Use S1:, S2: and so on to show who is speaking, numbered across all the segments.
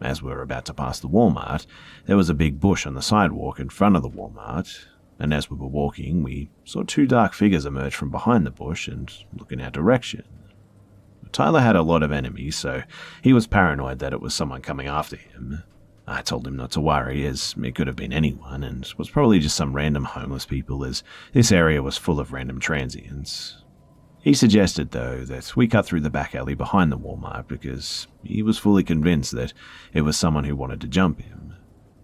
S1: As we were about to pass the Walmart, there was a big bush on the sidewalk in front of the Walmart, and as we were walking, we saw two dark figures emerge from behind the bush and look in our direction. Tyler had a lot of enemies, so he was paranoid that it was someone coming after him. I told him not to worry, as it could have been anyone, and was probably just some random homeless people, as this area was full of random transients. He suggested, though, that we cut through the back alley behind the Walmart because he was fully convinced that it was someone who wanted to jump him.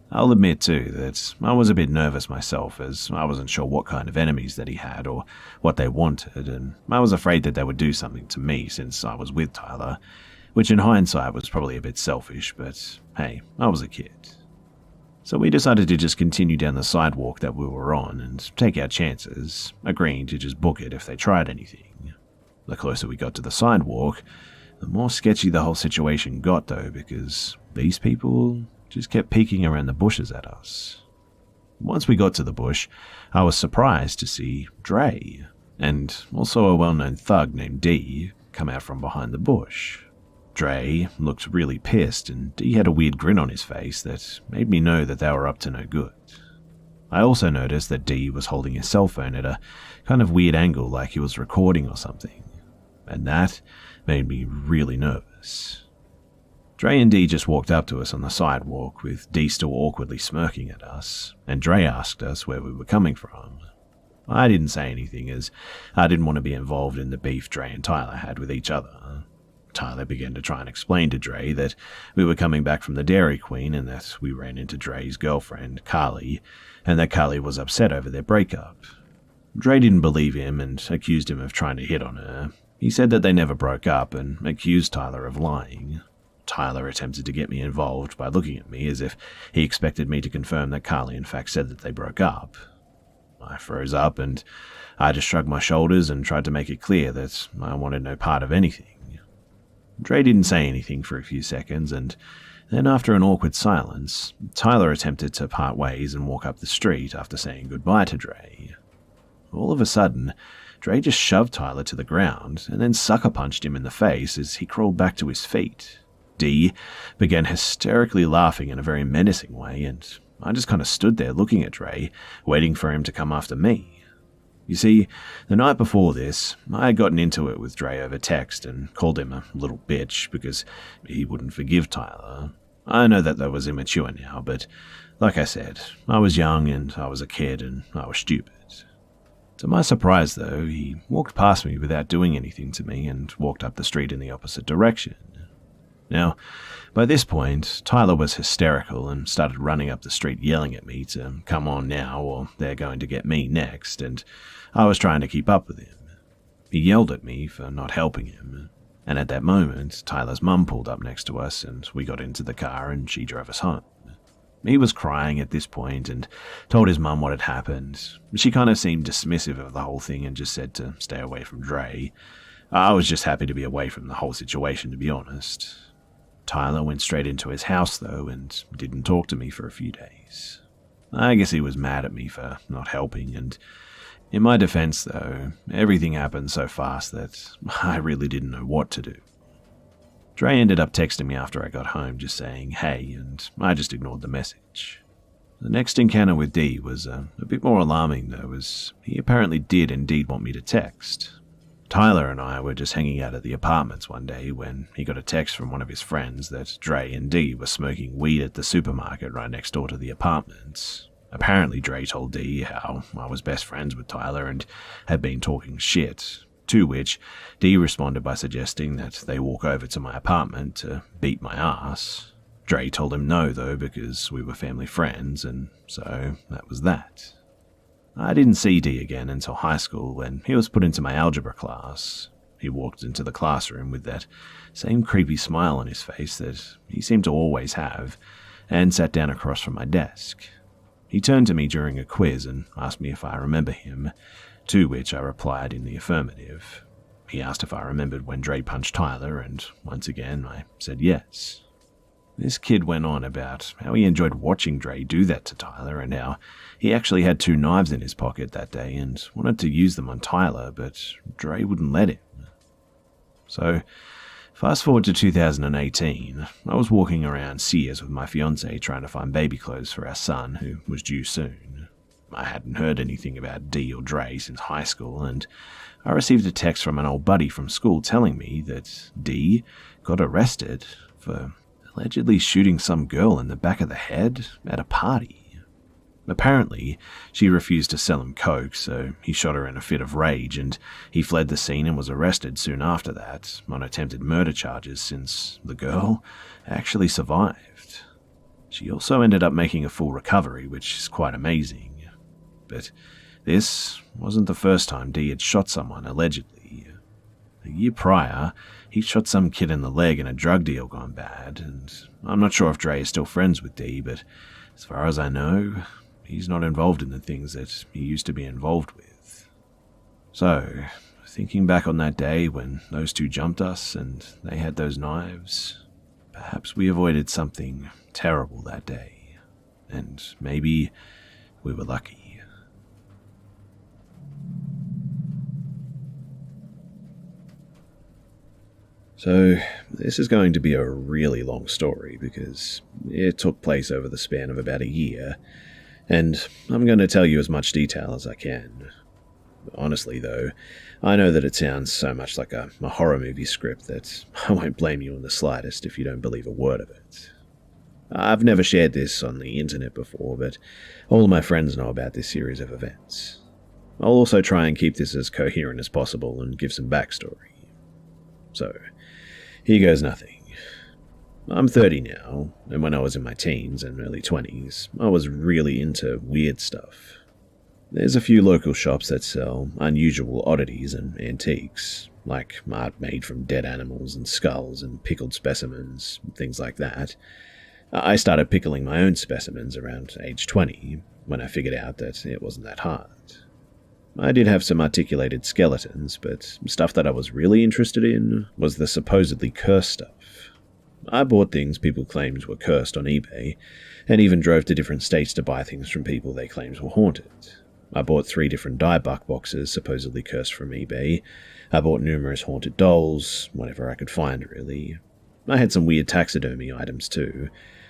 S1: I'll admit, too, that I was a bit nervous myself, as I wasn't sure what kind of enemies that he had or what they wanted, and I was afraid that they would do something to me since I was with Tyler, which in hindsight was probably a bit selfish, but hey, I was a kid. So we decided to just continue down the sidewalk that we were on and take our chances, agreeing to just book it if they tried anything. The closer we got to the sidewalk, the more sketchy the whole situation got, though, because these people just kept peeking around the bushes at us. Once we got to the bush, I was surprised to see Dre, and also a well-known thug named D, come out from behind the bush. Dre looked really pissed, and D had a weird grin on his face that made me know that they were up to no good. I also noticed that D was holding his cell phone at a kind of weird angle, like he was recording or something, and that made me really nervous. Dre and D just walked up to us on the sidewalk, with D still awkwardly smirking at us, and Dre asked us where we were coming from. I didn't say anything, as I didn't want to be involved in the beef Dre and Tyler had with each other. Tyler began to try and explain to Dre that we were coming back from the Dairy Queen and that we ran into Dre's girlfriend, Carly, and that Carly was upset over their breakup. Dre didn't believe him and accused him of trying to hit on her. He said that they never broke up and accused Tyler of lying. Tyler attempted to get me involved by looking at me as if he expected me to confirm that Carly in fact said that they broke up. I froze up and I just shrugged my shoulders and tried to make it clear that I wanted no part of anything. Dre didn't say anything for a few seconds, and then after an awkward silence, Tyler attempted to part ways and walk up the street after saying goodbye to Dre. All of a sudden, Dre just shoved Tyler to the ground and then sucker punched him in the face as he crawled back to his feet. D began hysterically laughing in a very menacing way, and I just kind of stood there looking at Dre, waiting for him to come after me. You see, the night before this, I had gotten into it with Dre over text and called him a little bitch because he wouldn't forgive Tyler. I know that was immature now, but like I said, I was young and I was a kid and I was stupid. To my surprise, though, he walked past me without doing anything to me and walked up the street in the opposite direction. Now, by this point, Tyler was hysterical and started running up the street yelling at me to come on now or they're going to get me next, and I was trying to keep up with him. He yelled at me for not helping him, and at that moment, Tyler's mum pulled up next to us and we got into the car and she drove us home. He was crying at this point and told his mum what had happened. She kind of seemed dismissive of the whole thing and just said to stay away from Dre. I was just happy to be away from the whole situation, to be honest. Tyler went straight into his house, though, and didn't talk to me for a few days. I guess he was mad at me for not helping, and in my defense, though, everything happened so fast that I really didn't know what to do. Dre ended up texting me after I got home just saying, hey, and I just ignored the message. The next encounter with D was a bit more alarming, though, as he apparently did indeed want me to text. Tyler and I were just hanging out at the apartments one day when he got a text from one of his friends that Dre and D were smoking weed at the supermarket right next door to the apartments. Apparently Dre told D how I was best friends with Tyler and had been talking shit, to which D responded by suggesting that they walk over to my apartment to beat my ass. Dre told him no, though, because we were family friends, and so that was that. I didn't see D again until high school when he was put into my algebra class. He walked into the classroom with that same creepy smile on his face that he seemed to always have, and sat down across from my desk. He turned to me during a quiz and asked me if I remember him, to which I replied in the affirmative. He asked if I remembered when Dre punched Tyler, and once again I said yes. This kid went on about how he enjoyed watching Dre do that to Tyler and how he actually had 2 knives in his pocket that day and wanted to use them on Tyler, but Dre wouldn't let him. So, Fast forward to 2018, I was walking around Sears with my fiancée trying to find baby clothes for our son, who was due soon. I hadn't heard anything about Dee or Dre since high school, and I received a text from an old buddy from school telling me that Dee got arrested for allegedly shooting some girl in the back of the head at a party. Apparently, she refused to sell him coke, so he shot her in a fit of rage, and he fled the scene and was arrested soon after that on attempted murder charges since the girl actually survived. She also ended up making a full recovery, which is quite amazing. But this wasn't the first time Dee had shot someone, allegedly. A year prior, he shot some kid in the leg in a drug deal gone bad, and I'm not sure if Dre is still friends with Dee, but as far as I know, he's not involved in the things that he used to be involved with. So, thinking back on that day when those two jumped us and they had those knives, perhaps we avoided something terrible that day, and maybe we were lucky. So, this is going to be a really long story because it took place over the span of about a year, and I'm going to tell you as much detail as I can. Honestly, though, I know that it sounds so much like a horror movie script that I won't blame you in the slightest if you don't believe a word of it. I've never shared this on the internet before, but all of my friends know about this series of events. I'll also try and keep this as coherent as possible and give some backstory. So, here goes nothing. I'm 30 now, and when I was in my teens and early 20s, I was really into weird stuff. There's a few local shops that sell unusual oddities and antiques, like art made from dead animals and skulls and pickled specimens, things like that. I started pickling my own specimens around age 20, when I figured out that it wasn't that hard. I did have some articulated skeletons, but stuff that I was really interested in was the supposedly cursed stuff. I bought things people claimed were cursed on eBay, and even drove to different states to buy things from people they claimed were haunted. I bought 3 different diebuck boxes supposedly cursed from eBay. I bought numerous haunted dolls, whatever I could find really. I had some weird taxidermy items too,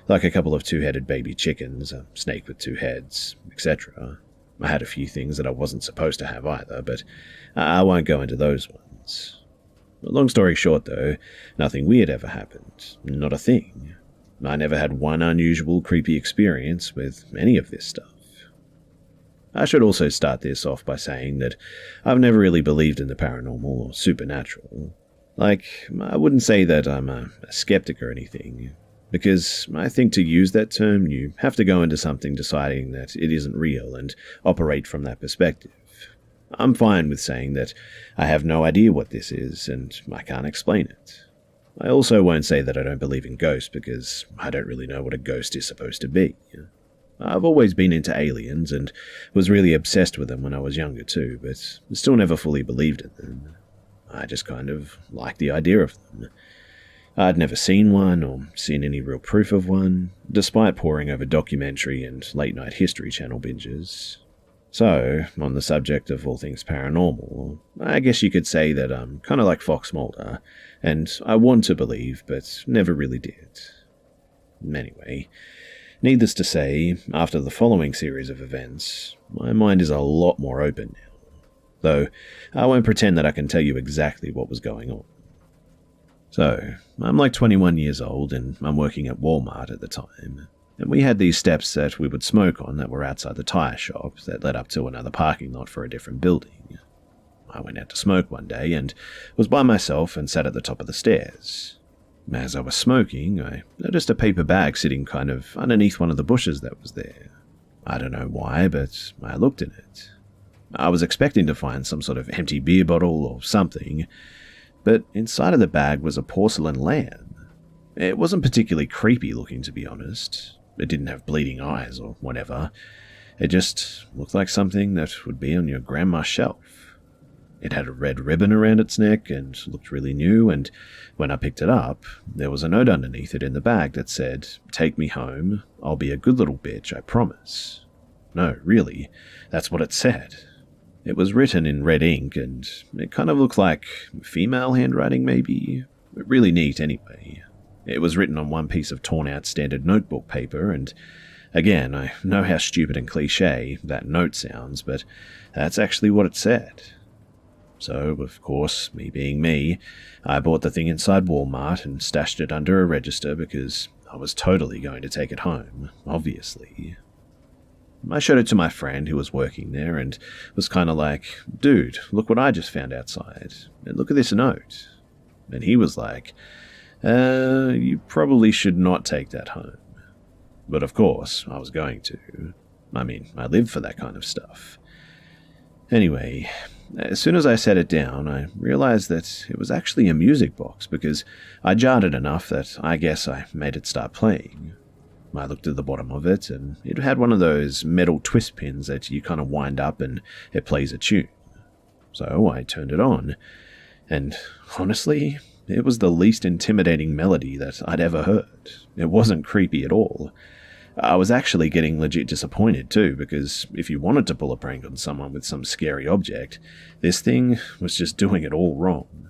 S1: like a couple of 2-headed baby chickens, a snake with 2 heads, etc. I had a few things that I wasn't supposed to have either, but I won't go into those ones. Long story short though, nothing weird ever happened. Not a thing. I never had one unusual, creepy experience with any of this stuff. I should also start this off by saying that I've never really believed in the paranormal or supernatural. Like, I wouldn't say that I'm a skeptic or anything, because I think to use that term you have to go into something deciding that it isn't real and operate from that perspective. I'm fine with saying that I have no idea what this is and I can't explain it. I also won't say that I don't believe in ghosts because I don't really know what a ghost is supposed to be. I've always been into aliens and was really obsessed with them when I was younger too, but still never fully believed in them. I just kind of liked the idea of them. I'd never seen one or seen any real proof of one, despite poring over documentary and late-night History Channel binges. So, on the subject of all things paranormal, I guess you could say that I'm kind of like Fox Mulder, and I want to believe, but never really did. Anyway, needless to say, after the following series of events, my mind is a lot more open now, though I won't pretend that I can tell you exactly what was going on. So, I'm like 21 years old and I'm working at Walmart at the time, and we had these steps that we would smoke on that were outside the tire shop that led up to another parking lot for a different building. I went out to smoke one day and was by myself and sat at the top of the stairs. As I was smoking, I noticed a paper bag sitting kind of underneath one of the bushes that was there. I don't know why, but I looked in it. I was expecting to find some sort of empty beer bottle or something, but inside of the bag was a porcelain lamb. It wasn't particularly creepy looking, to be honest. It didn't have bleeding eyes or whatever. It just looked like something that would be on your grandma's shelf. It had a red ribbon around its neck and looked really new, and when I picked it up, there was a note underneath it in the bag that said, "Take me home, I'll be a good little bitch, I promise." No, really, that's what it said. It was written in red ink, and it kind of looked like female handwriting maybe. Really neat anyway. It was written on one piece of torn-out standard notebook paper, and again, I know how stupid and cliché that note sounds, but that's actually what it said. So, of course, me being me, I bought the thing inside Walmart and stashed it under a register because I was totally going to take it home, obviously. I showed it to my friend who was working there and was kind of like, "Dude, look what I just found outside, and look at this note." And he was like, "You probably should not take that home." But of course, I was going to. I mean, I live for that kind of stuff. Anyway, as soon as I set it down, I realized that it was actually a music box because I jarred it enough that I guess I made it start playing. I looked at the bottom of it, and it had one of those metal twist pins that you kind of wind up and it plays a tune. So I turned it on, and honestly, it was the least intimidating melody that I'd ever heard. It wasn't creepy at all. I was actually getting legit disappointed too, because if you wanted to pull a prank on someone with some scary object, this thing was just doing it all wrong.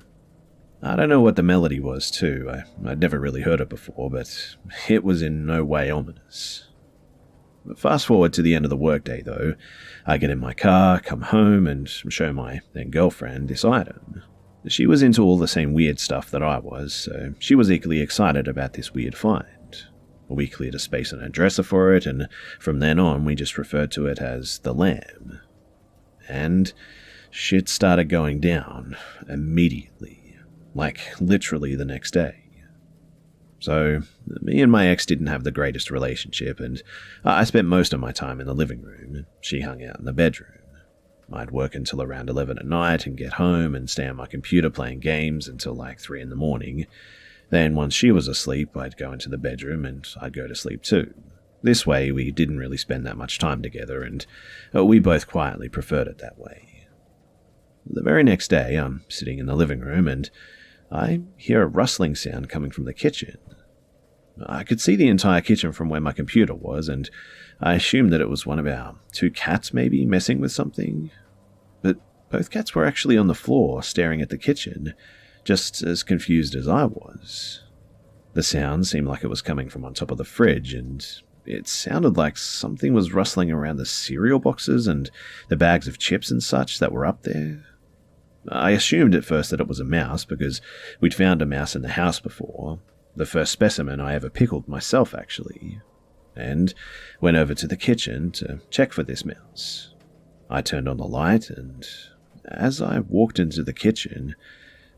S1: I don't know what the melody was too, I'd never really heard it before, but it was in no way ominous. Fast forward to the end of the workday though, I get in my car, come home, and show my then girlfriend this item. She was into all the same weird stuff that I was, so she was equally excited about this weird find. We cleared a space on her dresser for it, and from then on we just referred to it as the lamb. And shit started going down immediately. Like, literally the next day. So, me and my ex didn't have the greatest relationship, and I spent most of my time in the living room. She hung out in the bedroom. I'd work until around 11 at night and get home and stay on my computer playing games until like 3 in the morning. Then, once she was asleep, I'd go into the bedroom and I'd go to sleep too. This way, we didn't really spend that much time together, and we both quietly preferred it that way. The very next day, I'm sitting in the living room and I hear a rustling sound coming from the kitchen. I could see the entire kitchen from where my computer was, and I assumed that it was one of our 2 cats maybe messing with something. But both cats were actually on the floor staring at the kitchen, just as confused as I was. The sound seemed like it was coming from on top of the fridge, and it sounded like something was rustling around the cereal boxes and the bags of chips and such that were up there. I assumed at first that it was a mouse because we'd found a mouse in the house before, the first specimen I ever pickled myself actually, and went over to the kitchen to check for this mouse. I turned on the light, and as I walked into the kitchen,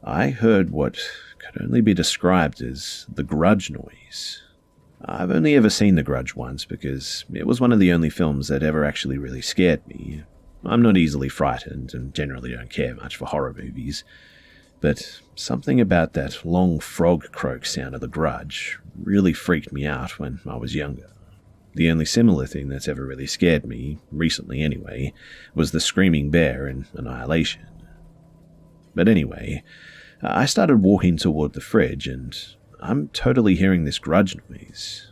S1: I heard what could only be described as the Grudge noise. I've only ever seen The Grudge once because it was one of the only films that ever actually really scared me. I'm not easily frightened and generally don't care much for horror movies, but something about that long frog croak sound of The Grudge really freaked me out when I was younger. The only similar thing that's ever really scared me, recently anyway, was the screaming bear in Annihilation. But anyway, I started walking toward the fridge and I'm totally hearing this Grudge noise.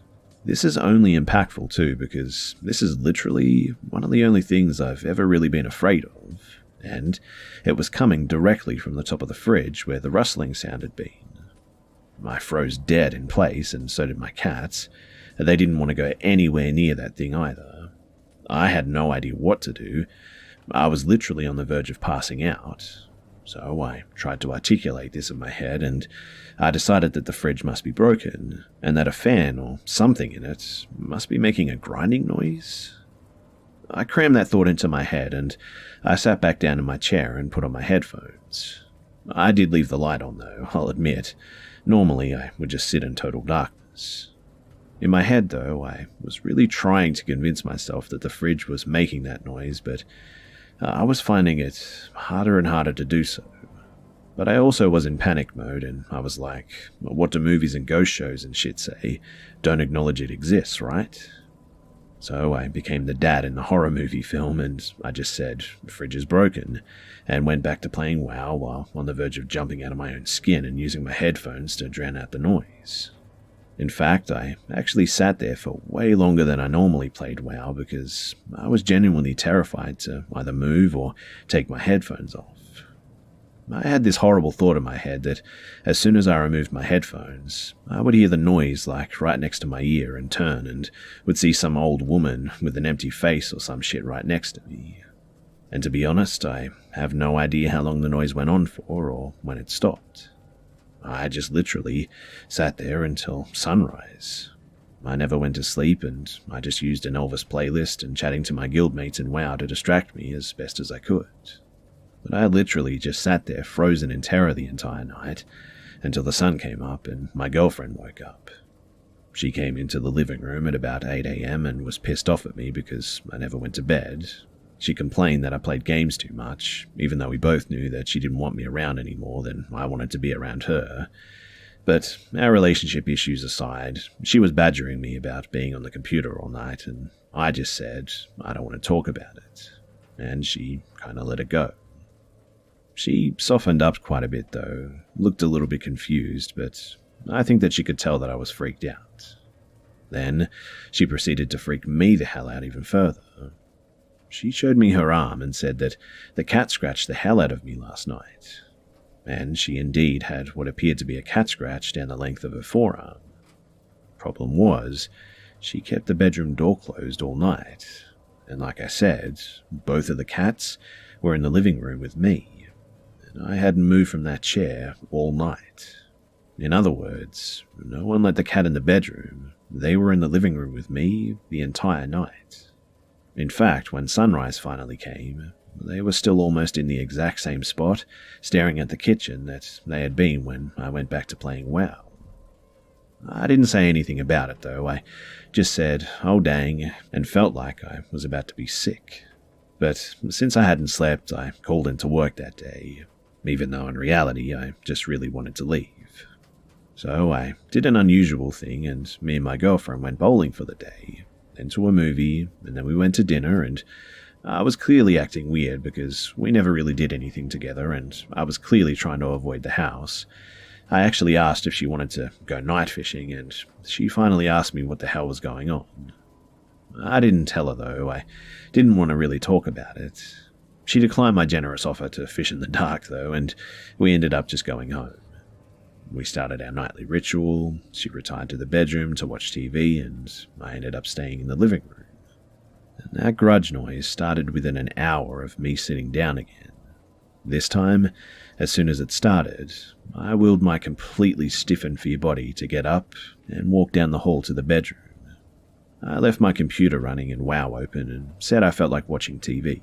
S1: This is only impactful too because this is literally one of the only things I've ever really been afraid of, and it was coming directly from the top of the fridge where the rustling sound had been. I froze dead in place, and so did my cats. They didn't want to go anywhere near that thing either. I had no idea what to do. I was literally on the verge of passing out. So I tried to articulate this in my head, and I decided that the fridge must be broken, and that a fan or something in it must be making a grinding noise. I crammed that thought into my head, and I sat back down in my chair and put on my headphones. I did leave the light on though, I'll admit. Normally I would just sit in total darkness. In my head though, I was really trying to convince myself that the fridge was making that noise, but I was finding it harder and harder to do so. But I also was in panic mode, and I was like, what do movies and ghost shows and shit say? Don't acknowledge it exists, right? So I became the dad in the horror movie film, and I just said, the fridge is broken, and went back to playing WoW while on the verge of jumping out of my own skin and using my headphones to drown out the noise. In fact, I actually sat there for way longer than I normally played WoW because I was genuinely terrified to either move or take my headphones off. I had this horrible thought in my head that as soon as I removed my headphones, I would hear the noise like right next to my ear and turn and would see some old woman with an empty face or some shit right next to me. And to be honest, I have no idea how long the noise went on for or when it stopped. I just literally sat there until sunrise. I never went to sleep, and I just used an Elvis playlist and chatting to my guildmates in WoW to distract me as best as I could. But I literally just sat there frozen in terror the entire night until the sun came up and my girlfriend woke up. She came into the living room at about 8 a.m. and was pissed off at me because I never went to bed. She complained that I played games too much, even though we both knew that she didn't want me around any more than I wanted to be around her. But our relationship issues aside, she was badgering me about being on the computer all night, and I just said I don't want to talk about it. And she kind of let it go. She softened up quite a bit though, looked a little bit confused, but I think that she could tell that I was freaked out. Then she proceeded to freak me the hell out even further. She showed me her arm and said that the cat scratched the hell out of me last night. And she indeed had what appeared to be a cat scratch down the length of her forearm. Problem was, she kept the bedroom door closed all night. And like I said, both of the cats were in the living room with me. I hadn't moved from that chair all night. In other words, no one let the cat in the bedroom. They were in the living room with me the entire night. In fact, when sunrise finally came, they were still almost in the exact same spot, staring at the kitchen that they had been when I went back to playing WoW. I didn't say anything about it though. I just said, "Oh dang," and felt like I was about to be sick. But since I hadn't slept, I called into work that day, even though in reality I just really wanted to leave. So I did an unusual thing, and me and my girlfriend went bowling for the day, then to a movie, and then we went to dinner, and I was clearly acting weird because we never really did anything together, and I was clearly trying to avoid the house. I actually asked if she wanted to go night fishing, and she finally asked me what the hell was going on. I didn't tell her though. I didn't want to really talk about it. She declined my generous offer to fish in the dark though, and we ended up just going home. We started our nightly ritual, she retired to the bedroom to watch TV, and I ended up staying in the living room. And that grudge noise started within an hour of me sitting down again. This time, as soon as it started, I willed my completely stiffened for your body to get up and walk down the hall to the bedroom. I left my computer running and WoW open and said I felt like watching TV.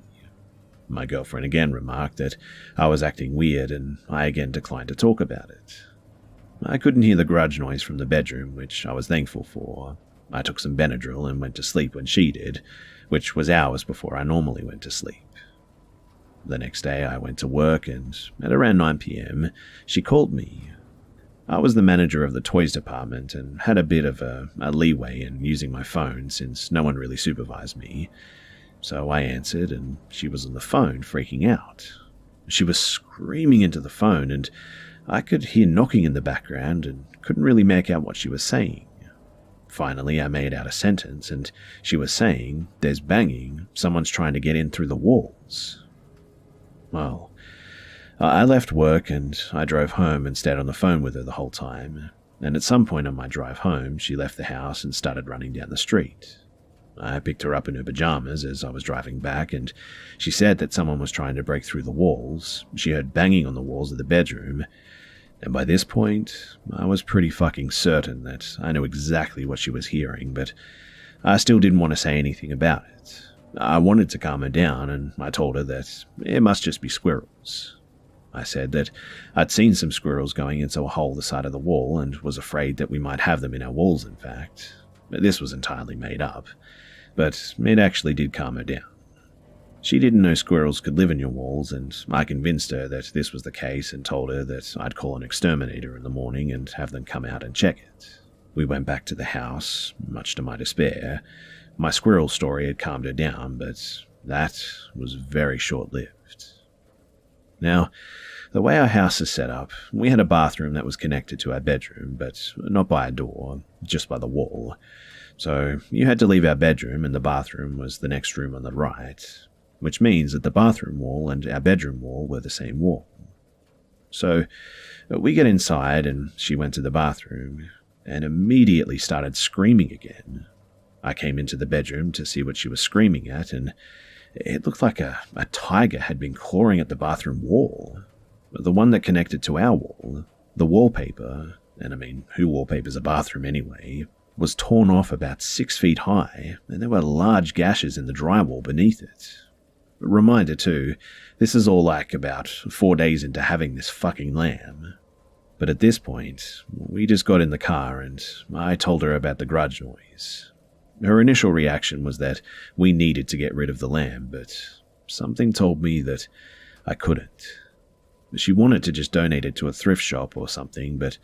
S1: My girlfriend again remarked that I was acting weird, and I again declined to talk about it. I couldn't hear the grudge noise from the bedroom, which I was thankful for. I took some Benadryl and went to sleep when she did, which was hours before I normally went to sleep. The next day I went to work, and at around 9 p.m, she called me. I was the manager of the toys department and had a bit of a leeway in using my phone since no one really supervised me. So I answered, and she was on the phone freaking out. She was screaming into the phone, and I could hear knocking in the background and couldn't really make out what she was saying. Finally, I made out a sentence, and she was saying, "There's banging, someone's trying to get in through the walls." Well, I left work and I drove home and stayed on the phone with her the whole time, and at some point on my drive home, she left the house and started running down the street. I picked her up in her pajamas as I was driving back, and she said that someone was trying to break through the walls. She heard banging on the walls of the bedroom, and by this point, I was pretty fucking certain that I knew exactly what she was hearing, but I still didn't want to say anything about it. I wanted to calm her down, and I told her that it must just be squirrels. I said that I'd seen some squirrels going into a hole the side of the wall and was afraid that we might have them in our walls, in fact. This was entirely made up, but it actually did calm her down. She didn't know squirrels could live in your walls, and I convinced her that this was the case and told her that I'd call an exterminator in the morning and have them come out and check it. We went back to the house, much to my despair. My squirrel story had calmed her down, but that was very short-lived. Now, the way our house is set up, we had a bathroom that was connected to our bedroom, but not by a door, just by the wall. So you had to leave our bedroom, and the bathroom was the next room on the right, which means that the bathroom wall and our bedroom wall were the same wall. So we get inside and she went to the bathroom and immediately started screaming again. I came into the bedroom to see what she was screaming at, and it looked like a tiger had been clawing at the bathroom wall. The one that connected to our wall, the wallpaper, and I mean, who wallpapers a bathroom anyway, was torn off about 6 feet high, and there were large gashes in the drywall beneath it. Reminder too, this is all like about 4 days into having this fucking lamb. But at this point, we just got in the car and I told her about the grudge noise. Her initial reaction was that we needed to get rid of the lamb, but something told me that I couldn't. She wanted to just donate it to a thrift shop or something, but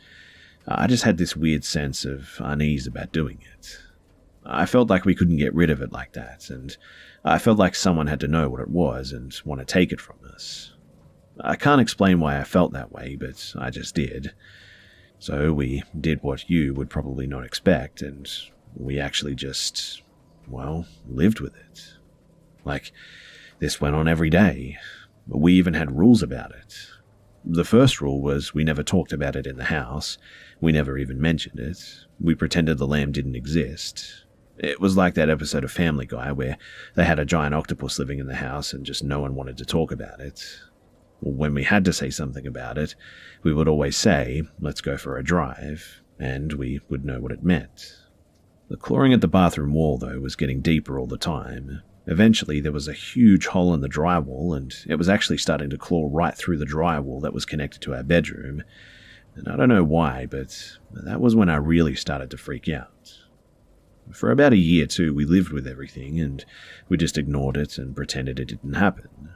S1: I just had this weird sense of unease about doing it. I felt like we couldn't get rid of it like that, and I felt like someone had to know what it was and want to take it from us. I can't explain why I felt that way, but I just did. So we did what you would probably not expect, and we actually just, well, lived with it. Like, this went on every day. We even had rules about it. The first rule was we never talked about it in the house. We never even mentioned it. We pretended the lamb didn't exist. It was like that episode of Family Guy where they had a giant octopus living in the house and just no one wanted to talk about it. When we had to say something about it, we would always say, "Let's go for a drive," and we would know what it meant. The clawing at the bathroom wall, though, was getting deeper all the time. Eventually, there was a huge hole in the drywall, and it was actually starting to claw right through the drywall that was connected to our bedroom. And I don't know why, but that was when I really started to freak out. For about a year, too, we lived with everything, and we just ignored it and pretended it didn't happen.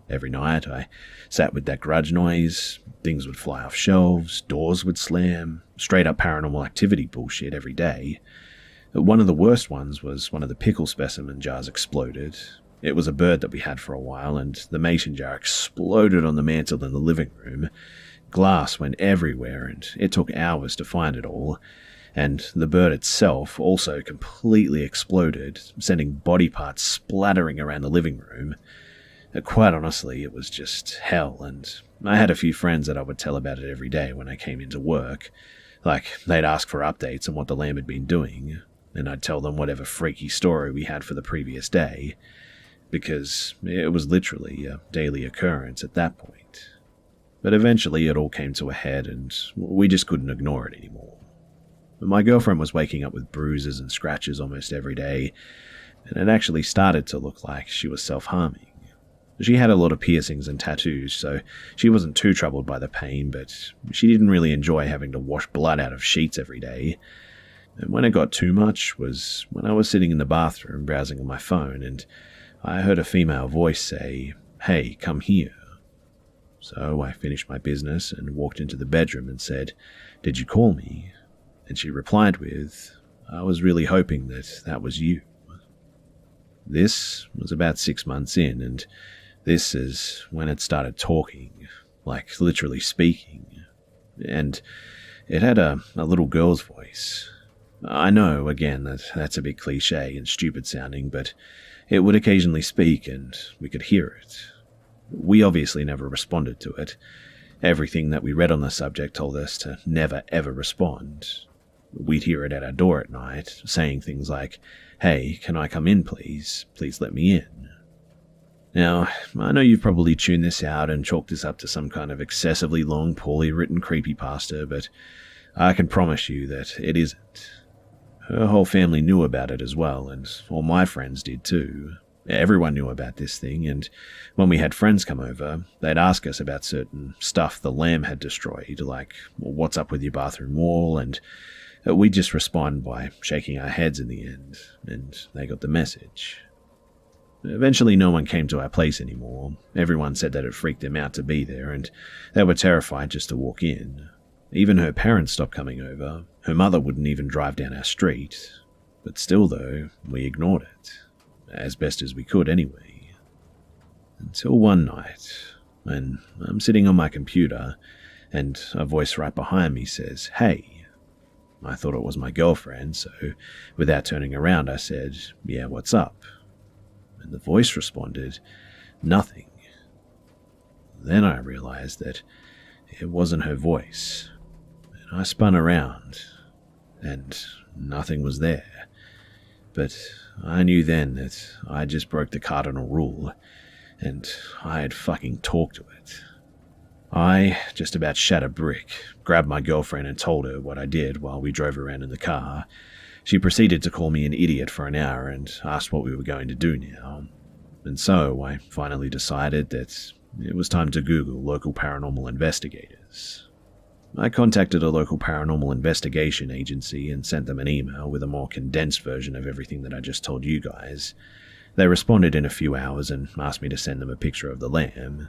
S1: Every night, I sat with that grudge noise, things would fly off shelves, doors would slam, straight-up paranormal activity bullshit every day. One of the worst ones was one of the pickle specimen jars exploded. It was a bird that we had for a while, and the mason jar exploded on the mantel in the living room. Glass went everywhere, and it took hours to find it all. And the bird itself also completely exploded, sending body parts splattering around the living room. Quite honestly, it was just hell, and I had a few friends that I would tell about it every day when I came into work. Like, they'd ask for updates on what the lamb had been doing, and I'd tell them whatever freaky story we had for the previous day, because it was literally a daily occurrence at that point. But eventually it all came to a head, and we just couldn't ignore it anymore. My girlfriend was waking up with bruises and scratches almost every day, and it actually started to look like she was self-harming. She had a lot of piercings and tattoos, so she wasn't too troubled by the pain, but she didn't really enjoy having to wash blood out of sheets every day. And when it got too much was when I was sitting in the bathroom browsing on my phone, and I heard a female voice say, "Hey, come here." So I finished my business and walked into the bedroom and said, "Did you call me?" And she replied with, "I was really hoping that was you." This was about 6 months in, and this is when it started talking, like literally speaking. And it had a little girl's voice. I know, again, that's a bit cliche and stupid sounding, but it would occasionally speak and we could hear it. We obviously never responded to it. Everything that we read on the subject told us to never ever respond. We'd hear it at our door at night, saying things like, "Hey, can I come in please? Please let me in." Now, I know you've probably tuned this out and chalked this up to some kind of excessively long, poorly written creepypasta, but I can promise you that it isn't. Her whole family knew about it as well, and all my friends did too. Everyone knew about this thing, and when we had friends come over, they'd ask us about certain stuff the lamb had destroyed, like, "What's up with your bathroom wall?" and we'd just respond by shaking our heads in the end, and they got the message. Eventually no one came to our place anymore. Everyone said that it freaked them out to be there, and they were terrified just to walk in. Even her parents stopped coming over. Her mother wouldn't even drive down our street. But still, though, we ignored it. As best as we could, anyway. Until one night, when I'm sitting on my computer, and a voice right behind me says, "Hey." I thought it was my girlfriend, so without turning around, I said, "Yeah, what's up?" And the voice responded, "Nothing." Then I realized that it wasn't her voice. And I spun around, and nothing was there. But I knew then that I just broke the cardinal rule, and I had fucking talked to it. I just about shat a brick, grabbed my girlfriend and told her what I did while we drove around in the car. She proceeded to call me an idiot for an hour and asked what we were going to do now. And so I finally decided that it was time to Google local paranormal investigators. I contacted a local paranormal investigation agency and sent them an email with a more condensed version of everything that I just told you guys. They responded in a few hours and asked me to send them a picture of the lamb.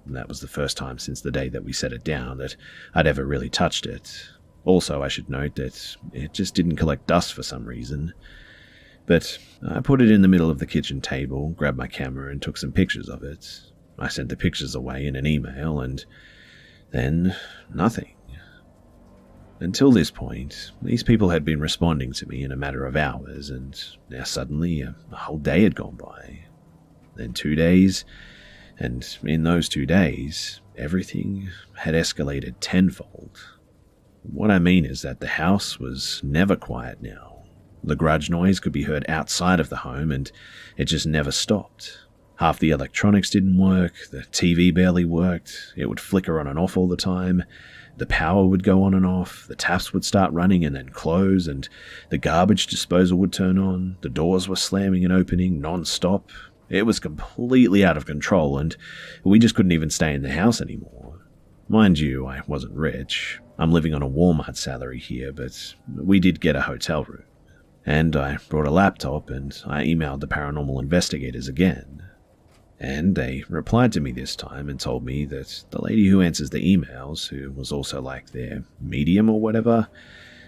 S1: That was the first time since the day that we set it down that I'd ever really touched it. Also, I should note that it just didn't collect dust for some reason. But I put it in the middle of the kitchen table, grabbed my camera and took some pictures of it. I sent the pictures away in an email and then nothing. Until this point, these people had been responding to me in a matter of hours, and now suddenly a whole day had gone by. Then 2 days, and in those 2 days, everything had escalated tenfold. What I mean is that the house was never quiet now. The garage noise could be heard outside of the home, and it just never stopped. Half the electronics didn't work, the TV barely worked, it would flicker on and off all the time, the power would go on and off, the taps would start running and then close, and the garbage disposal would turn on, the doors were slamming and opening non-stop. It was completely out of control, and we just couldn't even stay in the house anymore. Mind you, I wasn't rich. I'm living on a Walmart salary here, but we did get a hotel room. And I brought a laptop and I emailed the paranormal investigators again. And they replied to me this time and told me that the lady who answers the emails, who was also like their medium or whatever,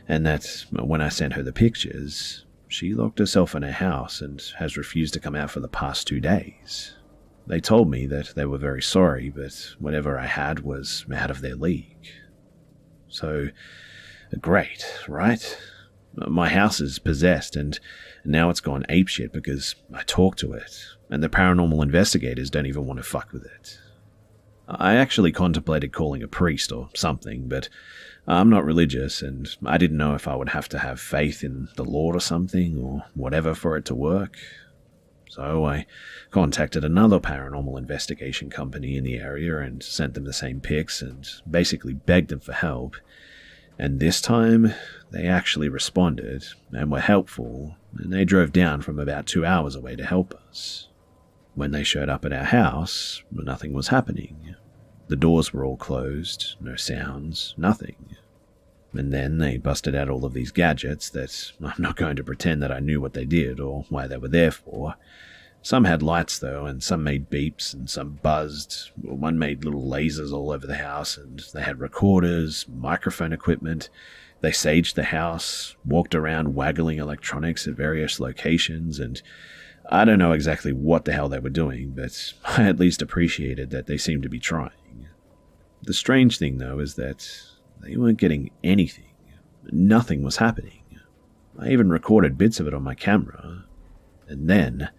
S1: and that when I sent her the pictures, she locked herself in her house and has refused to come out for the past 2 days. They told me that they were very sorry, but whatever I had was out of their league. So, great, right? My house is possessed, and now it's gone apeshit because I talked to it, and the paranormal investigators don't even want to fuck with it. I actually contemplated calling a priest or something, but I'm not religious, and I didn't know if I would have to have faith in the Lord or something, or whatever for it to work. So I contacted another paranormal investigation company in the area and sent them the same pics and basically begged them for help. And this time, they actually responded and were helpful, and they drove down from about 2 hours away to help us. When they showed up at our house, nothing was happening. The doors were all closed, no sounds, nothing. And then they busted out all of these gadgets that I'm not going to pretend that I knew what they did or why they were there for. Some had lights though, and some made beeps, and some buzzed. One made little lasers all over the house, and they had recorders, microphone equipment. They saged the house, walked around waggling electronics at various locations, and I don't know exactly what the hell they were doing, but I at least appreciated that they seemed to be trying. The strange thing though is that they weren't getting anything. Nothing was happening. I even recorded bits of it on my camera. And then,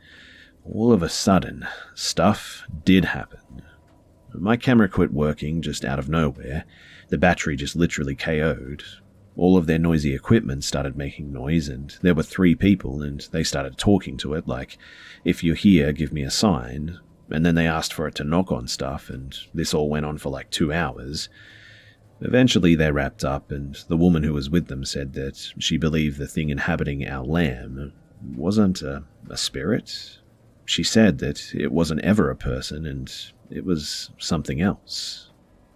S1: all of a sudden, stuff did happen. My camera quit working just out of nowhere. The battery just literally KO'd. All of their noisy equipment started making noise, and there were 3 people, and they started talking to it like, "If you're here, give me a sign." And then they asked for it to knock on stuff, and this all went on for like 2 hours. Eventually they wrapped up, and the woman who was with them said that she believed the thing inhabiting our lamb wasn't a spirit. She said that it wasn't ever a person, and it was something else.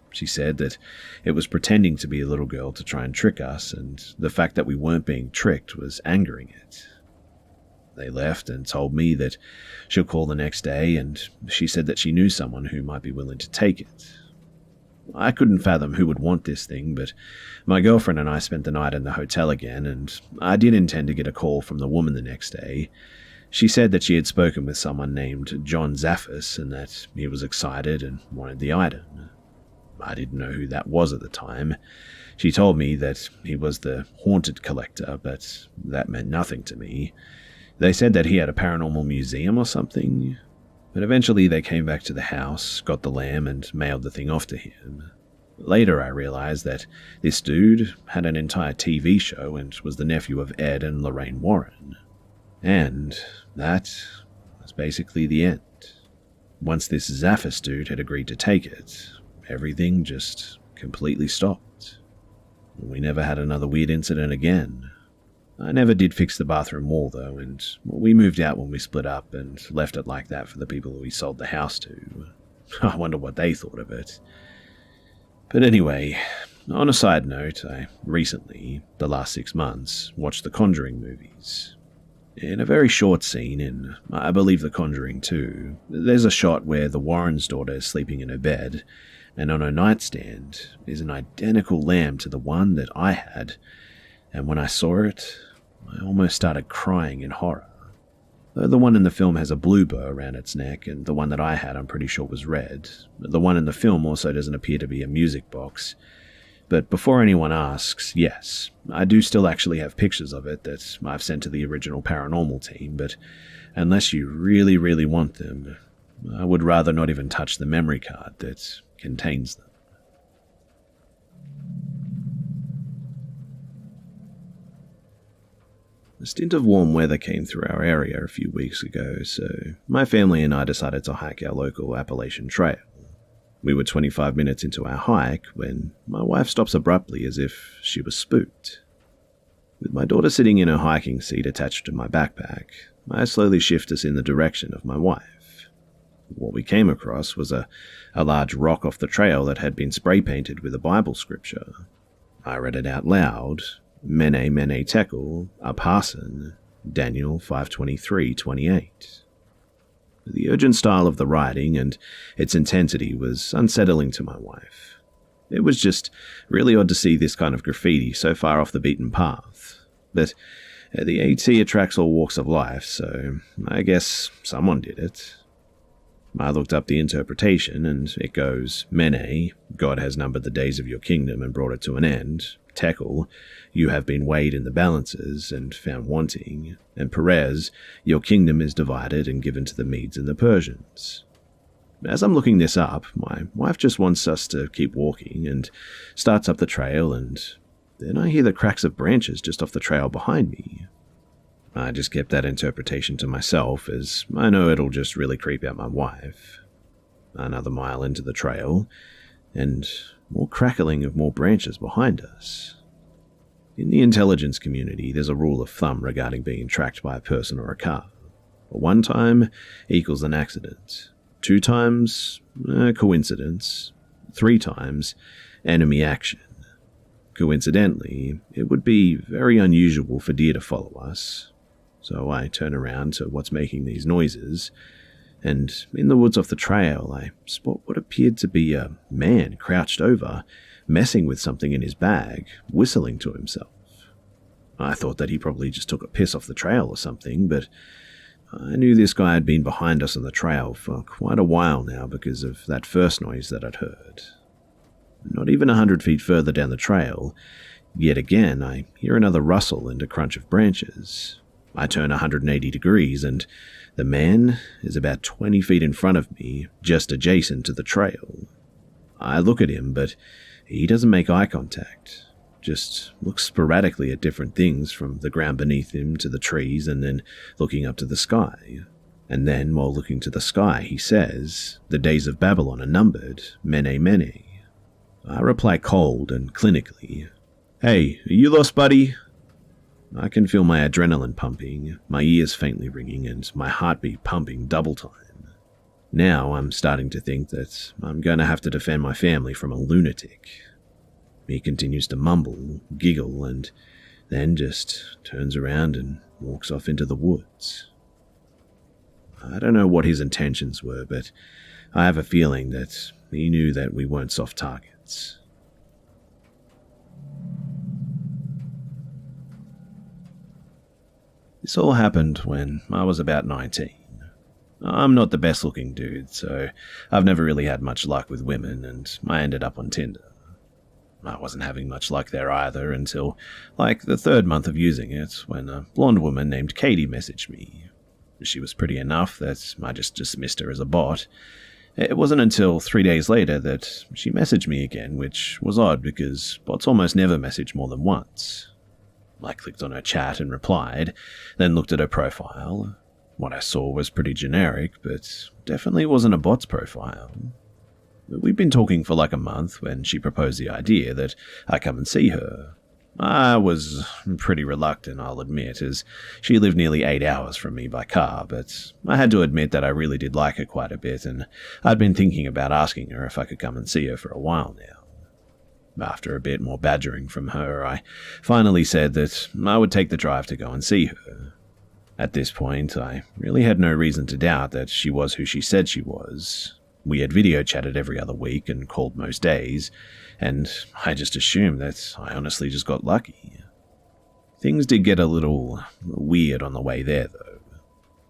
S1: She said that it was pretending to be a little girl to try and trick us, and the fact that we weren't being tricked was angering it. They left and told me that she'll call the next day, and she said that she knew someone who might be willing to take it. I couldn't fathom who would want this thing, but my girlfriend and I spent the night in the hotel again, and I did intend to get a call from the woman the next day. She said that she had spoken with someone named John Zaffis and that he was excited and wanted the item. I didn't know who that was at the time. She told me that he was the haunted collector, but that meant nothing to me. They said that he had a paranormal museum or something, but eventually they came back to the house, got the lamb, and mailed the thing off to him. Later I realized that this dude had an entire TV show and was the nephew of Ed and Lorraine Warren. And that was basically the end. Once this Zaffis dude had agreed to take it, everything just completely stopped. We never had another weird incident again. I never did fix the bathroom wall though, and we moved out when we split up and left it like that for the people we sold the house to. I wonder what they thought of it. But anyway, on a side note, I recently, the last 6 months, watched the Conjuring movies. In a very short scene in, I believe, The Conjuring 2, there's a shot where the Warren's daughter is sleeping in her bed, and on her nightstand is an identical lamp to the one that I had, and when I saw it, I almost started crying in horror. The one in the film has a blue bow around its neck, and the one that I had I'm pretty sure was red. The one in the film also doesn't appear to be a music box. But before anyone asks, yes, I do still actually have pictures of it that I've sent to the original paranormal team, but unless you really, really want them, I would rather not even touch the memory card that contains them. A stint of warm weather came through our area a few weeks ago, so my family and I decided to hike our local Appalachian Trail. We were 25 minutes into our hike when my wife stops abruptly as if she was spooked. With my daughter sitting in her hiking seat attached to my backpack, I slowly shift us in the direction of my wife. What we came across was a large rock off the trail that had been spray painted with a Bible scripture. I read it out loud, Mene Mene Tekel, Upharsin, Daniel 5:23-28. The urgent style of the writing and its intensity was unsettling to my wife. It was just really odd to see this kind of graffiti so far off the beaten path. But the AT attracts all walks of life, so I guess someone did it. I looked up the interpretation, and it goes, Mene, God has numbered the days of your kingdom and brought it to an end. Tekel, you have been weighed in the balances and found wanting. And Perez, your kingdom is divided and given to the Medes and the Persians. As I'm looking this up, my wife just wants us to keep walking and starts up the trail, and then I hear the cracks of branches just off the trail behind me. I just kept that interpretation to myself, as I know it'll just really creep out my wife. Another mile into the trail, and more crackling of more branches behind us. In the intelligence community, there's a rule of thumb regarding being tracked by a person or a car. 1 time equals an accident. 2 times, coincidence. 3 times, enemy action. Coincidentally, it would be very unusual for deer to follow us. So I turn around to what's making these noises, and in the woods off the trail, I spot what appeared to be a man crouched over, messing with something in his bag, whistling to himself. I thought that he probably just took a piss off the trail or something, but I knew this guy had been behind us on the trail for quite a while now because of that first noise that I'd heard. Not even 100 feet further down the trail, yet again I hear another rustle and a crunch of branches. I turn 180 degrees, and the man is about 20 feet in front of me, just adjacent to the trail. I look at him, but he doesn't make eye contact, just looks sporadically at different things from the ground beneath him to the trees and then looking up to the sky. And then, while looking to the sky, he says, "The days of Babylon are numbered, Mene Mene." I reply cold and clinically, "Hey, are you lost, buddy?" I can feel my adrenaline pumping, my ears faintly ringing, and my heartbeat pumping double time. Now I'm starting to think that I'm going to have to defend my family from a lunatic. He continues to mumble, giggle, and then just turns around and walks off into the woods. I don't know what his intentions were, but I have a feeling that he knew that we weren't soft targets. This all happened when I was about 19. I'm not the best looking dude, so I've never really had much luck with women, and I ended up on Tinder. I wasn't having much luck there either until, like, the 3rd month of using it, when a blonde woman named Katie messaged me. She was pretty enough that I just dismissed her as a bot, It wasn't until 3 days later that she messaged me again, which was odd because bots almost never message more than once. I clicked on her chat and replied, then looked at her profile. What I saw was pretty generic, but definitely wasn't a bot's profile. We'd been talking for like a month when she proposed the idea that I come and see her. I was pretty reluctant, I'll admit, as she lived nearly 8 hours from me by car, but I had to admit that I really did like her quite a bit, and I'd been thinking about asking her if I could come and see her for a while now. After a bit more badgering from her, I finally said that I would take the drive to go and see her. At this point, I really had no reason to doubt that she was who she said she was. We had video chatted every other week and called most days, and I just assumed that I honestly just got lucky. Things did get a little weird on the way there, though.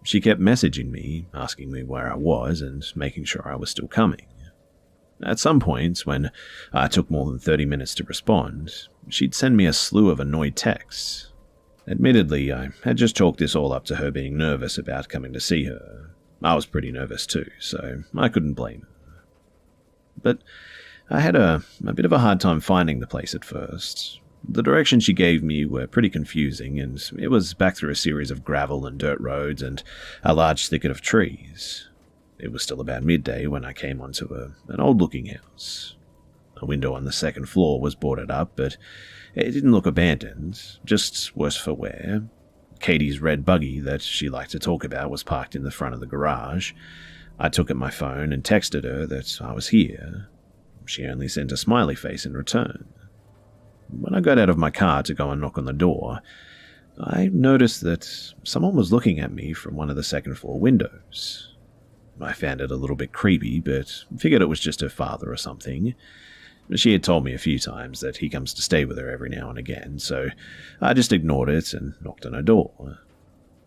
S1: She kept messaging me, asking me where I was and making sure I was still coming. At some points, when I took more than 30 minutes to respond, she'd send me a slew of annoyed texts. Admittedly, I had just chalked this all up to her being nervous about coming to see her. I was pretty nervous too, so I couldn't blame her. But I had a bit of a hard time finding the place at first. The directions she gave me were pretty confusing, and it was back through a series of gravel and dirt roads and a large thicket of trees. It was still about midday when I came onto an old-looking house. A window on the second floor was boarded up, but it didn't look abandoned, just worse for wear. Katie's red buggy that she liked to talk about was parked in the front of the garage. I took out my phone and texted her that I was here. She only sent a smiley face in return. When I got out of my car to go and knock on the door, I noticed that someone was looking at me from one of the second floor windows. I found it a little bit creepy, but figured it was just her father or something. She had told me a few times that he comes to stay with her every now and again, so I just ignored it and knocked on her door.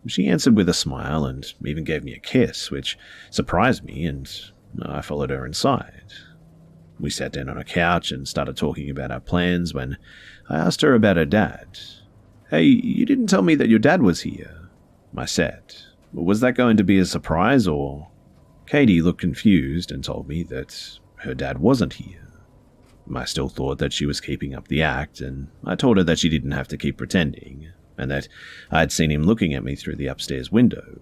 S1: She answered with a smile and even gave me a kiss, which surprised me, and I followed her inside. We sat down on a couch and started talking about our plans when I asked her about her dad. "Hey, you didn't tell me that your dad was here," I said. "Was that going to be a surprise, or?" Katie looked confused and told me that her dad wasn't here. I still thought that she was keeping up the act, and I told her that she didn't have to keep pretending, and that I had seen him looking at me through the upstairs window.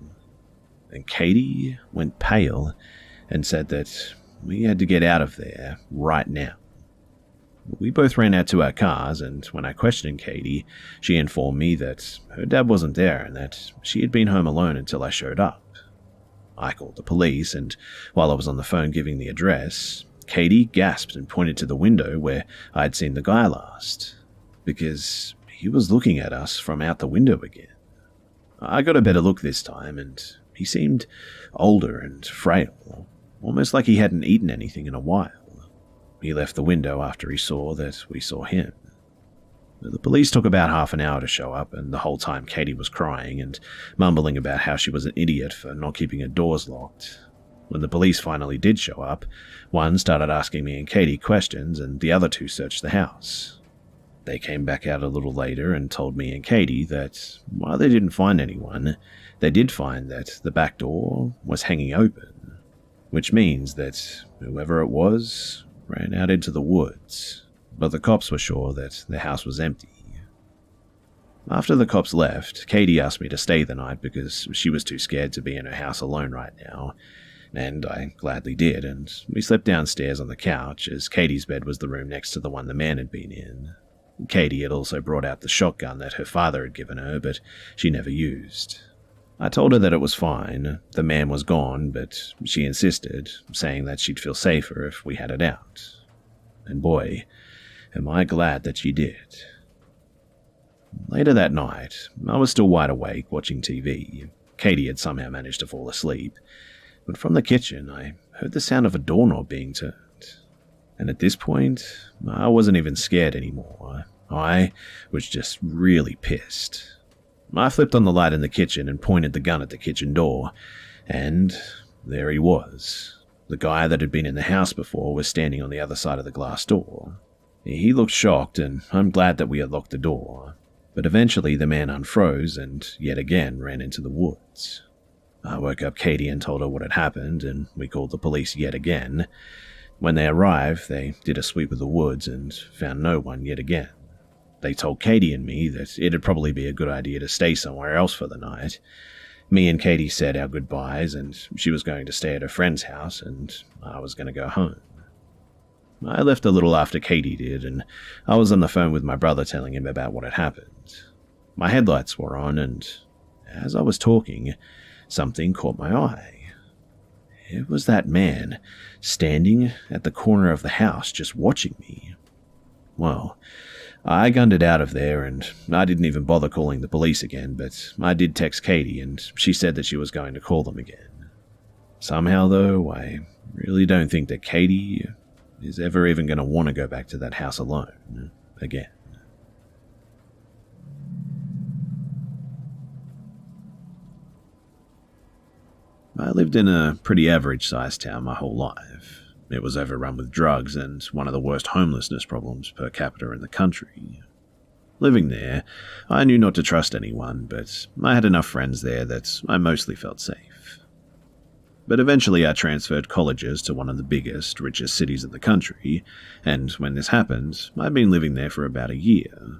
S1: And Katie went pale and said that we had to get out of there right now. We both ran out to our cars, and when I questioned Katie, she informed me that her dad wasn't there and that she had been home alone until I showed up. I called the police, and while I was on the phone giving the address, Katie gasped and pointed to the window where I had seen the guy last, because he was looking at us from out the window again. I got a better look this time, and he seemed older and frail, almost like he hadn't eaten anything in a while. He left the window after he saw that we saw him. The police took about half an hour to show up, and the whole time Katie was crying and mumbling about how she was an idiot for not keeping her doors locked. When the police finally did show up, one started asking me and Katie questions, and the other two searched the house. They came back out a little later and told me and Katie that while they didn't find anyone, they did find that the back door was hanging open, which means that whoever it was ran out into the woods, but the cops were sure that the house was empty. After the cops left, Katie asked me to stay the night because she was too scared to be in her house alone right now, and I gladly did, and we slept downstairs on the couch as Katie's bed was the room next to the one the man had been in. Katie had also brought out the shotgun that her father had given her, but she never used. I told her that it was fine, the man was gone, but she insisted, saying that she'd feel safer if we had it out. And boy, am I glad that she did. Later that night, I was still wide awake watching TV. Katie had somehow managed to fall asleep, but from the kitchen I heard the sound of a doorknob being turned. And at this point, I wasn't even scared anymore. I was just really pissed. I flipped on the light in the kitchen and pointed the gun at the kitchen door, and there he was. The guy that had been in the house before was standing on the other side of the glass door. He looked shocked, and I'm glad that we had locked the door. But eventually the man unfroze and yet again ran into the woods. I woke up Katie and told her what had happened, and we called the police yet again. When they arrived, they did a sweep of the woods and found no one yet again. They told Katie and me that it'd probably be a good idea to stay somewhere else for the night. Me and Katie said our goodbyes, and she was going to stay at a friend's house, and I was going to go home. I left a little after Katie did, and I was on the phone with my brother telling him about what had happened. My headlights were on, and as I was talking, something caught my eye. It was that man, standing at the corner of the house just watching me. Well, I gunned it out of there, and I didn't even bother calling the police again, but I did text Katie, and she said that she was going to call them again. Somehow, though, I really don't think that Katie is ever even going to want to go back to that house alone again. I lived in a pretty average-sized town my whole life. It was overrun with drugs and one of the worst homelessness problems per capita in the country. Living there, I knew not to trust anyone, but I had enough friends there that I mostly felt safe. But eventually I transferred colleges to one of the biggest, richest cities in the country, and when this happened, I'd been living there for about a year.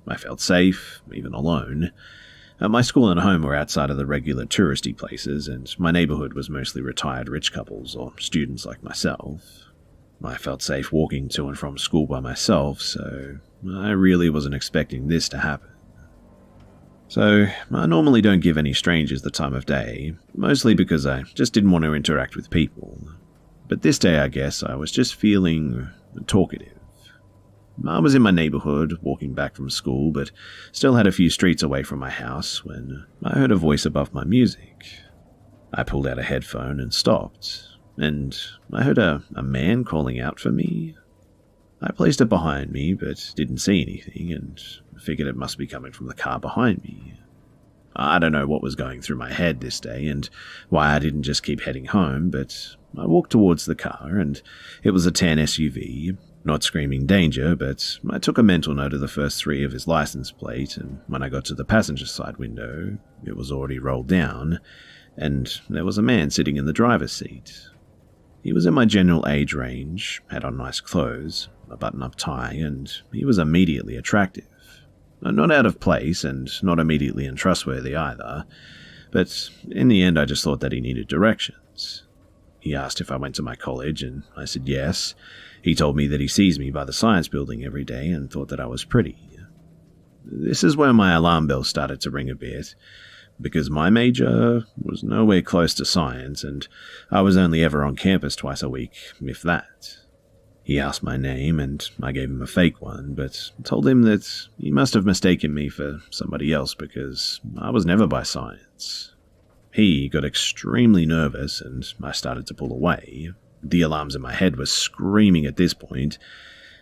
S1: I felt safe, even alone. My school and home were outside of the regular touristy places, and my neighborhood was mostly retired rich couples or students like myself. I felt safe walking to and from school by myself, so I really wasn't expecting this to happen. So, I normally don't give any strangers the time of day, mostly because I just didn't want to interact with people. But this day, I guess, I was just feeling talkative. I was in my neighborhood, walking back from school, but still had a few streets away from my house when I heard a voice above my music. I pulled out a headphone and stopped, and I heard a man calling out for me. I placed it behind me, but didn't see anything, and figured it must be coming from the car behind me. I don't know what was going through my head this day, and why I didn't just keep heading home, but I walked towards the car, and it was a tan SUV, not screaming danger, but I took a mental note of the first three of his license plate, and when I got to the passenger side window, it was already rolled down, and there was a man sitting in the driver's seat. He was in my general age range, had on nice clothes, a button-up tie, and he was immediately attractive. Not out of place, and not immediately untrustworthy either, but in the end I just thought that he needed directions. He asked if I went to my college, and I said yes. He told me that he sees me by the science building every day and thought that I was pretty. This is where my alarm bell started to ring a bit, because my major was nowhere close to science, and I was only ever on campus twice a week, if that. He asked my name, and I gave him a fake one, but told him that he must have mistaken me for somebody else because I was never by science. He got extremely nervous, and I started to pull away. The alarms in my head were screaming at this point.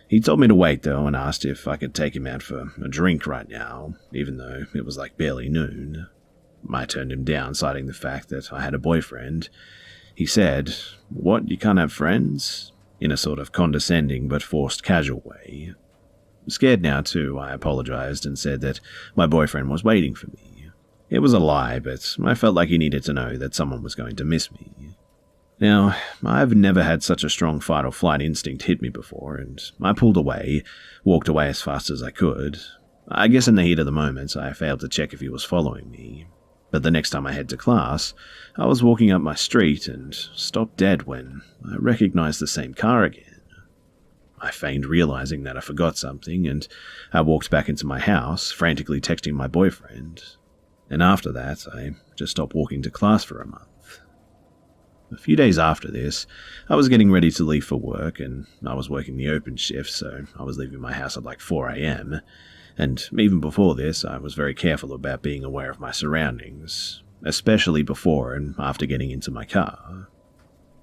S1: He told me to wait, though, and asked if I could take him out for a drink right now, even though it was like barely noon. I turned him down, citing the fact that I had a boyfriend. He said, "What, you can't have friends?" in a sort of condescending but forced casual way. Scared now, too, I apologized and said that my boyfriend was waiting for me. It was a lie, but I felt like he needed to know that someone was going to miss me. Now, I've never had such a strong fight-or-flight instinct hit me before, and I pulled away, walked away as fast as I could. I guess in the heat of the moment, I failed to check if he was following me. But the next time I head to class, I was walking up my street and stopped dead when I recognized the same car again. I feigned realizing that I forgot something, and I walked back into my house, frantically texting my boyfriend. And after that, I just stopped walking to class for a month. A few days after this, I was getting ready to leave for work, and I was working the open shift, so I was leaving my house at like 4 a.m., and even before this, I was very careful about being aware of my surroundings, especially before and after getting into my car.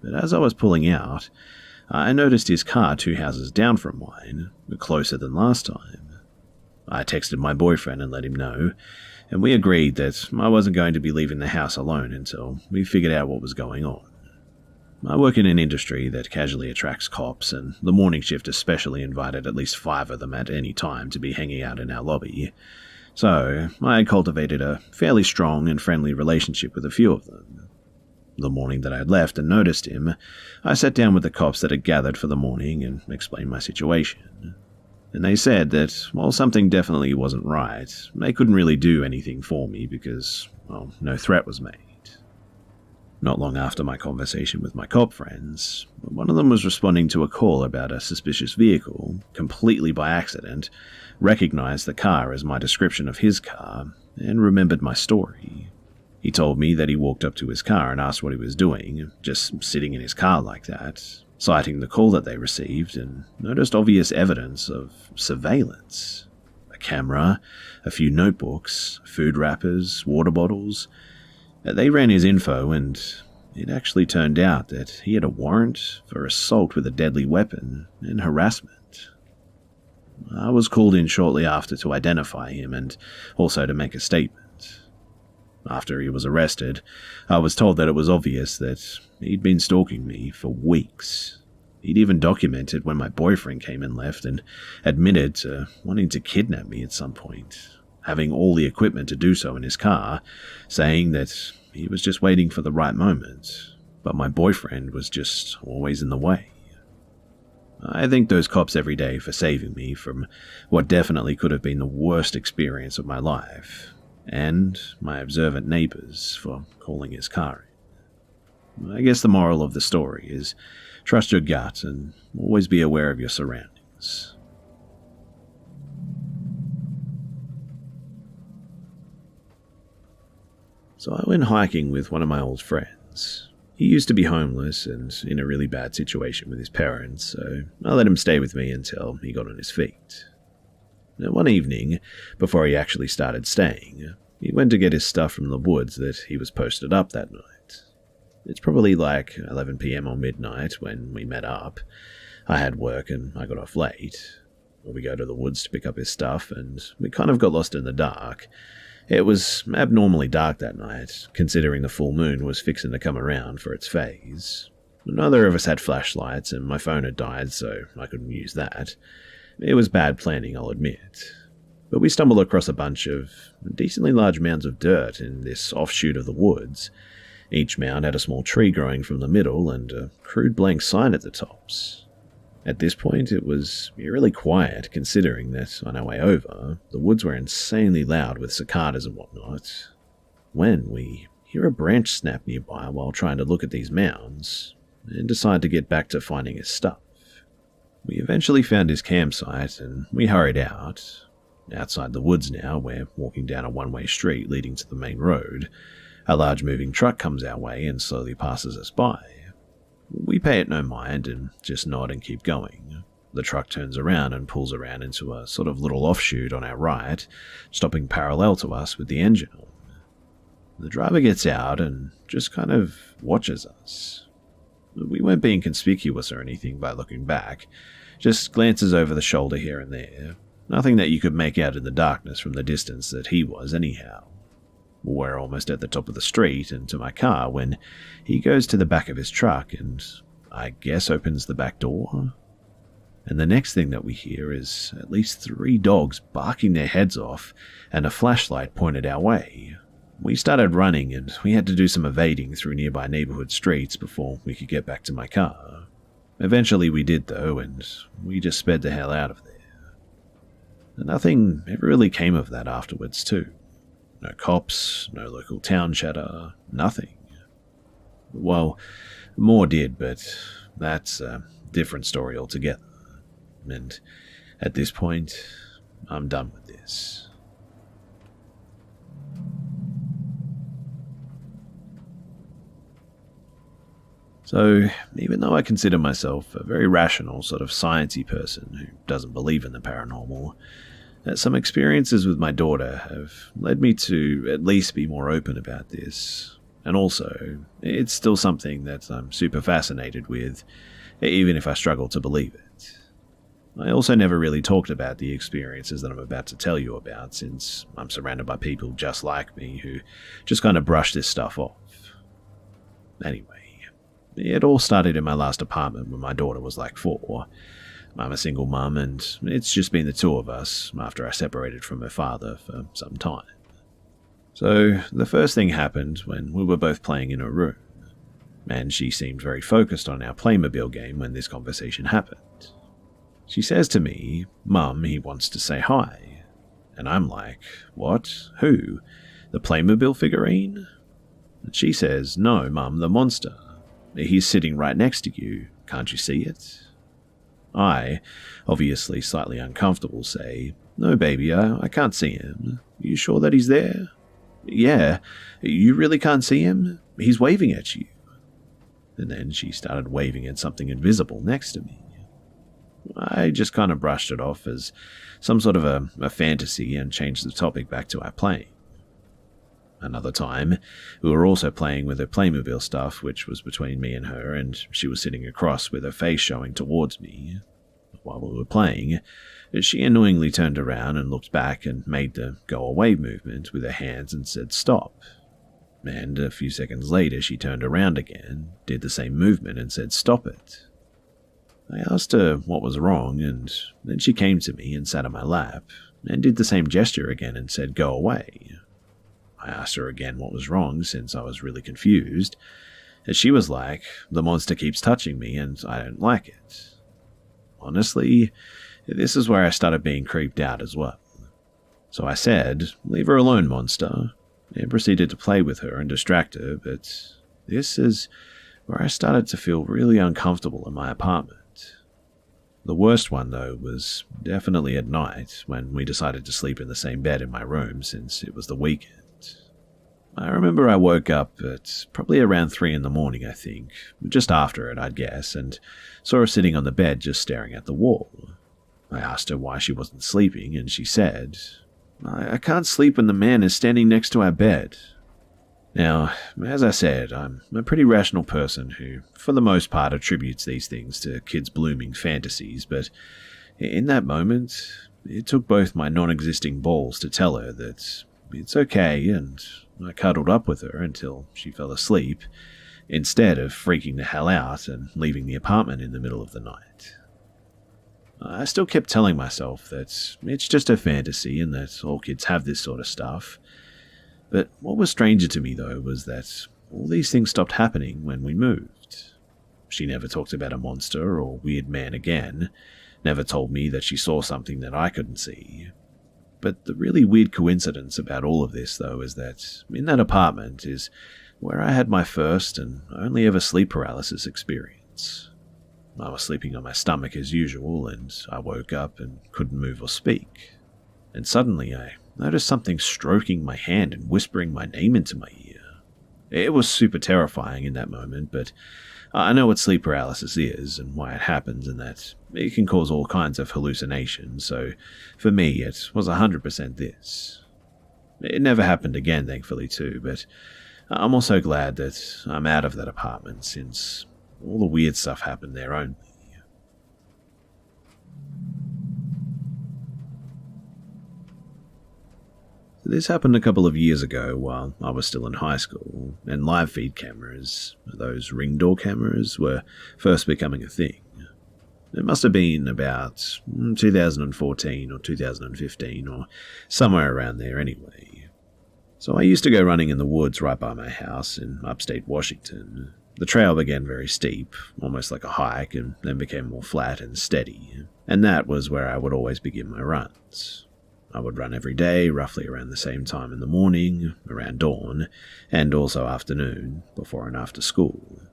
S1: But as I was pulling out, I noticed his car 2 houses down from mine, closer than last time. I texted my boyfriend and let him know, and we agreed that I wasn't going to be leaving the house alone until we figured out what was going on. I work in an industry that casually attracts cops, and the morning shift especially invited at least 5 of them at any time to be hanging out in our lobby. So I had cultivated a fairly strong and friendly relationship with a few of them. The morning that I had left and noticed him, I sat down with the cops that had gathered for the morning and explained my situation. And they said that while something definitely wasn't right, they couldn't really do anything for me because, well, no threat was made. Not long after my conversation with my cop friends, one of them was responding to a call about a suspicious vehicle, completely by accident, recognized the car as my description of his car, and remembered my story. He told me that he walked up to his car and asked what he was doing, just sitting in his car like that, citing the call that they received, and noticed obvious evidence of surveillance. A camera, a few notebooks, food wrappers, water bottles. They ran his info, and it actually turned out that he had a warrant for assault with a deadly weapon and harassment. I was called in shortly after to identify him and also to make a statement. After he was arrested, I was told that it was obvious that he'd been stalking me for weeks. He'd even documented when my boyfriend came and left and admitted to wanting to kidnap me at some point, having all the equipment to do so in his car, saying that he was just waiting for the right moment, but my boyfriend was just always in the way. I thank those cops every day for saving me from what definitely could have been the worst experience of my life, and my observant neighbors for calling his car in. I guess the moral of the story is trust your gut and always be aware of your surroundings. So I went hiking with one of my old friends. He used to be homeless and in a really bad situation with his parents, so I let him stay with me until he got on his feet. Now, one evening, before he actually started staying, he went to get his stuff from the woods that he was posted up that night. It's probably like 11 p.m. or midnight when we met up. I had work and I got off late. We go to the woods to pick up his stuff, and we kind of got lost in the dark. It was abnormally dark that night, considering the full moon was fixing to come around for its phase. Neither of us had flashlights, and my phone had died, so I couldn't use that. It was bad planning, I'll admit. But we stumbled across a bunch of decently large mounds of dirt in this offshoot of the woods. Each mound had a small tree growing from the middle and a crude blank sign at the tops. At this point, it was eerily quiet, considering that on our way over, the woods were insanely loud with cicadas and whatnot. When we hear a branch snap nearby while trying to look at these mounds, and decide to get back to finding his stuff. We eventually found his campsite, and we hurried out. Outside the woods now, we're walking down a one-way street leading to the main road. A large moving truck comes our way and slowly passes us by. We pay it no mind and just nod and keep going. The truck turns around and pulls around into a sort of little offshoot on our right, stopping parallel to us with the engine on. The driver gets out and just kind of watches us. We weren't being conspicuous or anything by looking back, just glances over the shoulder here and there. Nothing that you could make out in the darkness from the distance that he was anyhow. We're almost at the top of the street and to my car when he goes to the back of his truck and I guess opens the back door. And the next thing that we hear is at least 3 dogs barking their heads off and a flashlight pointed our way. We started running and we had to do some evading through nearby neighborhood streets before we could get back to my car. Eventually we did though, and we just sped the hell out of there. And nothing ever really came of that afterwards too. No cops, no local town chatter, nothing. Well, more did, but that's a different story altogether. And at this point, I'm done with this. So, even though I consider myself a very rational, sort of sciencey person who doesn't believe in the paranormal, some experiences with my daughter have led me to at least be more open about this. And also, it's still something that I'm super fascinated with, even if I struggle to believe it. I also never really talked about the experiences that I'm about to tell you about, since I'm surrounded by people just like me who just kind of brush this stuff off. Anyway, it all started in my last apartment when my daughter was like 4. I'm a single mum, and it's just been the two of us after I separated from her father for some time. So the first thing happened when we were both playing in her room, and she seemed very focused on our Playmobil game when this conversation happened. She says to me, "Mum, he wants to say hi." And I'm like, "What? Who? The Playmobil figurine?" And she says, "No, Mum, the monster. He's sitting right next to you. Can't you see it?" I, obviously slightly uncomfortable, say, "No, baby, I can't see him. You sure that he's there?" "Yeah, you really can't see him? He's waving at you." And then she started waving at something invisible next to me. I just kind of brushed it off as some sort of a fantasy and changed the topic back to our playing. Another time, we were also playing with her Playmobil stuff, which was between me and her, and she was sitting across with her face showing towards me. While we were playing, she annoyingly turned around and looked back and made the go-away movement with her hands and said stop. And a few seconds later, she turned around again, did the same movement and said stop it. I asked her what was wrong, and then she came to me and sat on my lap, and did the same gesture again and said go away. I asked her again what was wrong, since I was really confused, and she was like, "The monster keeps touching me and I don't like it." Honestly, this is where I started being creeped out as well. So I said, "Leave her alone, monster," and proceeded to play with her and distract her, but this is where I started to feel really uncomfortable in my apartment. The worst one, though, was definitely at night when we decided to sleep in the same bed in my room since it was the weekend. I remember I woke up at probably around 3 in the morning, I think, just after it, I'd guess, and saw her sitting on the bed just staring at the wall. I asked her why she wasn't sleeping, and she said, I can't sleep when the man is standing next to our bed." Now, as I said, I'm a pretty rational person who, for the most part, attributes these things to kids' blooming fantasies, but in that moment, it took both my non-existing balls to tell her that it's okay, and I cuddled up with her until she fell asleep, instead of freaking the hell out and leaving the apartment in the middle of the night. I still kept telling myself that it's just a fantasy and that all kids have this sort of stuff. But what was stranger to me, though, was that all these things stopped happening when we moved. She never talked about a monster or weird man again, never told me that she saw something that I couldn't see. But the really weird coincidence about all of this, though, is that in that apartment is where I had my first and only ever sleep paralysis experience. I was sleeping on my stomach as usual, and I woke up and couldn't move or speak. And suddenly I noticed something stroking my hand and whispering my name into my ear. It was super terrifying in that moment, but I know what sleep paralysis is and why it happens, and that it can cause all kinds of hallucinations, so for me it was 100% this. It never happened again, thankfully, too, but I'm also glad that I'm out of that apartment since all the weird stuff happened there only. This happened a couple of years ago while I was still in high school, and live feed cameras, those Ring door cameras, were first becoming a thing. It must have been about 2014 or 2015 or somewhere around there anyway. So I used to go running in the woods right by my house in upstate Washington. The trail began very steep, almost like a hike, and then became more flat and steady, and that was where I would always begin my runs. I would run every day, roughly around the same time in the morning, around dawn, and also afternoon, before and after school.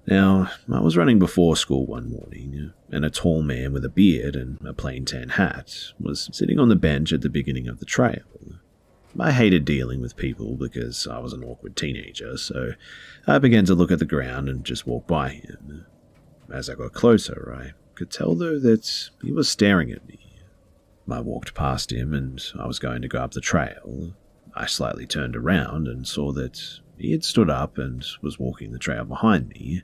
S1: Now, I was running before school one morning, and a tall man with a beard and a plain tan hat was sitting on the bench at the beginning of the trail. I hated dealing with people because I was an awkward teenager, so I began to look at the ground and just walk by him. As I got closer, I could tell, though, that he was staring at me. I walked past him and I was going to go up the trail. I slightly turned around and saw that he had stood up and was walking the trail behind me.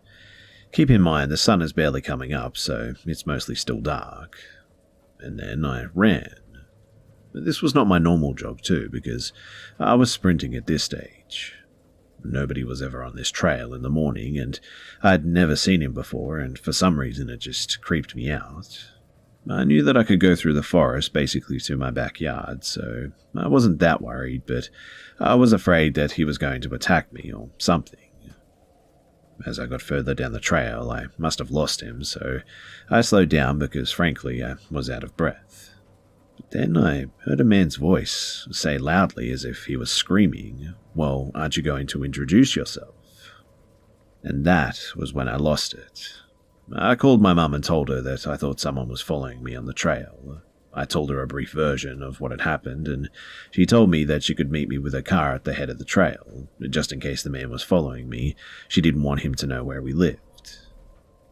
S1: Keep in mind, the sun is barely coming up, so it's mostly still dark. And then I ran. This was not my normal jog too, because I was sprinting at this stage. Nobody was ever on this trail in the morning, and I'd never seen him before, and for some reason it just creeped me out. I knew that I could go through the forest basically to my backyard, so I wasn't that worried, but I was afraid that he was going to attack me or something. As I got further down the trail, I must have lost him, so I slowed down because, frankly, I was out of breath. But then I heard a man's voice say loudly as if he was screaming, "Well, aren't you going to introduce yourself?" And that was when I lost it. I called my mum and told her that I thought someone was following me on the trail. I told her a brief version of what had happened, and she told me that she could meet me with her car at the head of the trail, just in case the man was following me. She didn't want him to know where we lived.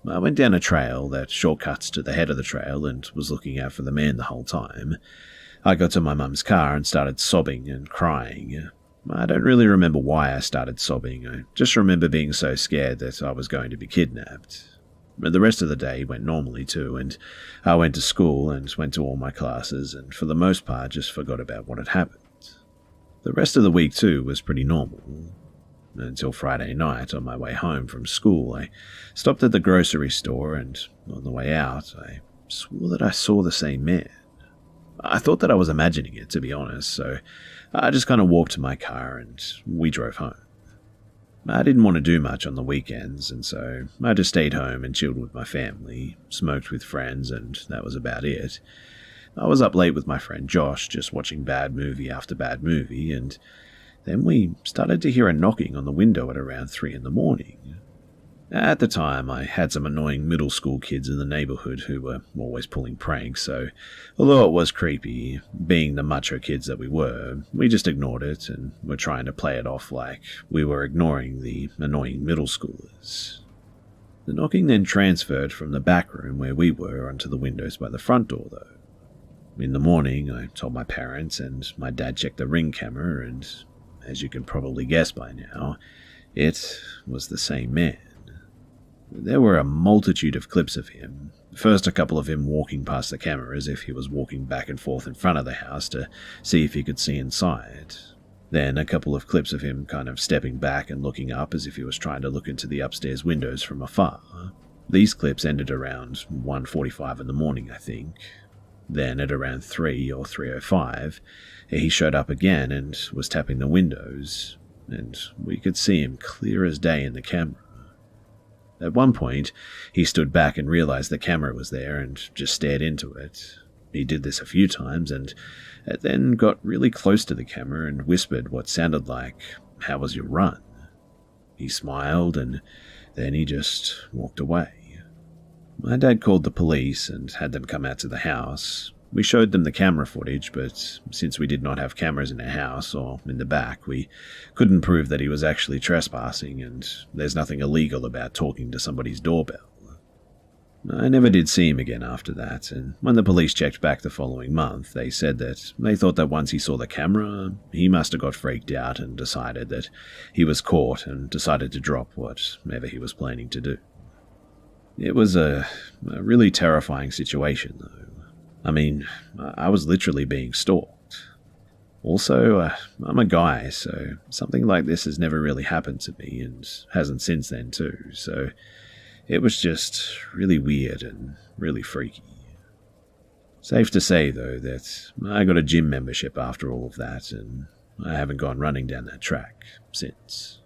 S1: I went down a trail that shortcuts to the head of the trail and was looking out for the man the whole time. I got to my mum's car and started sobbing and crying. I don't really remember why I started sobbing. I just remember being so scared that I was going to be kidnapped. The rest of the day went normally too, and I went to school and went to all my classes, and for the most part just forgot about what had happened. The rest of the week too was pretty normal. Until Friday night, on my way home from school, I stopped at the grocery store, and on the way out, I swore that I saw the same man. I thought that I was imagining it, to be honest, so I just kind of walked to my car and we drove home. I didn't want to do much on the weekends, and so I just stayed home and chilled with my family, smoked with friends, and that was about it. I was up late with my friend Josh, just watching bad movie after bad movie, and then we started to hear a knocking on the window at around 3 in the morning. At the time, I had some annoying middle school kids in the neighborhood who were always pulling pranks, so although it was creepy, being the macho kids that we just ignored it and were trying to play it off like we were ignoring the annoying middle schoolers. The knocking then transferred from the back room where we were onto the windows by the front door, though. In the morning, I told my parents, and my dad checked the Ring camera, and as you can probably guess by now, it was the same man. There were a multitude of clips of him. First, a couple of him walking past the camera as if he was walking back and forth in front of the house to see if he could see inside. Then a couple of clips of him kind of stepping back and looking up as if he was trying to look into the upstairs windows from afar. These clips ended around 1:45 in the morning, I think. Then at around 3 or 3:05, he showed up again and was tapping the windows, and we could see him clear as day in the camera. At one point, he stood back and realized the camera was there and just stared into it. He did this a few times and then got really close to the camera and whispered what sounded like, "How was your run?" He smiled and then he just walked away. My dad called the police and had them come out to the house. We showed them the camera footage, but since we did not have cameras in our house or in the back, we couldn't prove that he was actually trespassing, and there's nothing illegal about talking to somebody's doorbell. I never did see him again after that, and when the police checked back the following month, they said that they thought that once he saw the camera, he must have got freaked out and decided that he was caught and decided to drop whatever he was planning to do. It was a really terrifying situation, though. I mean, I was literally being stalked. Also, I'm a guy, so something like this has never really happened to me and hasn't since then too, so it was just really weird and really freaky. Safe to say, though, that I got a gym membership after all of that, and I haven't gone running down that track since.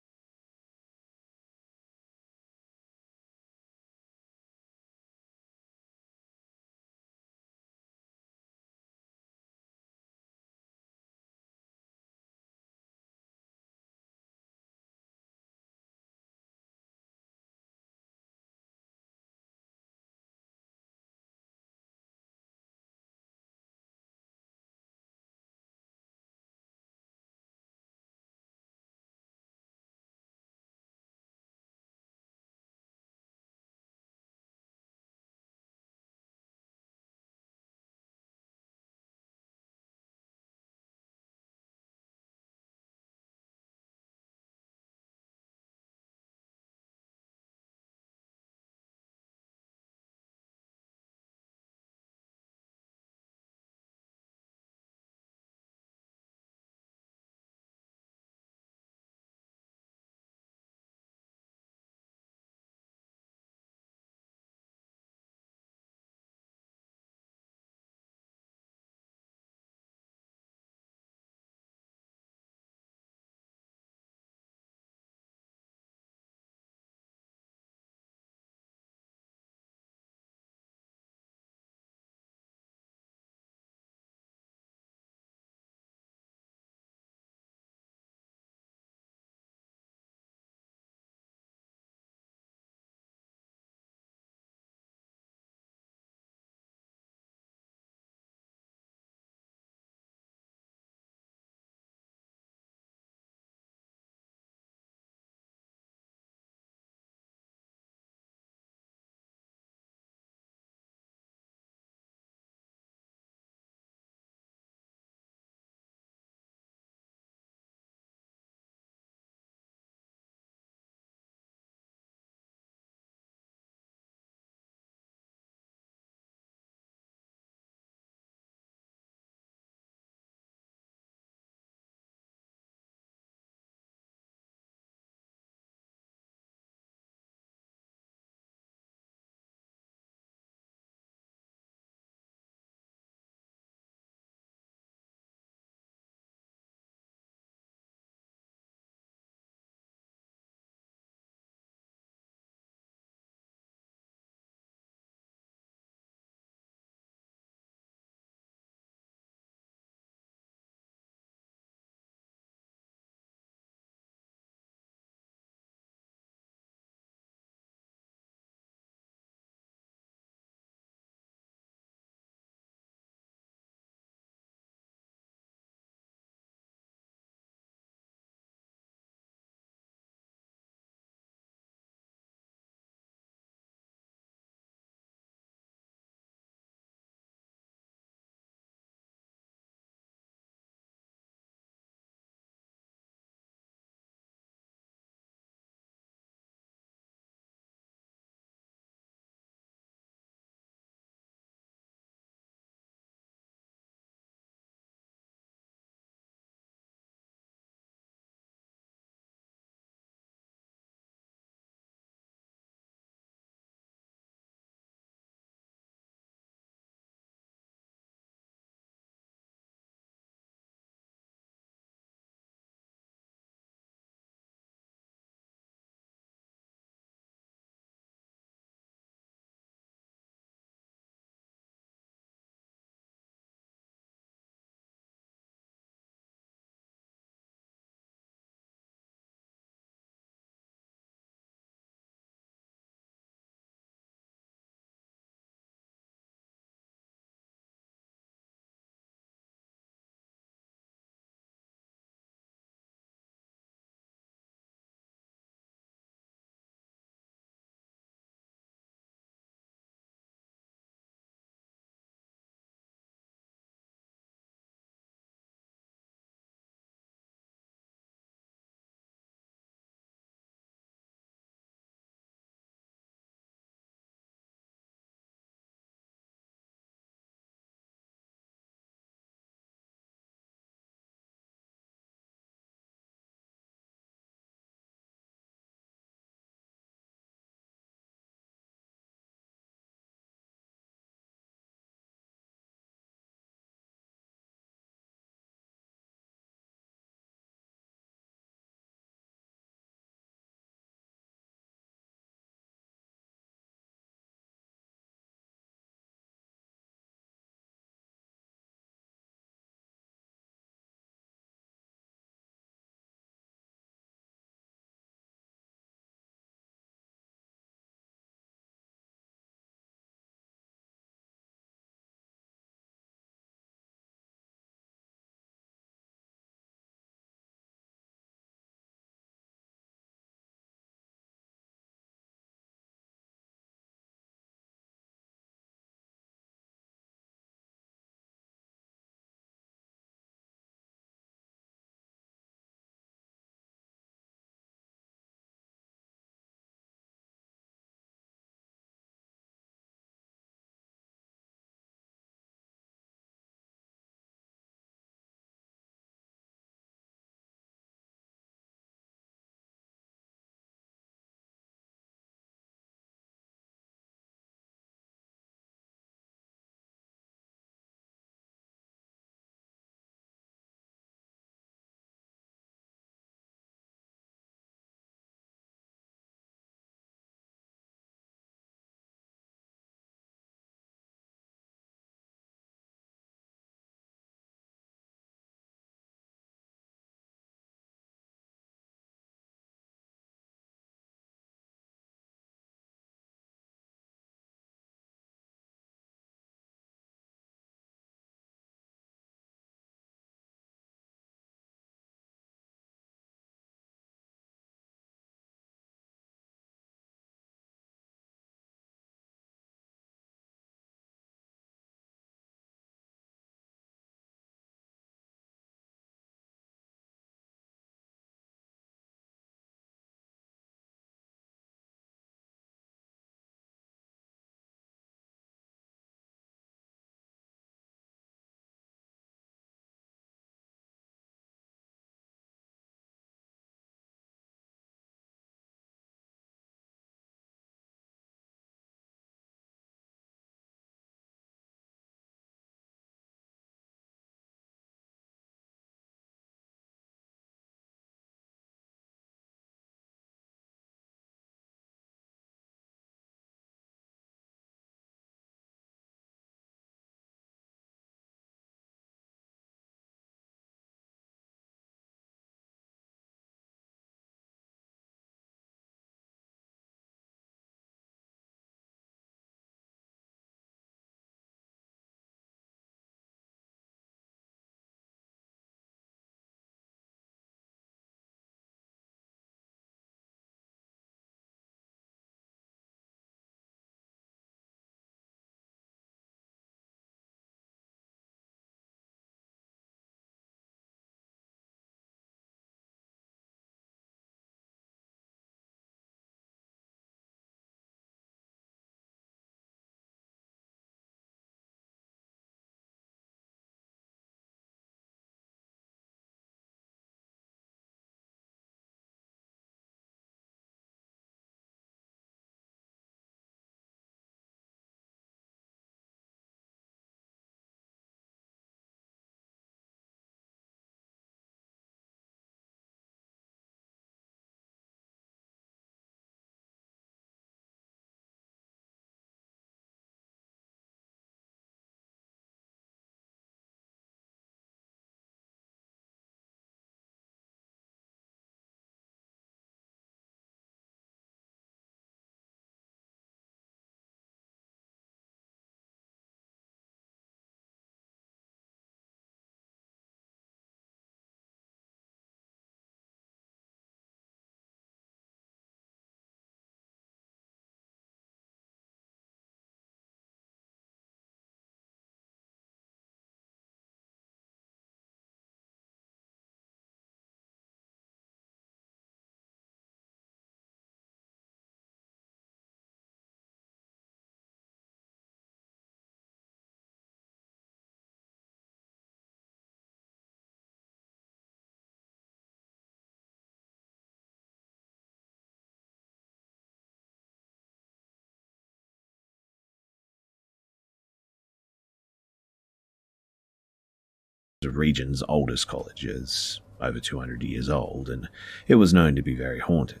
S1: the region's oldest colleges, over 200 years old, and it was known to be very haunted.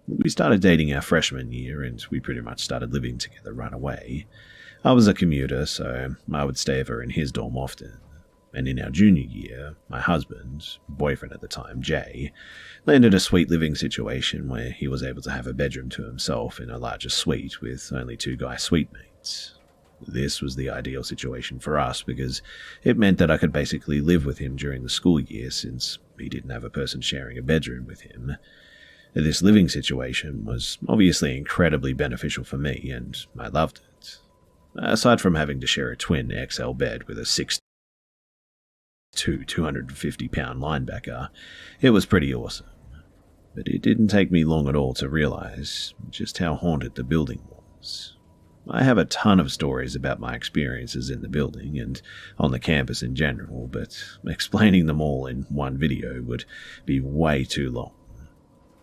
S1: We started dating our freshman year, and we pretty much started living together right away. I was a commuter, so I would stay over in his dorm often. And in our junior year, my husband, boyfriend at the time, Jay, landed a sweet living situation where he was able to have a bedroom to himself in a larger suite with only 2 guy suite mates. This was the ideal situation for us because it meant that I could basically live with him during the school year since he didn't have a person sharing a bedroom with him. This living situation was obviously incredibly beneficial for me, and I loved it. Aside from having to share a twin XL bed with a 6'2", 250-pound linebacker, it was pretty awesome. But it didn't take me long at all to realize just how haunted the building was. I have a ton of stories about my experiences in the building and on the campus in general, but explaining them all in one video would be way too long.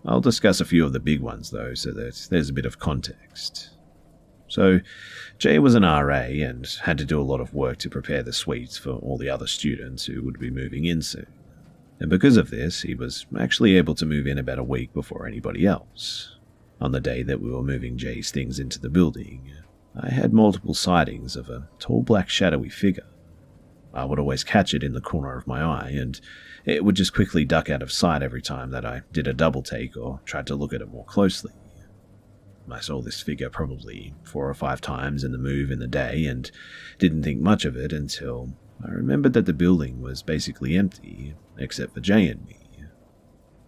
S1: I'll discuss a few of the big ones though, so that there's a bit of context. So, Jay was an RA and had to do a lot of work to prepare the suites for all the other students who would be moving in soon. And because of this, he was actually able to move in about a week before anybody else. On the day that we were moving Jay's things into the building, I had multiple sightings of a tall black shadowy figure. I would always catch it in the corner of my eye, and it would just quickly duck out of sight every time that I did a double take or tried to look at it more closely. I saw this figure probably 4 or 5 times in the move in the day and didn't think much of it until I remembered that the building was basically empty, except for Jay and me.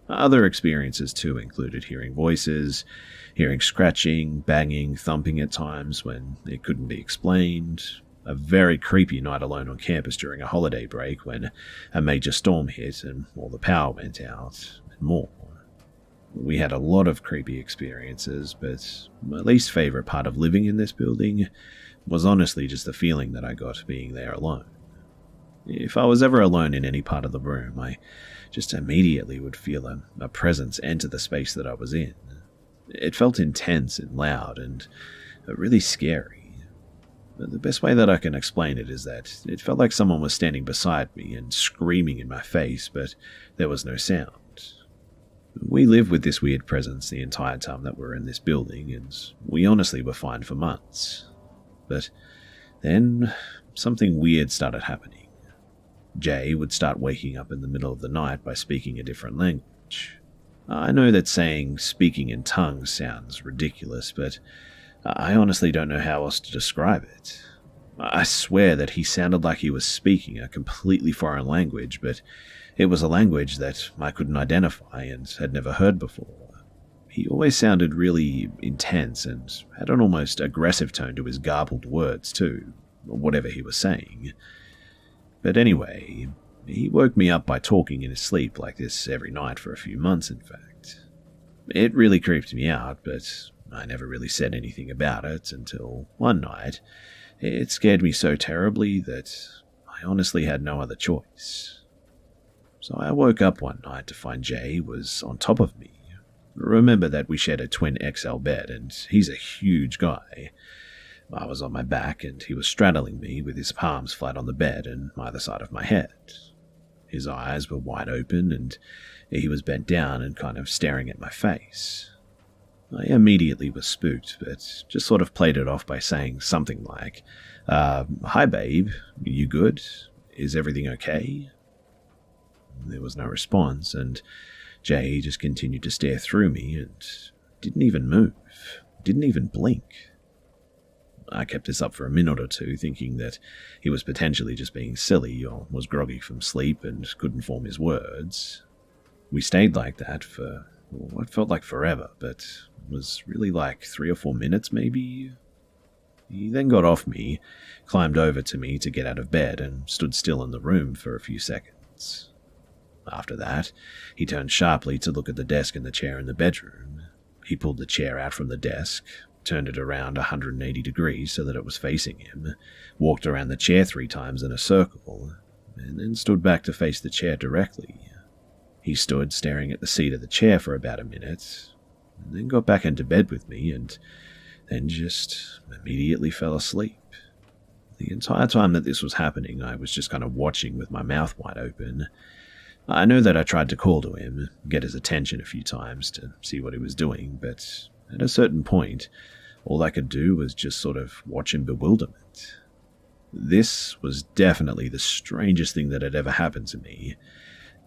S1: Other experiences too included hearing voices, hearing scratching, banging, thumping at times when it couldn't be explained, a very creepy night alone on campus during a holiday break when a major storm hit and all the power went out, and more. We had a lot of creepy experiences, but my least favorite part of living in this building was honestly just the feeling that I got being there alone. If I was ever alone in any part of the room, I just immediately would feel a presence enter the space that I was in. It felt intense and loud and really scary. The best way that I can explain it is that it felt like someone was standing beside me and screaming in my face, but there was no sound. We lived with this weird presence the entire time that we were in this building, and we honestly were fine for months. But then something weird started happening. Jay would start waking up in the middle of the night by speaking a different language. I know that saying speaking in tongues sounds ridiculous, but I honestly don't know how else to describe it. I swear that he sounded like he was speaking a completely foreign language, but it was a language that I couldn't identify and had never heard before. He always sounded really intense and had an almost aggressive tone to his garbled words too, whatever he was saying. But anyway, he woke me up by talking in his sleep like this every night for a few months, in fact. It really creeped me out, but I never really said anything about it until one night. It scared me so terribly that I honestly had no other choice. So I woke up one night to find Jay was on top of me. Remember that we shared a twin XL bed, and he's a huge guy. I was on my back, and he was straddling me with his palms flat on the bed and either side of my head. His eyes were wide open, and he was bent down and kind of staring at my face. I immediately was spooked, but just sort of played it off by saying something like, "Hi babe, you good? Is everything okay?" There was no response, and Jay just continued to stare through me and didn't even move, didn't even blink. I kept this up for a minute or two, thinking that he was potentially just being silly or was groggy from sleep and couldn't form his words. We stayed like that for what felt like forever, but was really like 3 or 4 minutes maybe. He then got off me, climbed over to me to get out of bed, and stood still in the room for a few seconds. After that, he turned sharply to look at the desk and the chair in the bedroom. He pulled the chair out from the desk, turned it around 180 degrees so that it was facing him, walked around the chair 3 times in a circle, and then stood back to face the chair directly. He stood staring at the seat of the chair for about a minute, and then got back into bed with me, and then just immediately fell asleep. The entire time that this was happening, I was just kind of watching with my mouth wide open. I know that I tried to call to him, get his attention a few times to see what he was doing, but at a certain point, all I could do was just sort of watch in bewilderment. This was definitely the strangest thing that had ever happened to me.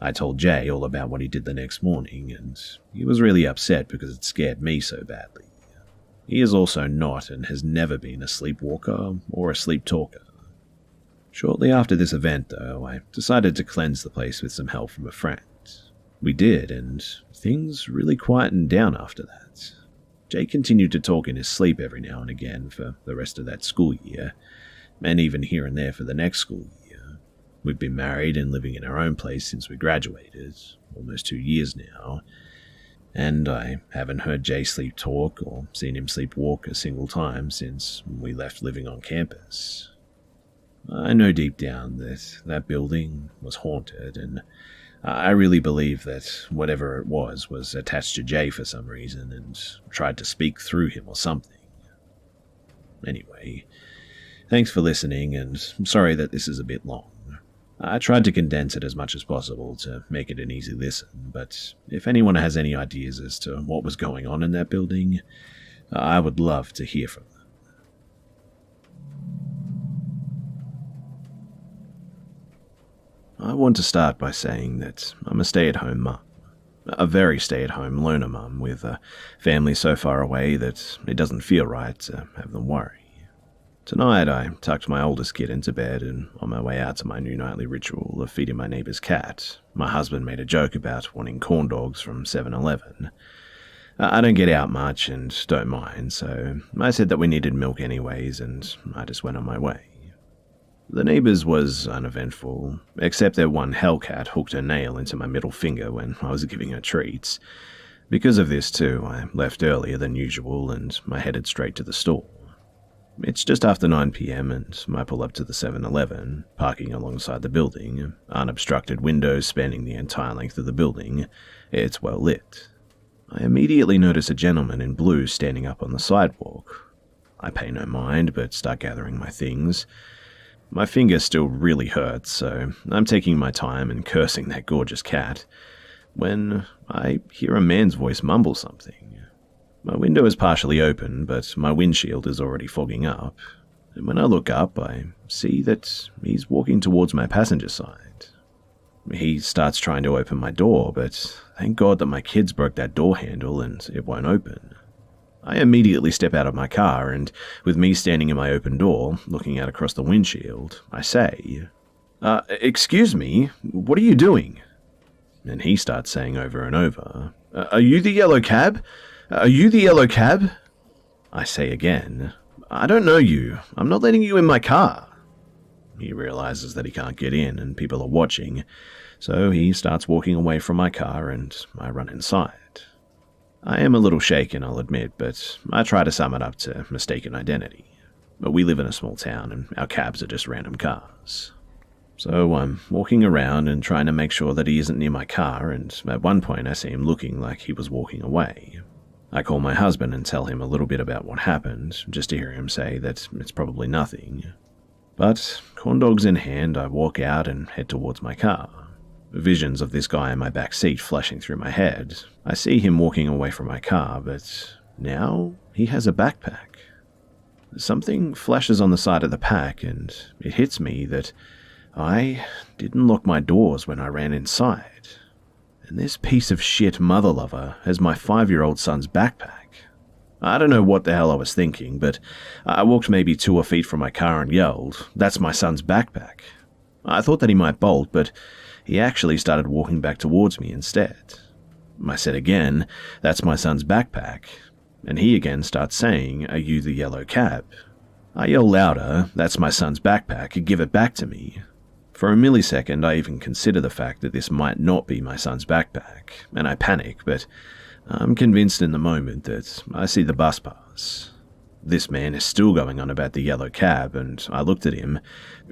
S1: I told Jay all about what he did the next morning, and he was really upset because it scared me so badly. He is also not and has never been a sleepwalker or a sleep talker. Shortly after this event, though, I decided to cleanse the place with some help from a friend. We did, and things really quietened down after that. Jay continued to talk in his sleep every now and again for the rest of that school year, and even here and there for the next school year. We've been married and living in our own place since we graduated, almost 2 years now, and I haven't heard Jay sleep talk or seen him sleepwalk a single time since we left living on campus. I know deep down that that building was haunted, and I really believe that whatever it was attached to Jay for some reason and tried to speak through him or something. Anyway, thanks for listening, and I'm sorry that this is a bit long. I tried to condense it as much as possible to make it an easy listen, but if anyone has any ideas as to what was going on in that building, I would love to hear from them. I want to start by saying that I'm a stay-at-home mum, a very stay-at-home loner mum with a family so far away that it doesn't feel right to have them worry. Tonight, I tucked my oldest kid into bed, and on my way out to my new nightly ritual of feeding my neighbour's cat, my husband made a joke about wanting corn dogs from 7-Eleven. I don't get out much and don't mind, so I said that we needed milk anyways, and I just went on my way. The neighbours was uneventful, except that one hellcat hooked a nail into my middle finger when I was giving her treats. Because of this, too, I left earlier than usual, and I headed straight to the store. It's just after 9 p.m. and I pull up to the 7-Eleven, parking alongside the building, unobstructed windows spanning the entire length of the building. It's well lit. I immediately notice a gentleman in blue standing up on the sidewalk. I pay no mind, but start gathering my things. My finger still really hurts, so I'm taking my time and cursing that gorgeous cat, when I hear a man's voice mumble something. My window is partially open, but my windshield is already fogging up, and when I look up, I see that he's walking towards my passenger side. He starts trying to open my door, but thank God that my kids broke that door handle and it won't open. I immediately step out of my car, and with me standing in my open door, looking out across the windshield, I say, "Excuse me, what are you doing?" And he starts saying over and over, "Are you the yellow cab? Are you the yellow cab?" I say again, "I don't know you. I'm not letting you in my car." He realizes that he can't get in and people are watching, so he starts walking away from my car and I run inside. I am a little shaken, I'll admit, but I try to sum it up to mistaken identity. But we live in a small town and our cabs are just random cars. So I'm walking around and trying to make sure that he isn't near my car, and at one point I see him looking like he was walking away. I call my husband and tell him a little bit about what happened, just to hear him say that it's probably nothing. But, corn dogs in hand, I walk out and head towards my car. Visions of this guy in my back seat flashing through my head. I see him walking away from my car, but now he has a backpack. Something flashes on the side of the pack, and it hits me that I didn't lock my doors when I ran inside. And this piece of shit mother lover has my 5-year-old son's backpack. I don't know what the hell I was thinking, but I walked maybe 2 feet from my car and yelled, "That's my son's backpack." I thought that he might bolt, but he actually started walking back towards me instead. I said again, "That's my son's backpack." And he again starts saying, "Are you the yellow cab?" I yell louder, "That's my son's backpack, give it back to me." For a millisecond, I even consider the fact that this might not be my son's backpack, and I panic, but I'm convinced in the moment that I see the bus pass. This man is still going on about the yellow cab, and I looked at him.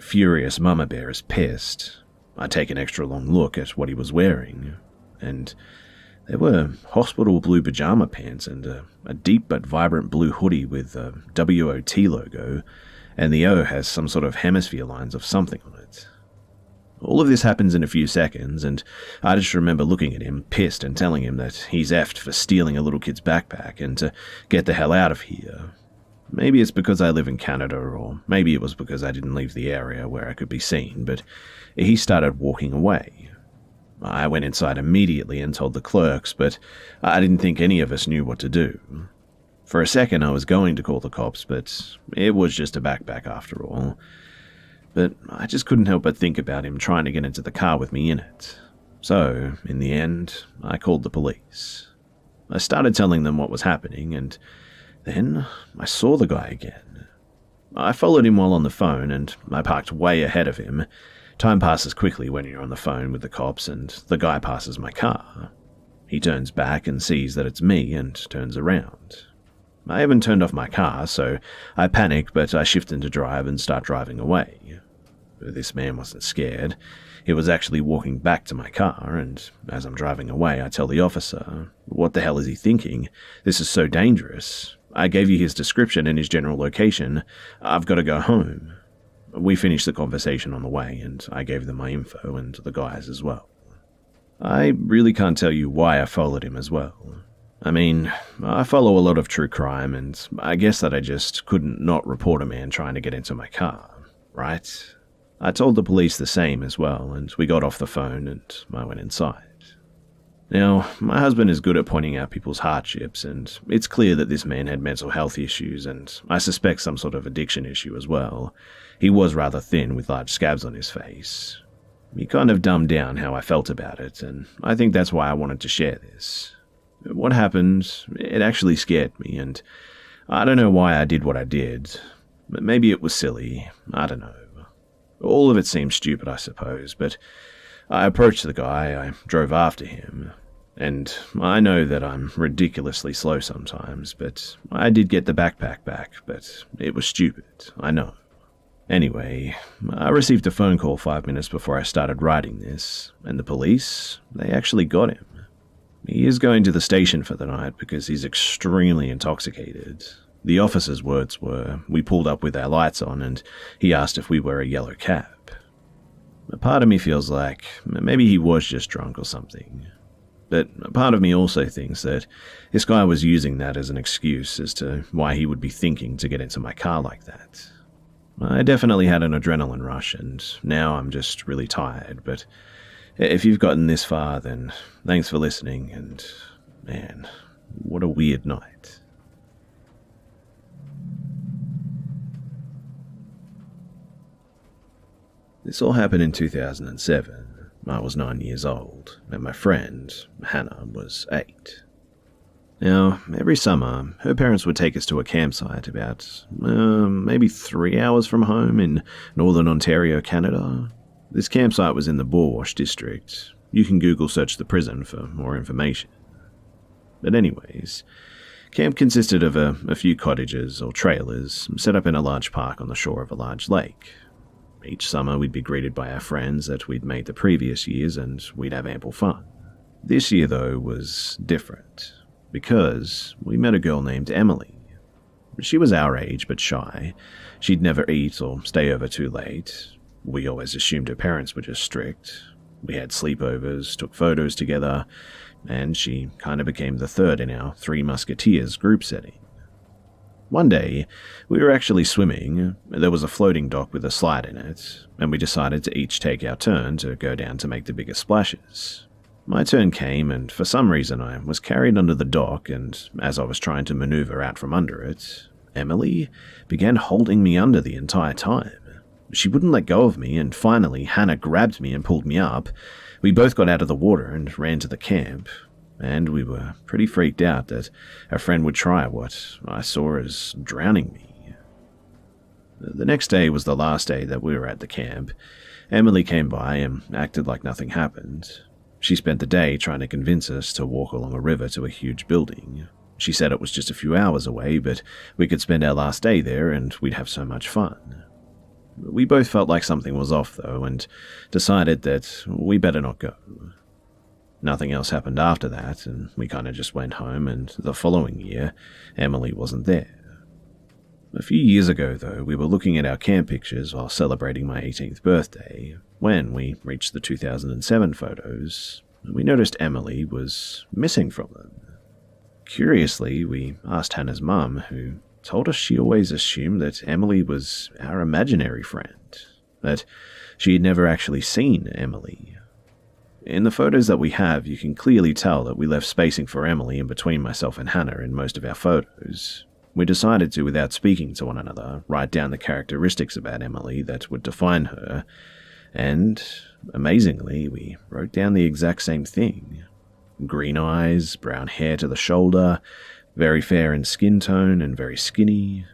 S1: Furious mama bear is pissed. I take an extra long look at what he was wearing, and there were hospital blue pajama pants and a deep but vibrant blue hoodie with a WOT logo, and the O has some sort of hemisphere lines of something on it. All of this happens in a few seconds, and I just remember looking at him, pissed, and telling him that he's effed for stealing a little kid's backpack and to get the hell out of here. Maybe it's because I live in Canada, or maybe it was because I didn't leave the area where I could be seen, but he started walking away. I went inside immediately and told the clerks, but I didn't think any of us knew what to do. For a second I was going to call the cops, but it was just a backpack after all. But I just couldn't help but think about him trying to get into the car with me in it. So, in the end, I called the police. I started telling them what was happening, and then I saw the guy again. I followed him while on the phone, and I parked way ahead of him. Time passes quickly when you're on the phone with the cops, and the guy passes my car. He turns back and sees that it's me and turns around. I haven't turned off my car, so I panic, but I shift into drive and start driving away. This man wasn't scared. He was actually walking back to my car, and as I'm driving away, I tell the officer, "What the hell is he thinking? This is so dangerous. I gave you his description and his general location. I've got to go home." We finished the conversation on the way, and I gave them my info and the guys as well. I really can't tell you why I followed him as well. I mean, I follow a lot of true crime, and I guess that I just couldn't not report a man trying to get into my car, right? I told the police the same as well, and we got off the phone and I went inside. Now, my husband is good at pointing out people's hardships, and it's clear that this man had mental health issues, and I suspect some sort of addiction issue as well. He was rather thin with large scabs on his face. He kind of dumbed down how I felt about it, and I think that's why I wanted to share this. What happened, it actually scared me, and I don't know why I did what I did. Maybe it was silly, I don't know. All of it seemed stupid, I suppose, but I approached the guy, I drove after him, and I know that I'm ridiculously slow sometimes, but I did get the backpack back, but it was stupid, I know. Anyway, I received a phone call 5 minutes before I started writing this, and the police, they actually got him. He is going to the station for the night because he's extremely intoxicated. The officer's words were, we pulled up with our lights on and he asked if we were a yellow cab. A part of me feels like maybe he was just drunk or something. But a part of me also thinks that this guy was using that as an excuse as to why he would be thinking to get into my car like that. I definitely had an adrenaline rush and now I'm just really tired, but if you've gotten this far, then thanks for listening, and man, what a weird night. This all happened in 2007. I was 9 years old, and my friend, Hannah, was 8. Now, every summer, her parents would take us to a campsite about maybe 3 hours from home in northern Ontario, Canada. This campsite was in the Bourwash district. You can Google search the prison for more information. But anyways, camp consisted of a few cottages or trailers set up in a large park on the shore of a large lake. Each summer we'd be greeted by our friends that we'd made the previous years and we'd have ample fun. This year though was different, because we met a girl named Emily. She was our age but shy. She'd never eat or stay over too late. We always assumed her parents were just strict. We had sleepovers, took photos together, and she kind of became the third in our Three Musketeers group setting. One day, we were actually swimming. There was a floating dock with a slide in it, and we decided to each take our turn to go down to make the biggest splashes. My turn came, and for some reason I was carried under the dock, and as I was trying to maneuver out from under it, Emily began holding me under the entire time. She wouldn't let go of me, and finally Hannah grabbed me and pulled me up. We both got out of the water and ran to the camp, and we were pretty freaked out that our friend would try what I saw as drowning me. The next day was the last day that we were at the camp. Emily came by and acted like nothing happened. She spent the day trying to convince us to walk along a river to a huge building. She said it was just a few hours away, but we could spend our last day there and we'd have so much fun. We both felt like something was off, though, and decided that we better not go. Nothing else happened after that, and we kind of just went home, and the following year, Emily wasn't there. A few years ago, though, we were looking at our camp pictures while celebrating my 18th birthday. When we reached the 2007 photos, we noticed Emily was missing from them. Curiously, we asked Hannah's mum, who told us she always assumed that Emily was our imaginary friend, that she had never actually seen Emily. In the photos that we have, you can clearly tell that we left spacing for Emily in between myself and Hannah in most of our photos. We decided to, without speaking to one another, write down the characteristics about Emily that would define her, and, amazingly, we wrote down the exact same thing. Green eyes, brown hair to the shoulder, very fair in skin tone and very skinny.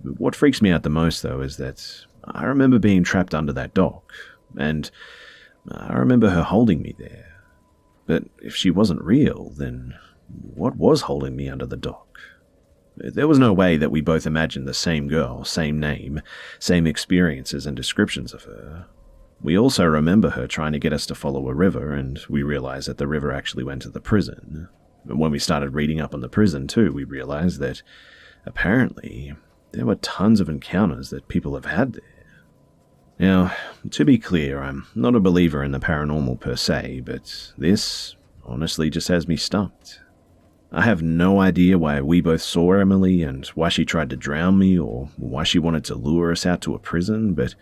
S1: What freaks me out the most, though, is that I remember being trapped under that dock, and I remember her holding me there. But if she wasn't real, then what was holding me under the dock? There was no way that we both imagined the same girl, same name, same experiences and descriptions of her. We also remember her trying to get us to follow a river, and we realized that the river actually went to the prison. When we started reading up on the prison too, we realized that apparently there were tons of encounters that people have had there. Now, to be clear, I'm not a believer in the paranormal per se, but this honestly just has me stumped. I have no idea why we both saw Emily and why she tried to drown me or why she wanted to lure us out to a prison, but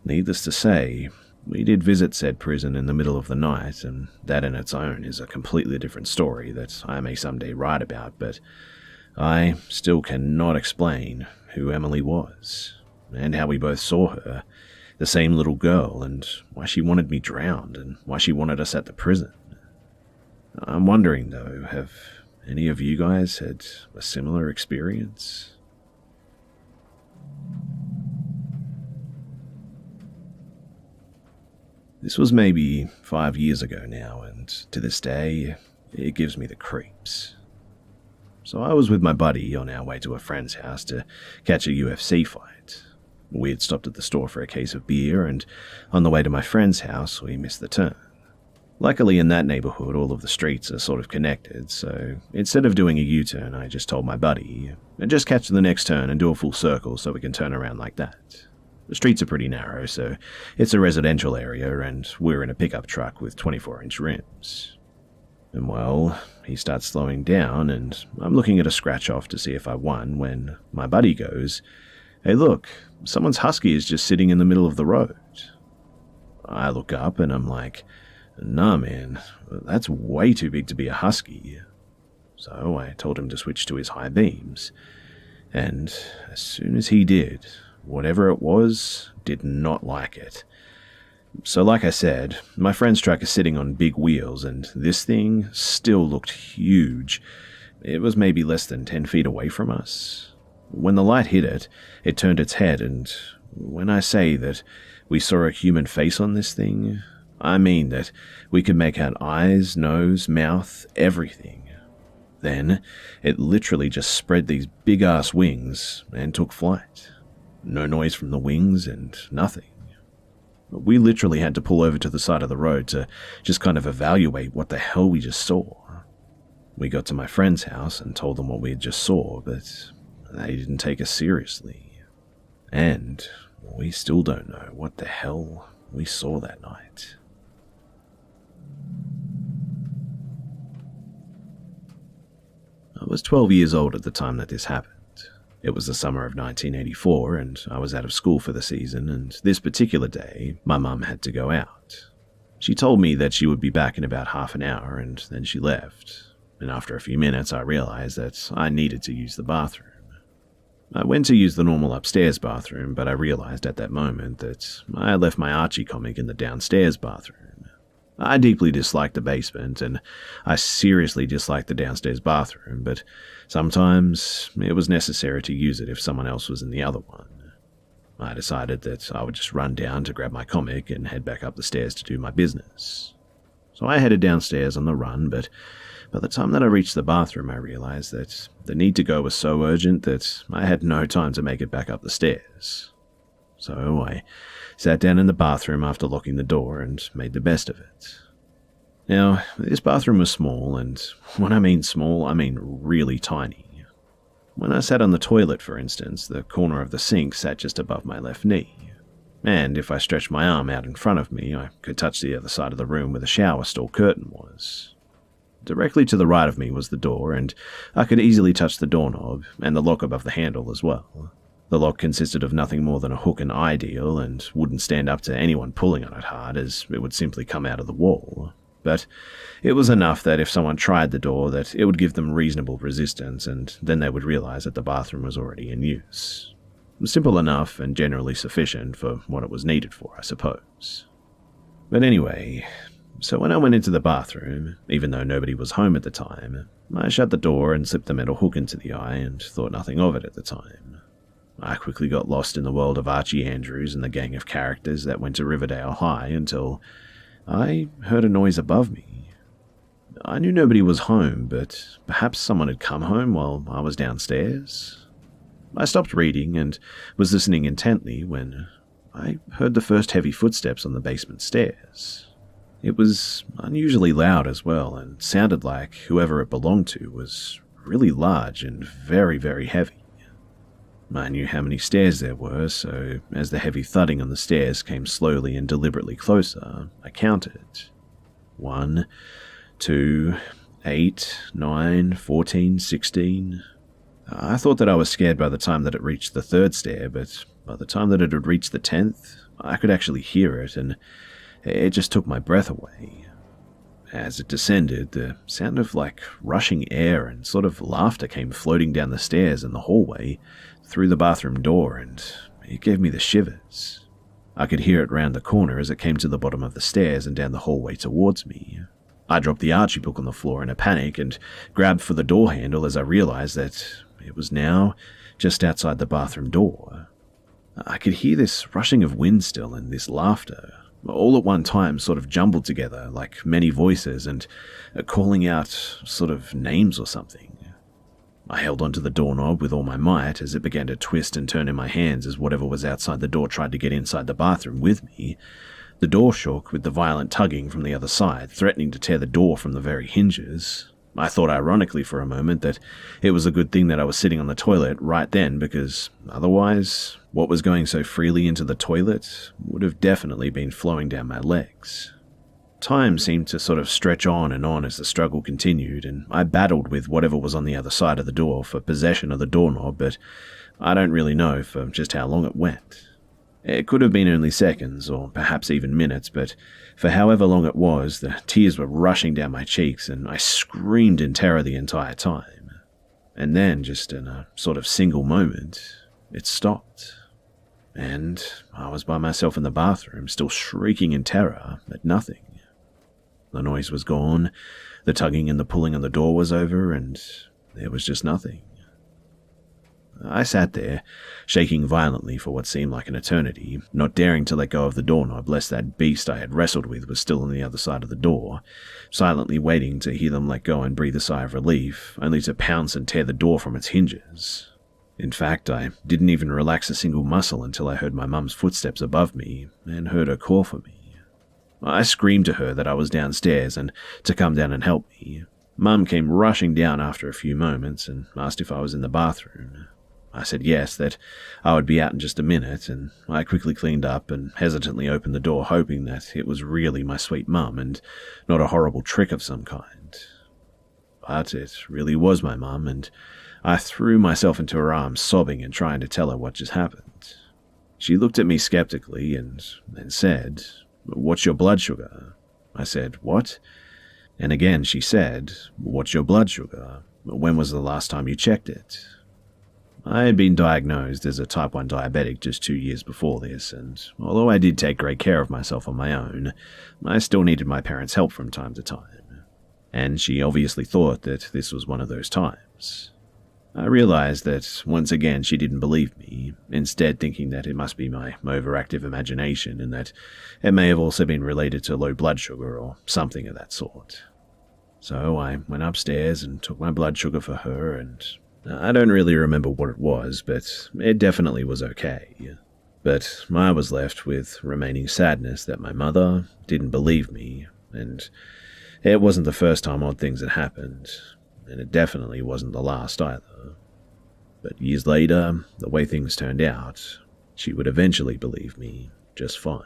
S1: needless to say, we did visit said prison in the middle of the night, and that in its own is a completely different story that I may someday write about, but I still cannot explain who Emily was, and how we both saw her, the same little girl, and why she wanted me drowned, and why she wanted us at the prison. I'm wondering, though, have any of you guys had a similar experience? This was maybe 5 years ago now, and to this day, it gives me the creeps. So I was with my buddy on our way to a friend's house to catch a UFC fight. We had stopped at the store for a case of beer, and on the way to my friend's house, we missed the turn. Luckily, in that neighborhood, all of the streets are sort of connected, so instead of doing a U-turn, I just told my buddy, just catch the next turn and do a full circle so we can turn around like that. The streets are pretty narrow, so it's a residential area, and we're in a pickup truck with 24-inch rims. And well, he starts slowing down, and I'm looking at a scratch-off to see if I won, when my buddy goes, "Hey look, someone's husky is just sitting in the middle of the road." I look up and I'm like, "Nah man, that's way too big to be a husky." So I told him to switch to his high beams, and as soon as he did, whatever it was did not like it. So like I said, my friend's truck is sitting on big wheels, and this thing still looked huge. It was maybe less than 10 feet away from us. When the light hit it, it turned its head, and when I say that we saw a human face on this thing, I mean that we could make out eyes, nose, mouth, everything. Then it literally just spread these big-ass wings and took flight. No noise from the wings and nothing. We literally had to pull over to the side of the road to just kind of evaluate what the hell we just saw. We got to my friend's house and told them what we had just saw, but they didn't take us seriously. And we still don't know what the hell we saw that night. I was 12 years old at the time that this happened. It was the summer of 1984, and I was out of school for the season, and this particular day, my mum had to go out. She told me that she would be back in about half an hour, and then she left. And after a few minutes, I realized that I needed to use the bathroom. I went to use the normal upstairs bathroom, but I realized at that moment that I had left my Archie comic in the downstairs bathroom. I deeply disliked the basement, and I seriously disliked the downstairs bathroom, but sometimes it was necessary to use it if someone else was in the other one. I decided that I would just run down to grab my comic and head back up the stairs to do my business. So I headed downstairs on the run, but by the time that I reached the bathroom, I realized that the need to go was so urgent that I had no time to make it back up the stairs. So I sat down in the bathroom after locking the door and made the best of it. Now, this bathroom was small, and when I mean small, I mean really tiny. When I sat on the toilet, for instance, the corner of the sink sat just above my left knee, and if I stretched my arm out in front of me, I could touch the other side of the room where the shower stall curtain was. Directly to the right of me was the door, and I could easily touch the doorknob and the lock above the handle as well. The lock consisted of nothing more than a hook and eye deal, and wouldn't stand up to anyone pulling on it hard, as it would simply come out of the wall. But it was enough that if someone tried the door, that it would give them reasonable resistance, and then they would realize that the bathroom was already in use. Simple enough and generally sufficient for what it was needed for, I suppose. But anyway, so when I went into the bathroom, even though nobody was home at the time, I shut the door and slipped the metal hook into the eye and thought nothing of it at the time. I quickly got lost in the world of Archie Andrews and the gang of characters that went to Riverdale High until I heard a noise above me. I knew nobody was home, but perhaps someone had come home while I was downstairs. I stopped reading and was listening intently when I heard the first heavy footsteps on the basement stairs. It was unusually loud as well, and sounded like whoever it belonged to was really large and very, very heavy. I knew how many stairs there were, so as the heavy thudding on the stairs came slowly and deliberately closer, I counted. 1, 2, 8, 9, 14, 16. I thought that I was scared by the time that it reached the third stair, but by the time that it had reached the 10th, I could actually hear it, and it just took my breath away. As it descended, the sound of rushing air and sort of laughter came floating down the stairs and the hallway through the bathroom door, and it gave me the shivers. I could hear it round the corner as it came to the bottom of the stairs and down the hallway towards me. I dropped the Archie book on the floor in a panic and grabbed for the door handle as I realized that it was now just outside the bathroom door. I could hear this rushing of wind still and this laughter, all at one time sort of jumbled together like many voices and calling out sort of names or something. I held onto the doorknob with all my might as it began to twist and turn in my hands as whatever was outside the door tried to get inside the bathroom with me. The door shook with the violent tugging from the other side, threatening to tear the door from the very hinges. I thought ironically for a moment that it was a good thing that I was sitting on the toilet right then, because otherwise, what was going so freely into the toilet would have definitely been flowing down my legs. Time seemed to sort of stretch on as the struggle continued, and I battled with whatever was on the other side of the door for possession of the doorknob, but I don't really know for just how long it went. It could have been only seconds, or perhaps even minutes, but for however long it was, the tears were rushing down my cheeks, and I screamed in terror the entire time. And then, just in a sort of single moment, it stopped. And I was by myself in the bathroom, still shrieking in terror at nothing. The noise was gone, the tugging and the pulling on the door was over, and there was just nothing. I sat there, shaking violently for what seemed like an eternity, not daring to let go of the doorknob lest that beast I had wrestled with was still on the other side of the door, silently waiting to hear them let go and breathe a sigh of relief, only to pounce and tear the door from its hinges. In fact, I didn't even relax a single muscle until I heard my mum's footsteps above me and heard her call for me. I screamed to her that I was downstairs and to come down and help me. Mum came rushing down after a few moments and asked if I was in the bathroom. I said yes, that I would be out in just a minute, and I quickly cleaned up and hesitantly opened the door, hoping that it was really my sweet mum and not a horrible trick of some kind. But it really was my mum, and I threw myself into her arms, sobbing and trying to tell her what just happened. She looked at me skeptically and then said, "What's your blood sugar?" I said, "What?" And again she said, "What's your blood sugar? When was the last time you checked it?" I had been diagnosed as a type 1 diabetic just 2 years before this, and although I did take great care of myself on my own, I still needed my parents' help from time to time. And she obviously thought that this was one of those times. I realized that once again she didn't believe me, instead thinking that it must be my overactive imagination and that it may have also been related to low blood sugar or something of that sort. So I went upstairs and took my blood sugar for her, and I don't really remember what it was, but it definitely was okay. But I was left with remaining sadness that my mother didn't believe me, and it wasn't the first time odd things had happened, and it definitely wasn't the last either. But years later, the way things turned out, she would eventually believe me just fine.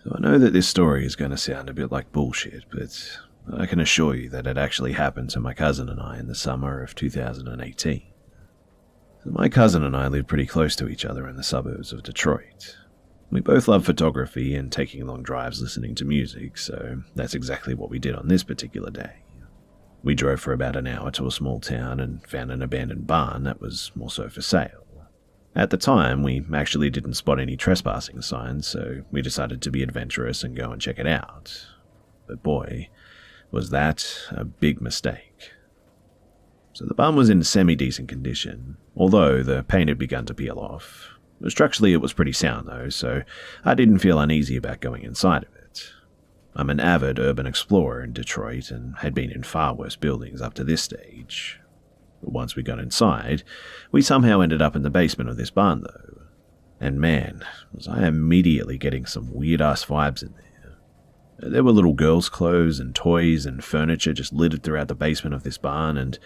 S1: So I know that this story is going to sound a bit like bullshit, but I can assure you that it actually happened to my cousin and I in the summer of 2018. So my cousin and I lived pretty close to each other in the suburbs of Detroit. We both love photography and taking long drives listening to music, so that's exactly what we did on this particular day. We drove for about an hour to a small town and found an abandoned barn that was also for sale. At the time, we actually didn't spot any trespassing signs, so we decided to be adventurous and go and check it out. But boy, was that a big mistake. So the barn was in semi-decent condition, although the paint had begun to peel off. Structurally, it was pretty sound though, so I didn't feel uneasy about going inside of it. I'm an avid urban explorer in Detroit and had been in far worse buildings up to this stage. But once we got inside, we somehow ended up in the basement of this barn though. And man, was I immediately getting some weird-ass vibes in there. There were little girls' clothes and toys and furniture just littered throughout the basement of this barn, and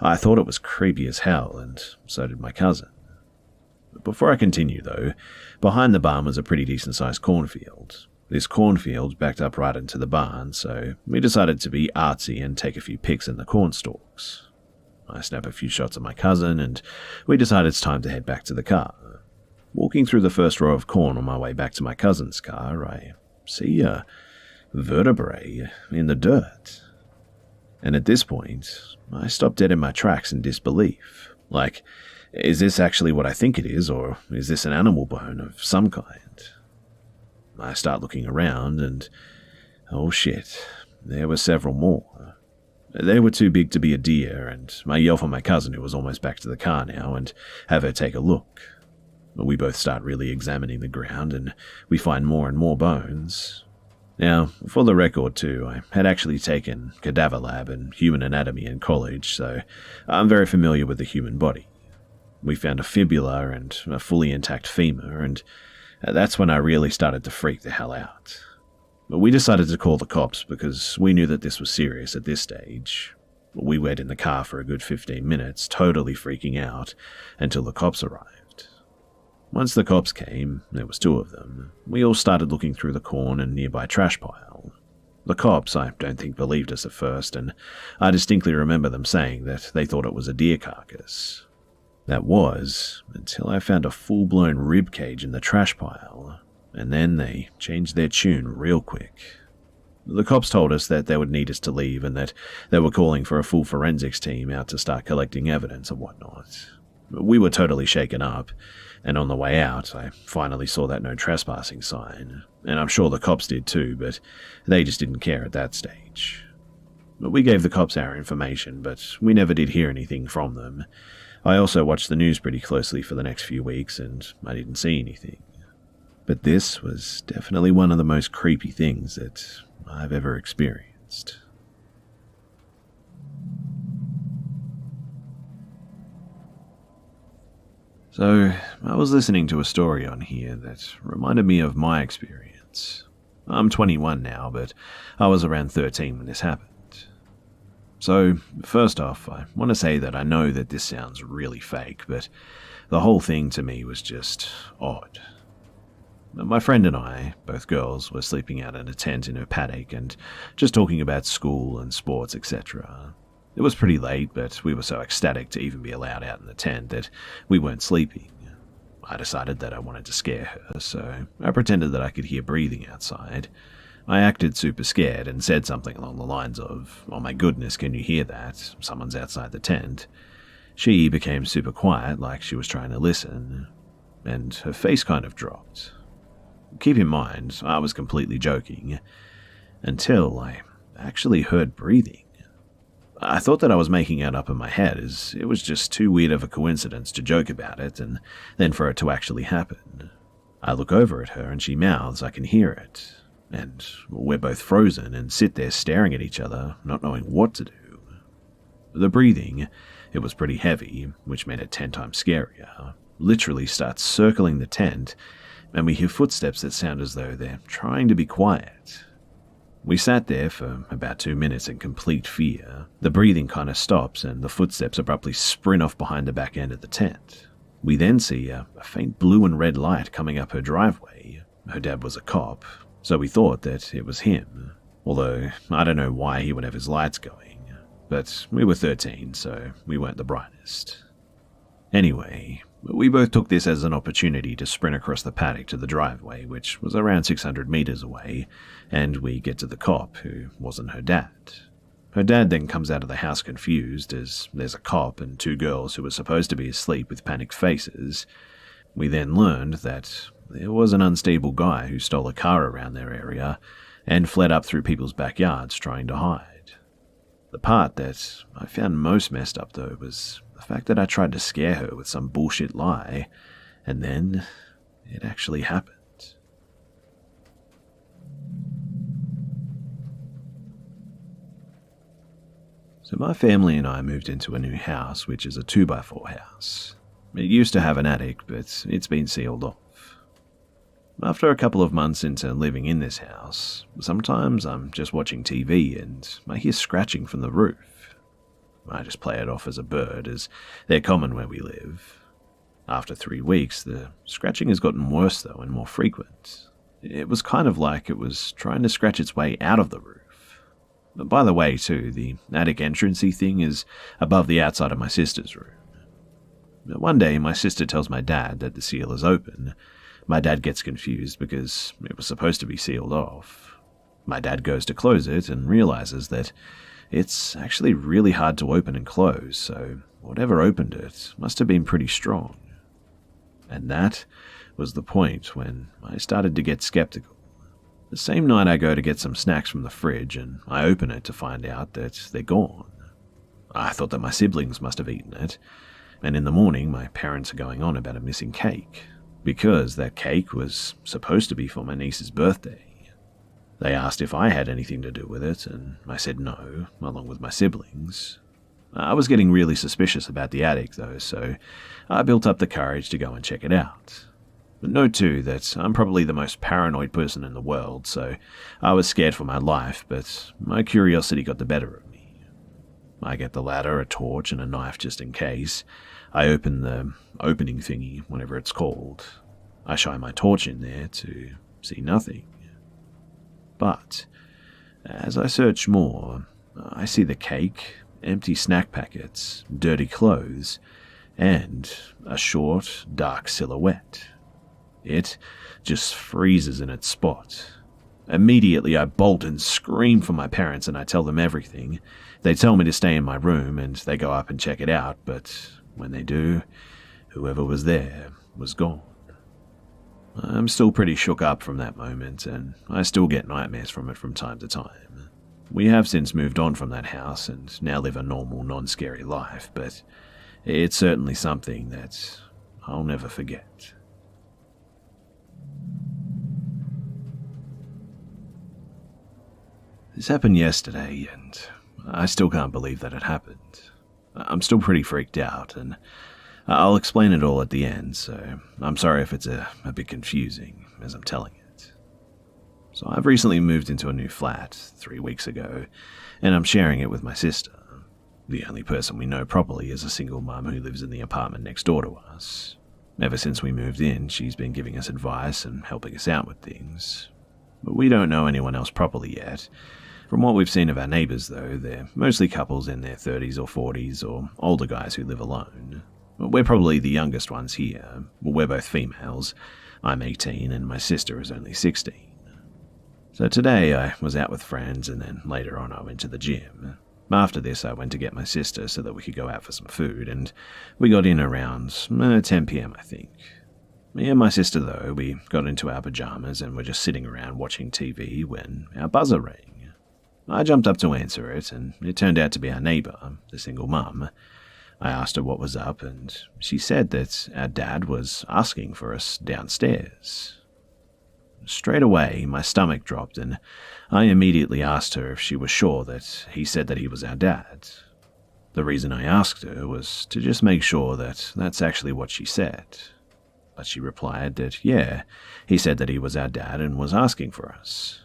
S1: I thought it was creepy as hell, and so did my cousin. Before I continue though, behind the barn was a pretty decent-sized cornfield. This cornfield backed up right into the barn, so we decided to be artsy and take a few pics in the corn stalks. I snapped a few shots of my cousin, and we decided it's time to head back to the car. Walking through the first row of corn on my way back to my cousin's car, I see a vertebrae in the dirt. And at this point, I stopped dead in my tracks in disbelief. Like, is this actually what I think it is, or is this an animal bone of some kind? I start looking around, and oh shit, there were several more. They were too big to be a deer, and I yell for my cousin, who was almost back to the car now, and have her take a look. We both start really examining the ground, and we find more and more bones. Now, for the record too, I had actually taken cadaver lab and human anatomy in college, so I'm very familiar with the human body. We found a fibula and a fully intact femur, and that's when I really started to freak the hell out. But we decided to call the cops because we knew that this was serious at this stage. We waited in the car for a good 15 minutes, totally freaking out, until the cops arrived. Once the cops came, there was 2 of them, we all started looking through the corn and nearby trash pile. The cops, I don't think, believed us at first, and I distinctly remember them saying that they thought it was a deer carcass. That was, until I found a full-blown rib cage in the trash pile, and then they changed their tune real quick. The cops told us that they would need us to leave and that they were calling for a full forensics team out to start collecting evidence and whatnot. We were totally shaken up, and on the way out, I finally saw that no trespassing sign, and I'm sure the cops did too, but they just didn't care at that stage. We gave the cops our information, but we never did hear anything from them. I also watched the news pretty closely for the next few weeks, and I didn't see anything. But this was definitely one of the most creepy things that I've ever experienced. So, I was listening to a story on here that reminded me of my experience. I'm 21 now, but I was around 13 when this happened. So, first off, I want to say that I know that this sounds really fake, but the whole thing to me was just odd. My friend and I, both girls, were sleeping out in a tent in her paddock and just talking about school and sports, etc. It was pretty late, but we were so ecstatic to even be allowed out in the tent that we weren't sleeping. I decided that I wanted to scare her, so I pretended that I could hear breathing outside. I acted super scared and said something along the lines of, "Oh my goodness, can you hear that? Someone's outside the tent." She became super quiet, like she was trying to listen, and her face kind of dropped. Keep in mind, I was completely joking, until I actually heard breathing. I thought that I was making it up in my head, as it was just too weird of a coincidence to joke about it, and then for it to actually happen. I look over at her and she mouths, "I can hear it," and we're both frozen and sit there staring at each other, not knowing what to do. The breathing, it was pretty heavy, which made it 10 times scarier, literally starts circling the tent, and we hear footsteps that sound as though they're trying to be quiet. We sat there for about 2 minutes in complete fear. The breathing kind of stops and the footsteps abruptly sprint off behind the back end of the tent. We then see a faint blue and red light coming up her driveway. Her dad was a cop, so we thought that it was him. Although, I don't know why he would have his lights going. But we were 13, so we weren't the brightest. Anyway, we both took this as an opportunity to sprint across the paddock to the driveway, which was around 600 meters away, and we get to the cop, who wasn't her dad. Her dad then comes out of the house confused, as there's a cop and 2 girls who were supposed to be asleep with panicked faces. We then learned that there was an unstable guy who stole a car around their area and fled up through people's backyards trying to hide. The part that I found most messed up, though, was the fact that I tried to scare her with some bullshit lie, and then it actually happened. So my family and I moved into a new house, which is a 2x4 house. It used to have an attic, but it's been sealed off. After a couple of months into living in this house, sometimes I'm just watching TV and I hear scratching from the roof. I just play it off as a bird, as they're common where we live. After 3 weeks, the scratching has gotten worse though and more frequent. It was kind of like it was trying to scratch its way out of the roof. But by the way too, the attic entrancey thing is above the outside of my sister's room. One day my sister tells my dad that the seal is open. My dad gets confused because it was supposed to be sealed off. My dad goes to close it and realizes that it's actually really hard to open and close, so whatever opened it must have been pretty strong. And that was the point when I started to get skeptical. The same night I go to get some snacks from the fridge and I open it to find out that they're gone. I thought that my siblings must have eaten it, and in the morning my parents are going on about a missing cake, because that cake was supposed to be for my niece's birthday. They asked if I had anything to do with it, and I said no, along with my siblings. I was getting really suspicious about the attic though, so I built up the courage to go and check it out. But note too that I'm probably the most paranoid person in the world, so I was scared for my life, but my curiosity got the better of me. I get the ladder, a torch, and a knife just in case. I open the opening thingy, whatever it's called. I shine my torch in there to see nothing. But as I search more, I see the cake, empty snack packets, dirty clothes, and a short, dark silhouette. It just freezes in its spot. Immediately I bolt and scream for my parents and I tell them everything. They tell me to stay in my room and they go up and check it out, but when they do, whoever was there was gone. I'm still pretty shook up from that moment, and I still get nightmares from it from time to time. We have since moved on from that house and now live a normal, non-scary life, but it's certainly something that I'll never forget. This happened yesterday, and I still can't believe that it happened. I'm still pretty freaked out, and I'll explain it all at the end, so I'm sorry if it's a bit confusing as I'm telling it. So I've recently moved into a new flat 3 weeks ago, and I'm sharing it with my sister. The only person we know properly is a single mum who lives in the apartment next door to us. Ever since we moved in, she's been giving us advice and helping us out with things. But we don't know anyone else properly yet. From what we've seen of our neighbours though, they're mostly couples in their 30s or 40s or older guys who live alone. We're probably the youngest ones here. We're both females. I'm 18 and my sister is only 16. So today I was out with friends and then later on I went to the gym. After this I went to get my sister so that we could go out for some food, and we got in around 10 PM I think. Me and my sister though, we got into our pajamas and were just sitting around watching TV when our buzzer rang. I jumped up to answer it and it turned out to be our neighbour, the single mum. I asked her what was up, and she said that our dad was asking for us downstairs. Straight away, my stomach dropped, and I immediately asked her if she was sure that he said that he was our dad. The reason I asked her was to just make sure that that's actually what she said. But she replied that, yeah, he said that he was our dad and was asking for us.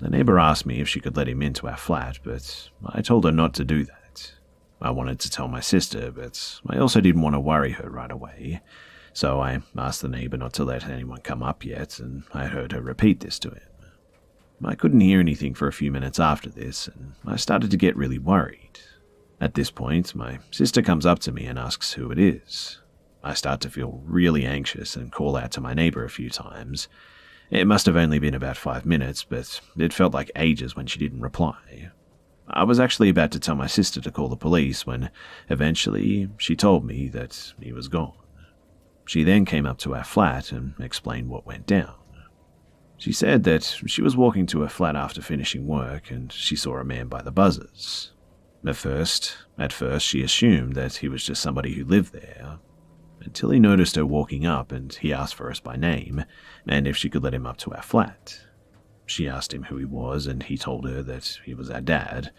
S1: The neighbor asked me if she could let him into our flat, but I told her not to do that. I wanted to tell my sister, but I also didn't want to worry her right away, so I asked the neighbor not to let anyone come up yet, and I heard her repeat this to him. I couldn't hear anything for a few minutes after this, and I started to get really worried. At this point, my sister comes up to me and asks who it is. I start to feel really anxious and call out to my neighbor a few times. It must have only been about 5 minutes, but it felt like ages when she didn't reply. I was actually about to tell my sister to call the police when, eventually, she told me that he was gone. She then came up to our flat and explained what went down. She said that she was walking to her flat after finishing work and she saw a man by the buzzers. At first, she assumed that he was just somebody who lived there, until he noticed her walking up and he asked for us by name and if she could let him up to our flat. She asked him who he was and he told her that he was our dad.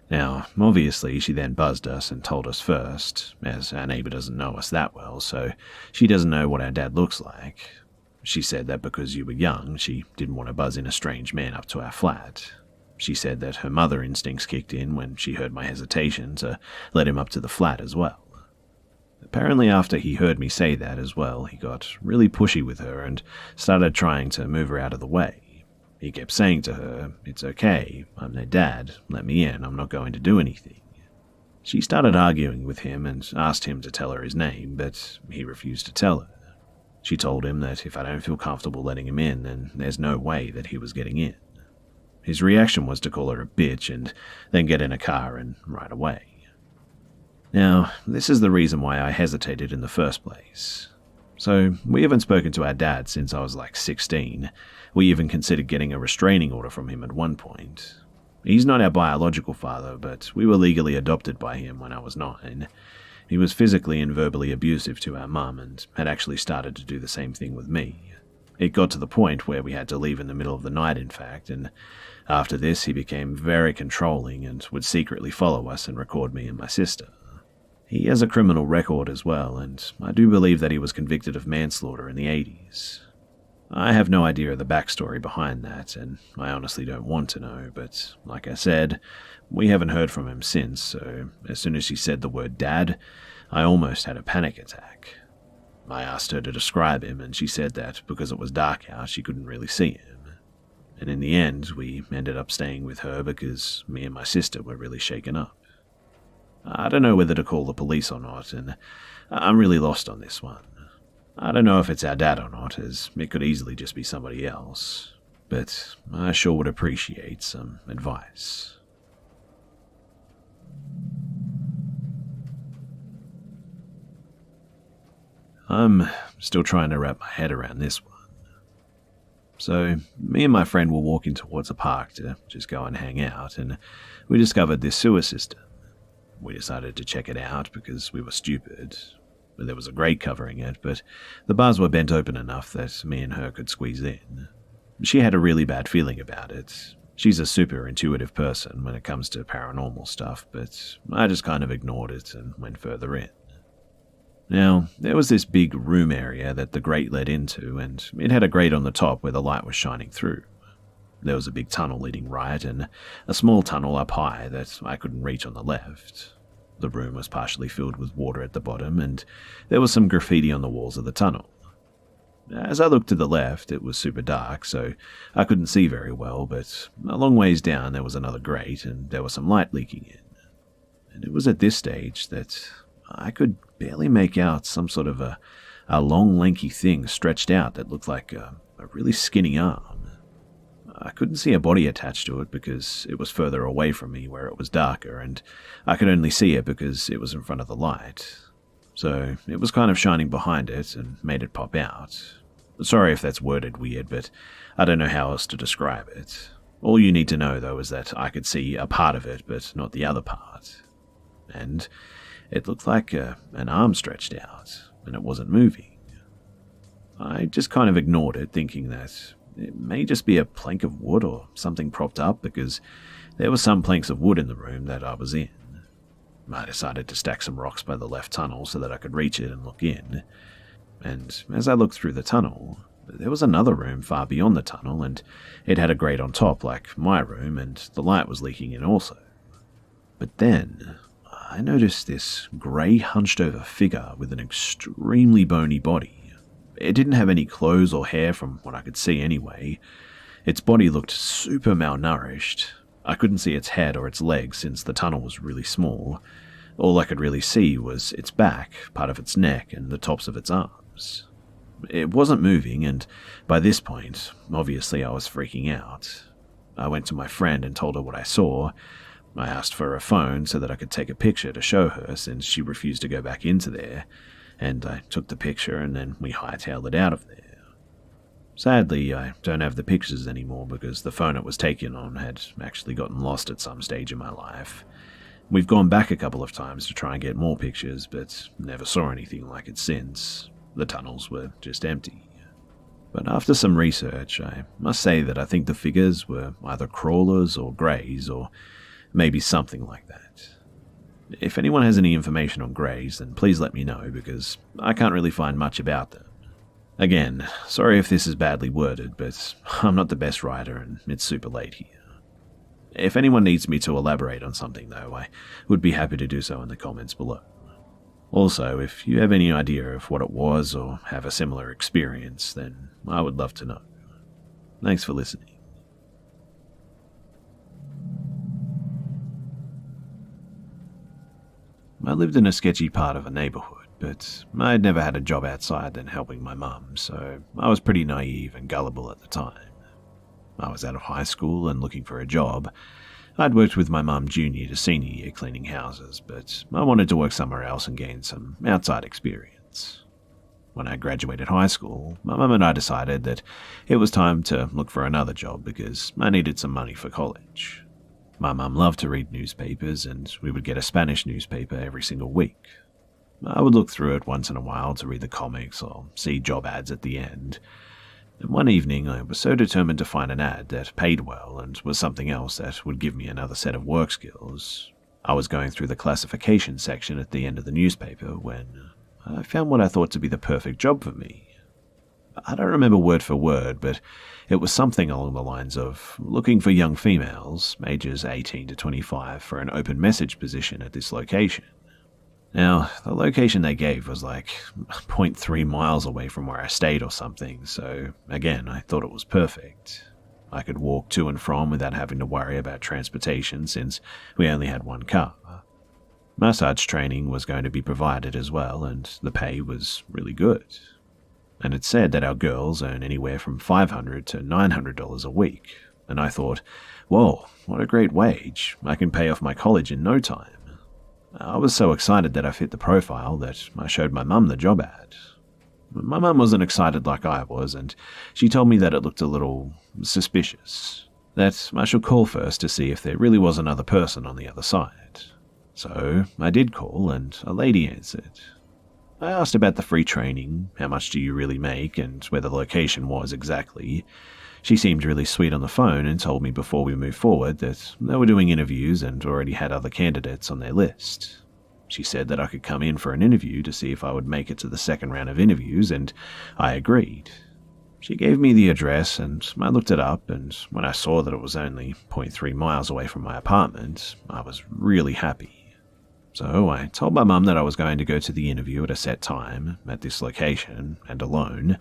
S1: Now, obviously, she then buzzed us and told us first, as our neighbor doesn't know us that well, so she doesn't know what our dad looks like. She said that because you were young, she didn't want to buzz in a strange man up to our flat. She said that her mother instincts kicked in when she heard my hesitation to let him up to the flat as well. Apparently after he heard me say that as well, he got really pushy with her and started trying to move her out of the way. He kept saying to her, "It's okay, I'm their dad, let me in, I'm not going to do anything." She started arguing with him and asked him to tell her his name, but he refused to tell her. She told him that if I don't feel comfortable letting him in, then there's no way that he was getting in. His reaction was to call her a bitch and then get in a car and ride away. Now, this is the reason why I hesitated in the first place. So, we haven't spoken to our dad since I was like 16. We even considered getting a restraining order from him at one point. He's not our biological father, but we were legally adopted by him when I was 9. He was physically and verbally abusive to our mum and had actually started to do the same thing with me. It got to the point where we had to leave in the middle of the night, in fact, and after this he became very controlling and would secretly follow us and record me and my sister. He has a criminal record as well, and I do believe that he was convicted of manslaughter in the 80s. I have no idea of the backstory behind that, and I honestly don't want to know, but like I said, we haven't heard from him since, so as soon as she said the word dad, I almost had a panic attack. I asked her to describe him, and she said that because it was dark out, she couldn't really see him. And in the end, we ended up staying with her because me and my sister were really shaken up. I don't know whether to call the police or not, and I'm really lost on this one. I don't know if it's our dad or not, as it could easily just be somebody else, but I sure would appreciate some advice. I'm still trying to wrap my head around this one. So, me and my friend were walking towards a park to just go and hang out, and we discovered this sewer system. We decided to check it out because we were stupid. There was a grate covering it, but the bars were bent open enough that me and her could squeeze in. She had a really bad feeling about it. She's a super intuitive person when it comes to paranormal stuff, but I just kind of ignored it and went further in. Now, there was this big room area that the grate led into, and it had a grate on the top where the light was shining through. There was a big tunnel leading right, and a small tunnel up high that I couldn't reach on the left. The room was partially filled with water at the bottom, and there was some graffiti on the walls of the tunnel. As I looked to the left, it was super dark, so I couldn't see very well, but a long ways down there was another grate, and there was some light leaking in. And it was at this stage that I could barely make out some sort of a long, lanky thing stretched out that looked like a really skinny arm. I couldn't see a body attached to it because it was further away from me where it was darker, and I could only see it because it was in front of the light. So it was kind of shining behind it and made it pop out. Sorry if that's worded weird, but I don't know how else to describe it. All you need to know, though, is that I could see a part of it, but not the other part. And it looked like an arm stretched out, and it wasn't moving. I just kind of ignored it, thinking that it may just be a plank of wood or something propped up, because there were some planks of wood in the room that I was in. I decided to stack some rocks by the left tunnel so that I could reach it and look in. And as I looked through the tunnel, There was another room far beyond the tunnel, and it had a grate on top like my room, and the light was leaking in also. But then I noticed this grey hunched-over figure with an extremely bony body. It didn't have any clothes or hair from what I could see anyway. Its body looked super malnourished. I couldn't see its head or its legs since the tunnel was really small. All I could really see was its back, part of its neck, and the tops of its arms. It wasn't moving, and by this point, obviously I was freaking out. I went to my friend and told her what I saw. I asked for a phone so that I could take a picture to show her since she refused to go back into there, and I took the picture and then we hightailed it out of there. Sadly, I don't have the pictures anymore because the phone it was taken on had actually gotten lost at some stage in my life. We've gone back a couple of times to try and get more pictures, but never saw anything like it since. The tunnels were just empty. But after some research, I must say that I think the figures were either crawlers or greys, or maybe something like that. If anyone has any information on greys, then please let me know, because I can't really find much about them. Again, sorry if this is badly worded, but I'm not the best writer and it's super late here. If anyone needs me to elaborate on something though, I would be happy to do so in the comments below. Also, if you have any idea of what it was or have a similar experience, then I would love to know. Thanks for listening. I lived in a sketchy part of a neighborhood, but I'd never had a job outside than helping my mum, so I was pretty naive and gullible at the time. I was out of high school and looking for a job. I'd worked with my mum junior to senior year cleaning houses, but I wanted to work somewhere else and gain some outside experience. When I graduated high school, my mum and I decided that it was time to look for another job because I needed some money for college. My mum loved to read newspapers, and we would get a Spanish newspaper every single week. I would look through it once in a while to read the comics or see job ads at the end. And one evening, I was so determined to find an ad that paid well and was something else that would give me another set of work skills. I was going through the classification section at the end of the newspaper when I found what I thought to be the perfect job for me. I don't remember word for word, but it was something along the lines of looking for young females, ages 18 to 25, for an open message position at this location. Now, the location they gave was like 0.3 miles away from where I stayed or something, so again, I thought it was perfect. I could walk to and from without having to worry about transportation since we only had one car. Massage training was going to be provided as well, and the pay was really good. And it said that our girls earn anywhere from $500 to $900 a week, and I thought, whoa, what a great wage, I can pay off my college in no time. I was so excited that I fit the profile that I showed my mum the job ad. My mum wasn't excited like I was, and she told me that it looked a little suspicious, that I should call first to see if there really was another person on the other side. So I did call, and a lady answered. I asked about the free training, how much do you really make, and where the location was exactly. She seemed really sweet on the phone and told me before we moved forward that they were doing interviews and already had other candidates on their list. She said that I could come in for an interview to see if I would make it to the second round of interviews, and I agreed. She gave me the address, and I looked it up, and when I saw that it was only 0.3 miles away from my apartment, I was really happy. So I told my mum that I was going to go to the interview at a set time, at this location, and alone.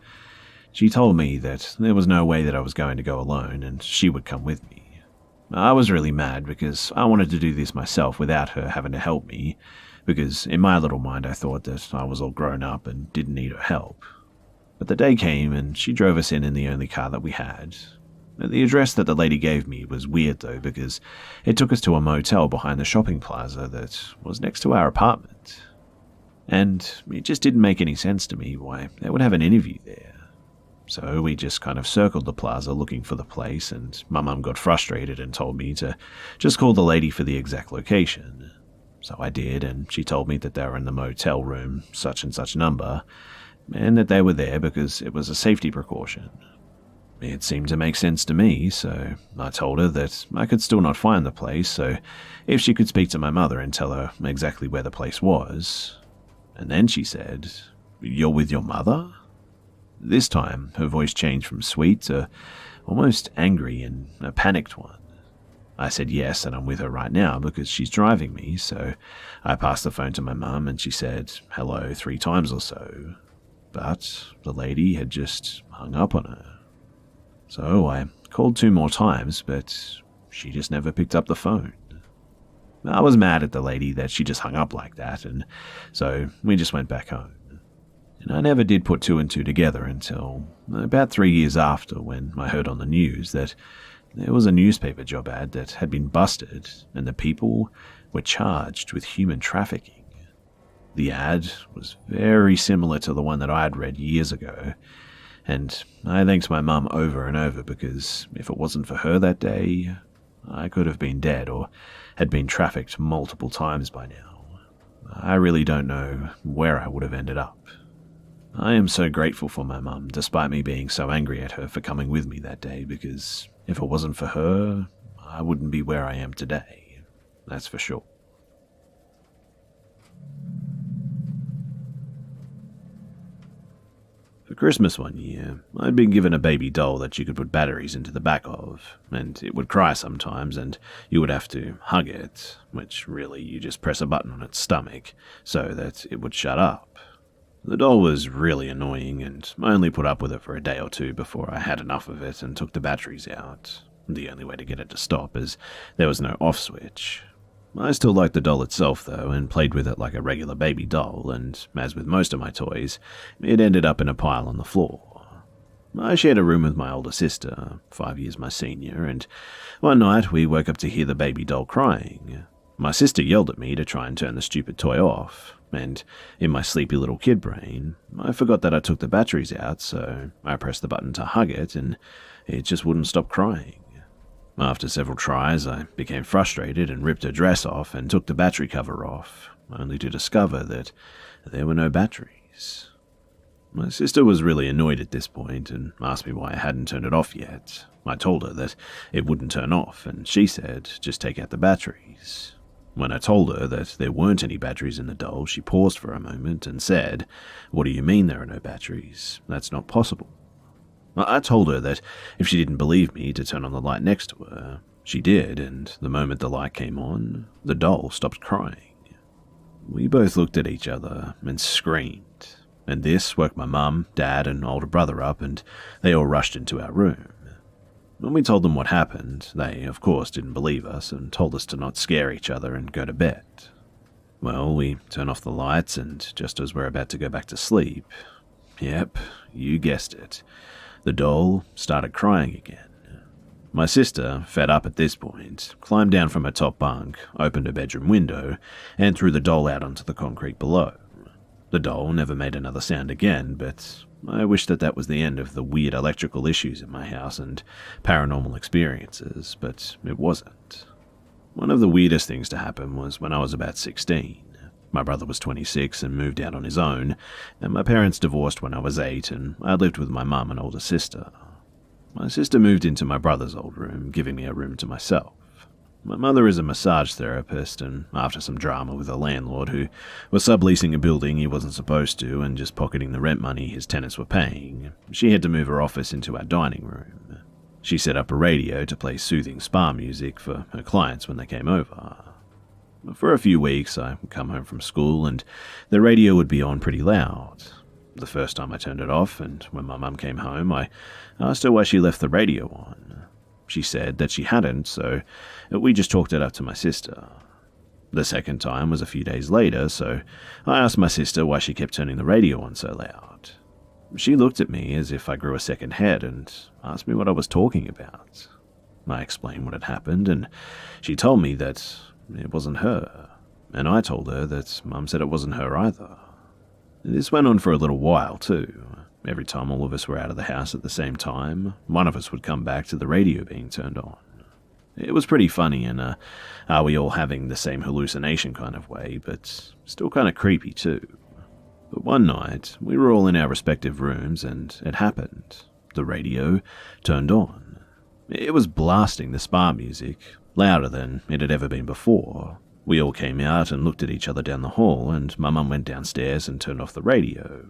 S1: She told me that there was no way that I was going to go alone, and she would come with me. I was really mad because I wanted to do this myself without her having to help me, because in my little mind I thought that I was all grown up and didn't need her help. But the day came and she drove us in the only car that we had. The address that the lady gave me was weird though, because it took us to a motel behind the shopping plaza that was next to our apartment. And it just didn't make any sense to me why they would have an interview there. So we just kind of circled the plaza looking for the place, and my mum got frustrated and told me to just call the lady for the exact location. So I did, and she told me that they were in the motel room, such and such number, and that they were there because it was a safety precaution. It seemed to make sense to me, so I told her that I could still not find the place, so if she could speak to my mother and tell her exactly where the place was. And then she said, "You're with your mother?" This time, her voice changed from sweet to almost angry and a panicked one. I said yes, and I'm with her right now because she's driving me, so I passed the phone to my mum and she said hello 3 times or so. But the lady had just hung up on her. So I called 2 more times, but she just never picked up the phone. I was mad at the lady that she just hung up like that, and so we just went back home. And I never did put 2 and 2 together until about 3 years after, when I heard on the news that there was a newspaper job ad that had been busted and the people were charged with human trafficking. The ad was very similar to the one that I had read years ago, and I thanked my mum over and over because if it wasn't for her that day, I could have been dead or had been trafficked multiple times by now. I really don't know where I would have ended up. I am so grateful for my mum, despite me being so angry at her for coming with me that day, because if it wasn't for her, I wouldn't be where I am today. That's for sure. For Christmas one year, I'd been given a baby doll that you could put batteries into the back of, and it would cry sometimes, and you would have to hug it, which really you just press a button on its stomach so that it would shut up. The doll was really annoying, and I only put up with it for a day or 2 before I had enough of it and took the batteries out. The only way to get it to stop is there was no off switch. I still liked the doll itself though, and played with it like a regular baby doll, and as with most of my toys, it ended up in a pile on the floor. I shared a room with my older sister, 5 years my senior, and one night we woke up to hear the baby doll crying. My sister yelled at me to try and turn the stupid toy off, and in my sleepy little kid brain, I forgot that I took the batteries out, so I pressed the button to hug it, and it just wouldn't stop crying. After several tries, I became frustrated and ripped her dress off and took the battery cover off, only to discover that there were no batteries. My sister was really annoyed at this point and asked me why I hadn't turned it off yet. I told her that it wouldn't turn off, and she said, just take out the batteries. When I told her that there weren't any batteries in the doll, she paused for a moment and said, "What do you mean there are no batteries? That's not possible." I told her that if she didn't believe me to turn on the light next to her. She did, and the moment the light came on, the doll stopped crying. We both looked at each other and screamed, and this woke my mum, dad, and older brother up, and they all rushed into our room. When we told them what happened, they, of course, didn't believe us and told us to not scare each other and go to bed. Well, we turned off the lights, and just as we're about to go back to sleep, yep, you guessed it, the doll started crying again. My sister, fed up at this point, climbed down from her top bunk, opened her bedroom window, and threw the doll out onto the concrete below. The doll never made another sound again, but I wish that was the end of the weird electrical issues in my house and paranormal experiences, but it wasn't. One of the weirdest things to happen was when I was about 16. My brother was 26 and moved out on his own, and my parents divorced when I was 8, and I lived with my mum and older sister. My sister moved into my brother's old room, giving me a room to myself. My mother is a massage therapist, and after some drama with a landlord who was subleasing a building he wasn't supposed to and just pocketing the rent money his tenants were paying, she had to move her office into our dining room. She set up a radio to play soothing spa music for her clients when they came over. For a few weeks, I would come home from school and the radio would be on pretty loud. The first time I turned it off, and when my mum came home, I asked her why she left the radio on. She said that she hadn't, so we just talked it up to my sister. The second time was a few days later, so I asked my sister why she kept turning the radio on so loud. She looked at me as if I grew a second head and asked me what I was talking about. I explained what had happened, and she told me that it wasn't her, and I told her that Mum said it wasn't her either. This went on for a little while too. Every time all of us were out of the house at the same time, one of us would come back to the radio being turned on. It was pretty funny in a are we all having the same hallucination kind of way, but still kind of creepy too. But one night, we were all in our respective rooms and it happened. The radio turned on. It was blasting the spa music, louder than it had ever been before. We all came out and looked at each other down the hall, and my mum went downstairs and turned off the radio.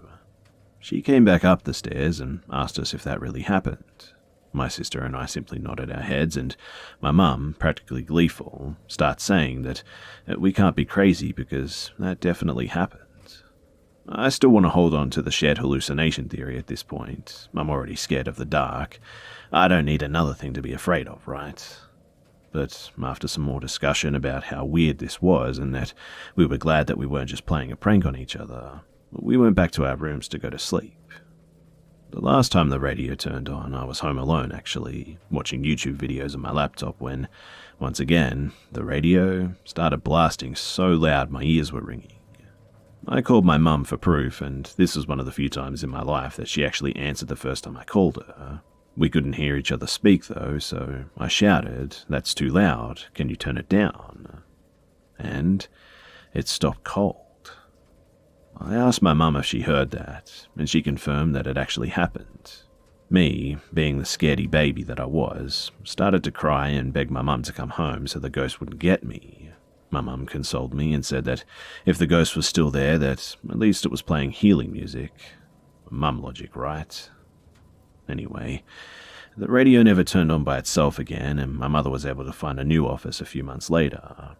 S1: She came back up the stairs and asked us if that really happened. My sister and I simply nodded our heads, and my mum, practically gleeful, starts saying that we can't be crazy because that definitely happened. I still want to hold on to the shared hallucination theory at this point. I'm already scared of the dark. I don't need another thing to be afraid of, right? But after some more discussion about how weird this was and that we were glad that we weren't just playing a prank on each other, we went back to our rooms to go to sleep. The last time the radio turned on, I was home alone actually, watching YouTube videos on my laptop when, once again, the radio started blasting so loud my ears were ringing. I called my mum for proof, and this was one of the few times in my life that she actually answered the first time I called her. We couldn't hear each other speak though, so I shouted, "That's too loud, can you turn it down?" And it stopped cold. I asked my mum if she heard that, and she confirmed that it actually happened. Me, being the scaredy baby that I was, started to cry and beg my mum to come home so the ghost wouldn't get me. My mum consoled me and said that if the ghost was still there, that at least it was playing healing music. Mum logic, right? Anyway, the radio never turned on by itself again, and my mother was able to find a new office a few months later.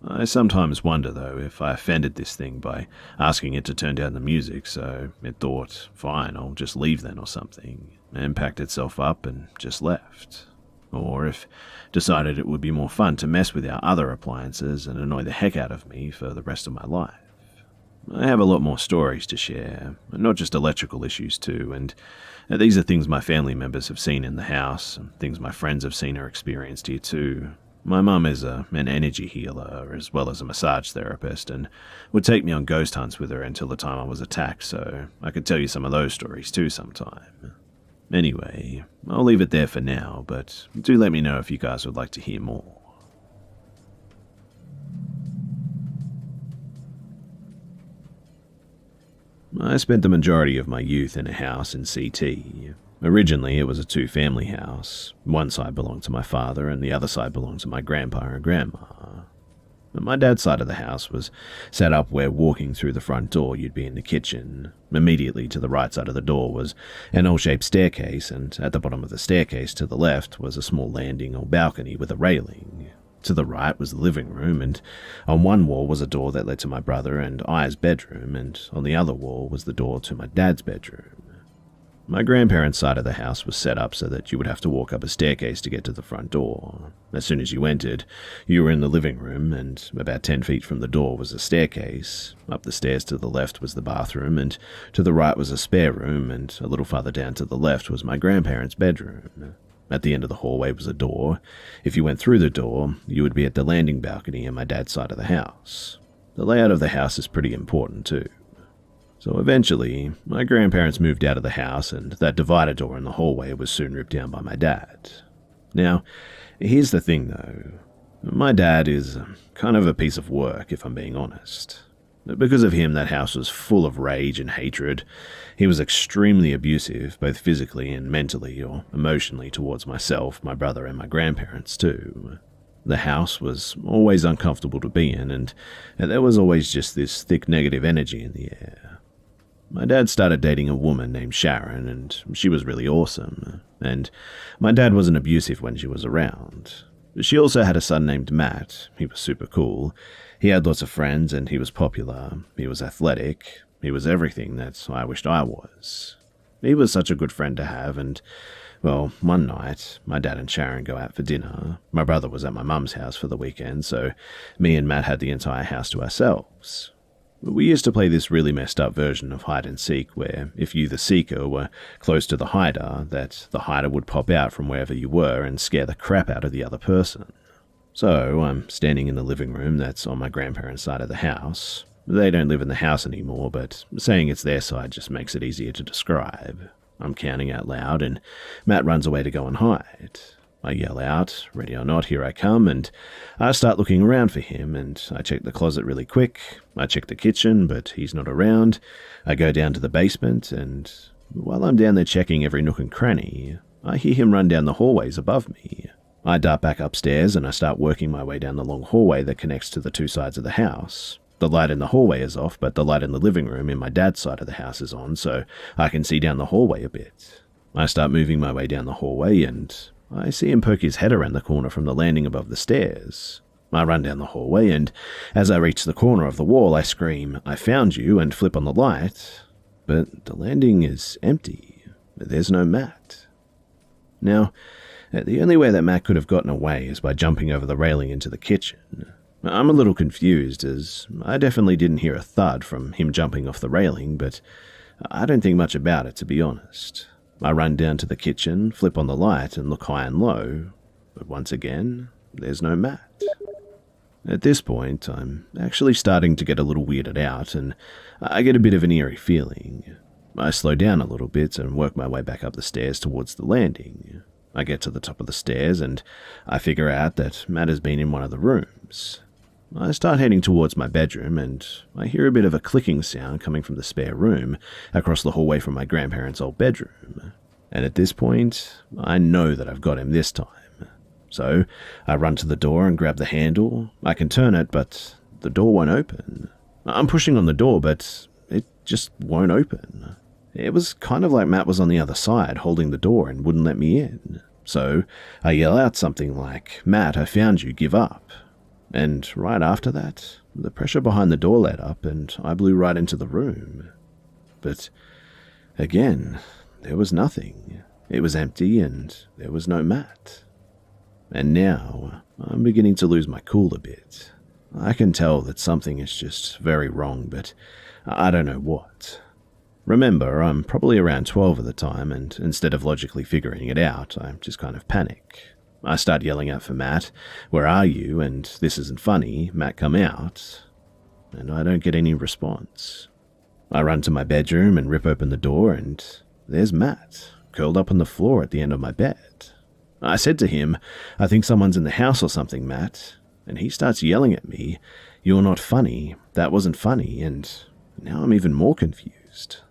S1: I sometimes wonder, though, if I offended this thing by asking it to turn down the music, so it thought, fine, I'll just leave then or something, and packed itself up and just left. Or if decided it would be more fun to mess with our other appliances and annoy the heck out of me for the rest of my life. I have a lot more stories to share, not just electrical issues too, and these are things my family members have seen in the house, and things my friends have seen or experienced here too. My mum is an energy healer as well as a massage therapist and would take me on ghost hunts with her until the time I was attacked, so I could tell you some of those stories too sometime. Anyway, I'll leave it there for now, but do let me know if you guys would like to hear more. I spent the majority of my youth in a house in CT. Originally, it was a two-family house. One side belonged to my father, and the other side belonged to my grandpa and grandma. My dad's side of the house was set up where walking through the front door you'd be in the kitchen. Immediately to the right side of the door was an L-shaped staircase, and at the bottom of the staircase to the left was a small landing or balcony with a railing. To the right was the living room, and on one wall was a door that led to my brother and I's bedroom, and on the other wall was the door to my dad's bedroom. My grandparents' side of the house was set up so that you would have to walk up a staircase to get to the front door. As soon as you entered, you were in the living room, and about 10 feet from the door was a staircase. Up the stairs to the left was the bathroom, and to the right was a spare room, and a little farther down to the left was my grandparents' bedroom. At the end of the hallway was a door. If you went through the door, you would be at the landing balcony on my dad's side of the house. The layout of the house is pretty important too. So eventually, my grandparents moved out of the house, and that divider door in the hallway was soon ripped down by my dad. Now, here's the thing though. My dad is kind of a piece of work, if I'm being honest. Because of him, that house was full of rage and hatred. He was extremely abusive, both physically and mentally or emotionally towards myself, my brother, and my grandparents too. The house was always uncomfortable to be in, and there was always just this thick negative energy in the air. My dad started dating a woman named Sharon, and she was really awesome, and my dad wasn't abusive when she was around. She also had a son named Matt. He was super cool. He had lots of friends, and he was popular. He was athletic. He was everything that I wished I was. He was such a good friend to have, and, well, one night, my dad and Sharon go out for dinner. My brother was at my mum's house for the weekend, so me and Matt had the entire house to ourselves. We used to play this really messed up version of hide and seek where if you, the seeker, were close to the hider, that the hider would pop out from wherever you were and scare the crap out of the other person. So I'm standing in the living room that's on my grandparents' side of the house. They don't live in the house anymore, but saying it's their side just makes it easier to describe. I'm counting out loud, and Matt runs away to go and hide. I yell out, ready or not, here I come, and I start looking around for him, and I check the closet really quick. I check the kitchen, but he's not around. I go down to the basement, and while I'm down there checking every nook and cranny, I hear him run down the hallways above me. I dart back upstairs, and I start working my way down the long hallway that connects to the two sides of the house. The light in the hallway is off, but the light in the living room in my dad's side of the house is on, so I can see down the hallway a bit. I start moving my way down the hallway, and I see him poke his head around the corner from the landing above the stairs. I run down the hallway, and as I reach the corner of the wall, I scream, "I found you," and flip on the light. But the landing is empty. There's no Matt. Now, the only way that Matt could have gotten away is by jumping over the railing into the kitchen. I'm a little confused, as I definitely didn't hear a thud from him jumping off the railing, but I don't think much about it, to be honest. I run down to the kitchen, flip on the light, and look high and low, but once again, there's no Matt. At this point, I'm actually starting to get a little weirded out, and I get a bit of an eerie feeling. I slow down a little bit and work my way back up the stairs towards the landing. I get to the top of the stairs, and I figure out that Matt has been in one of the rooms. I start heading towards my bedroom, and I hear a bit of a clicking sound coming from the spare room across the hallway from my grandparents' old bedroom. And at this point, I know that I've got him this time. So I run to the door and grab the handle. I can turn it, but the door won't open. I'm pushing on the door, but it just won't open. It was kind of like Matt was on the other side, holding the door and wouldn't let me in. So I yell out something like, "Matt, I found you, give up." And right after that, the pressure behind the door let up and I blew right into the room. But again, there was nothing. It was empty and there was no Matt. And now, I'm beginning to lose my cool a bit. I can tell that something is just very wrong, but I don't know what. Remember, I'm probably around 12 at the time, and instead of logically figuring it out, I just kind of panic. I start yelling out for Matt, "Where are you?" And "This isn't funny, Matt, come out." And I don't get any response. I run to my bedroom and rip open the door, and there's Matt, curled up on the floor at the end of my bed. I said to him, "I think someone's in the house or something, Matt." And he starts yelling at me, "You're not funny, that wasn't funny," and now I'm even more confused.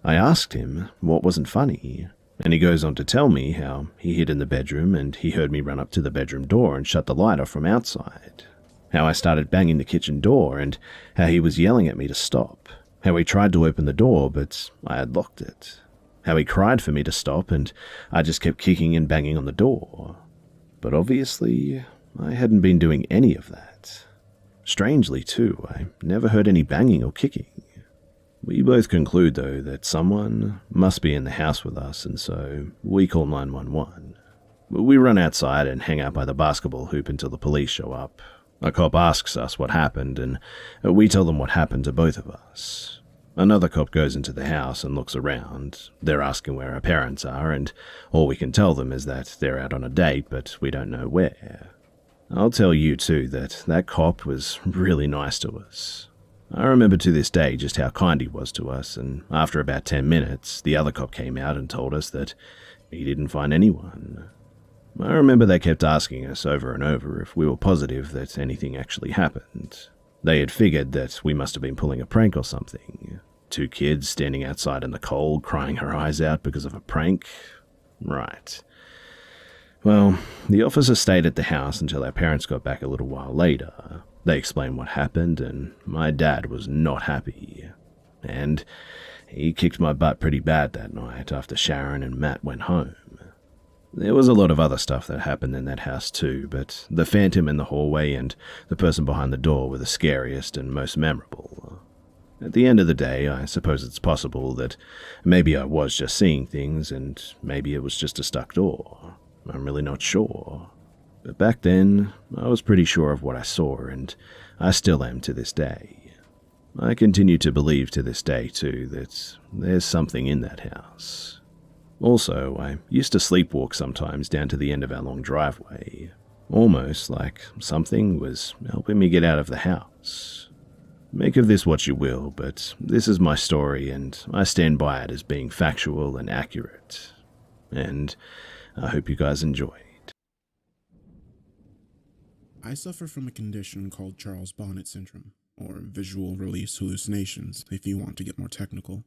S1: I asked him what wasn't funny, and he goes on to tell me how he hid in the bedroom and he heard me run up to the bedroom door and shut the light off from outside. How I started banging the kitchen door and how he was yelling at me to stop. How he tried to open the door, but I had locked it. How he cried for me to stop and I just kept kicking and banging on the door. But obviously, I hadn't been doing any of that. Strangely, too, I never heard any banging or kicking. We both conclude, though, that someone must be in the house with us, and so we call 911. We run outside and hang out by the basketball hoop until the police show up. A cop asks us what happened, and we tell them what happened to both of us. Another cop goes into the house and looks around. They're asking where our parents are, and all we can tell them is that they're out on a date, but we don't know where. I'll tell you, too, that cop was really nice to us. I remember to this day just how kind he was to us, and after about 10 minutes, the other cop came out and told us that he didn't find anyone. I remember they kept asking us over and over if we were positive that anything actually happened. They had figured that we must have been pulling a prank or something. 2 kids standing outside in the cold, crying her eyes out because of a prank. Right. Well, the officer stayed at the house until our parents got back a little while later. They explained what happened, and my dad was not happy. And he kicked my butt pretty bad that night after Sharon and Matt went home. There was a lot of other stuff that happened in that house too, but the phantom in the hallway and the person behind the door were the scariest and most memorable. At the end of the day, I suppose it's possible that maybe I was just seeing things and maybe it was just a stuck door. I'm really not sure. But back then, I was pretty sure of what I saw, and I still am to this day. I continue to believe to this day, too, that there's something in that house. Also, I used to sleepwalk sometimes down to the end of our long driveway, almost like something was helping me get out of the house. Make of this what you will, but this is my story, and I stand by it as being factual and accurate. And I hope you guys enjoy.
S2: I suffer from a condition called Charles Bonnet syndrome, or visual release hallucinations, if you want to get more technical.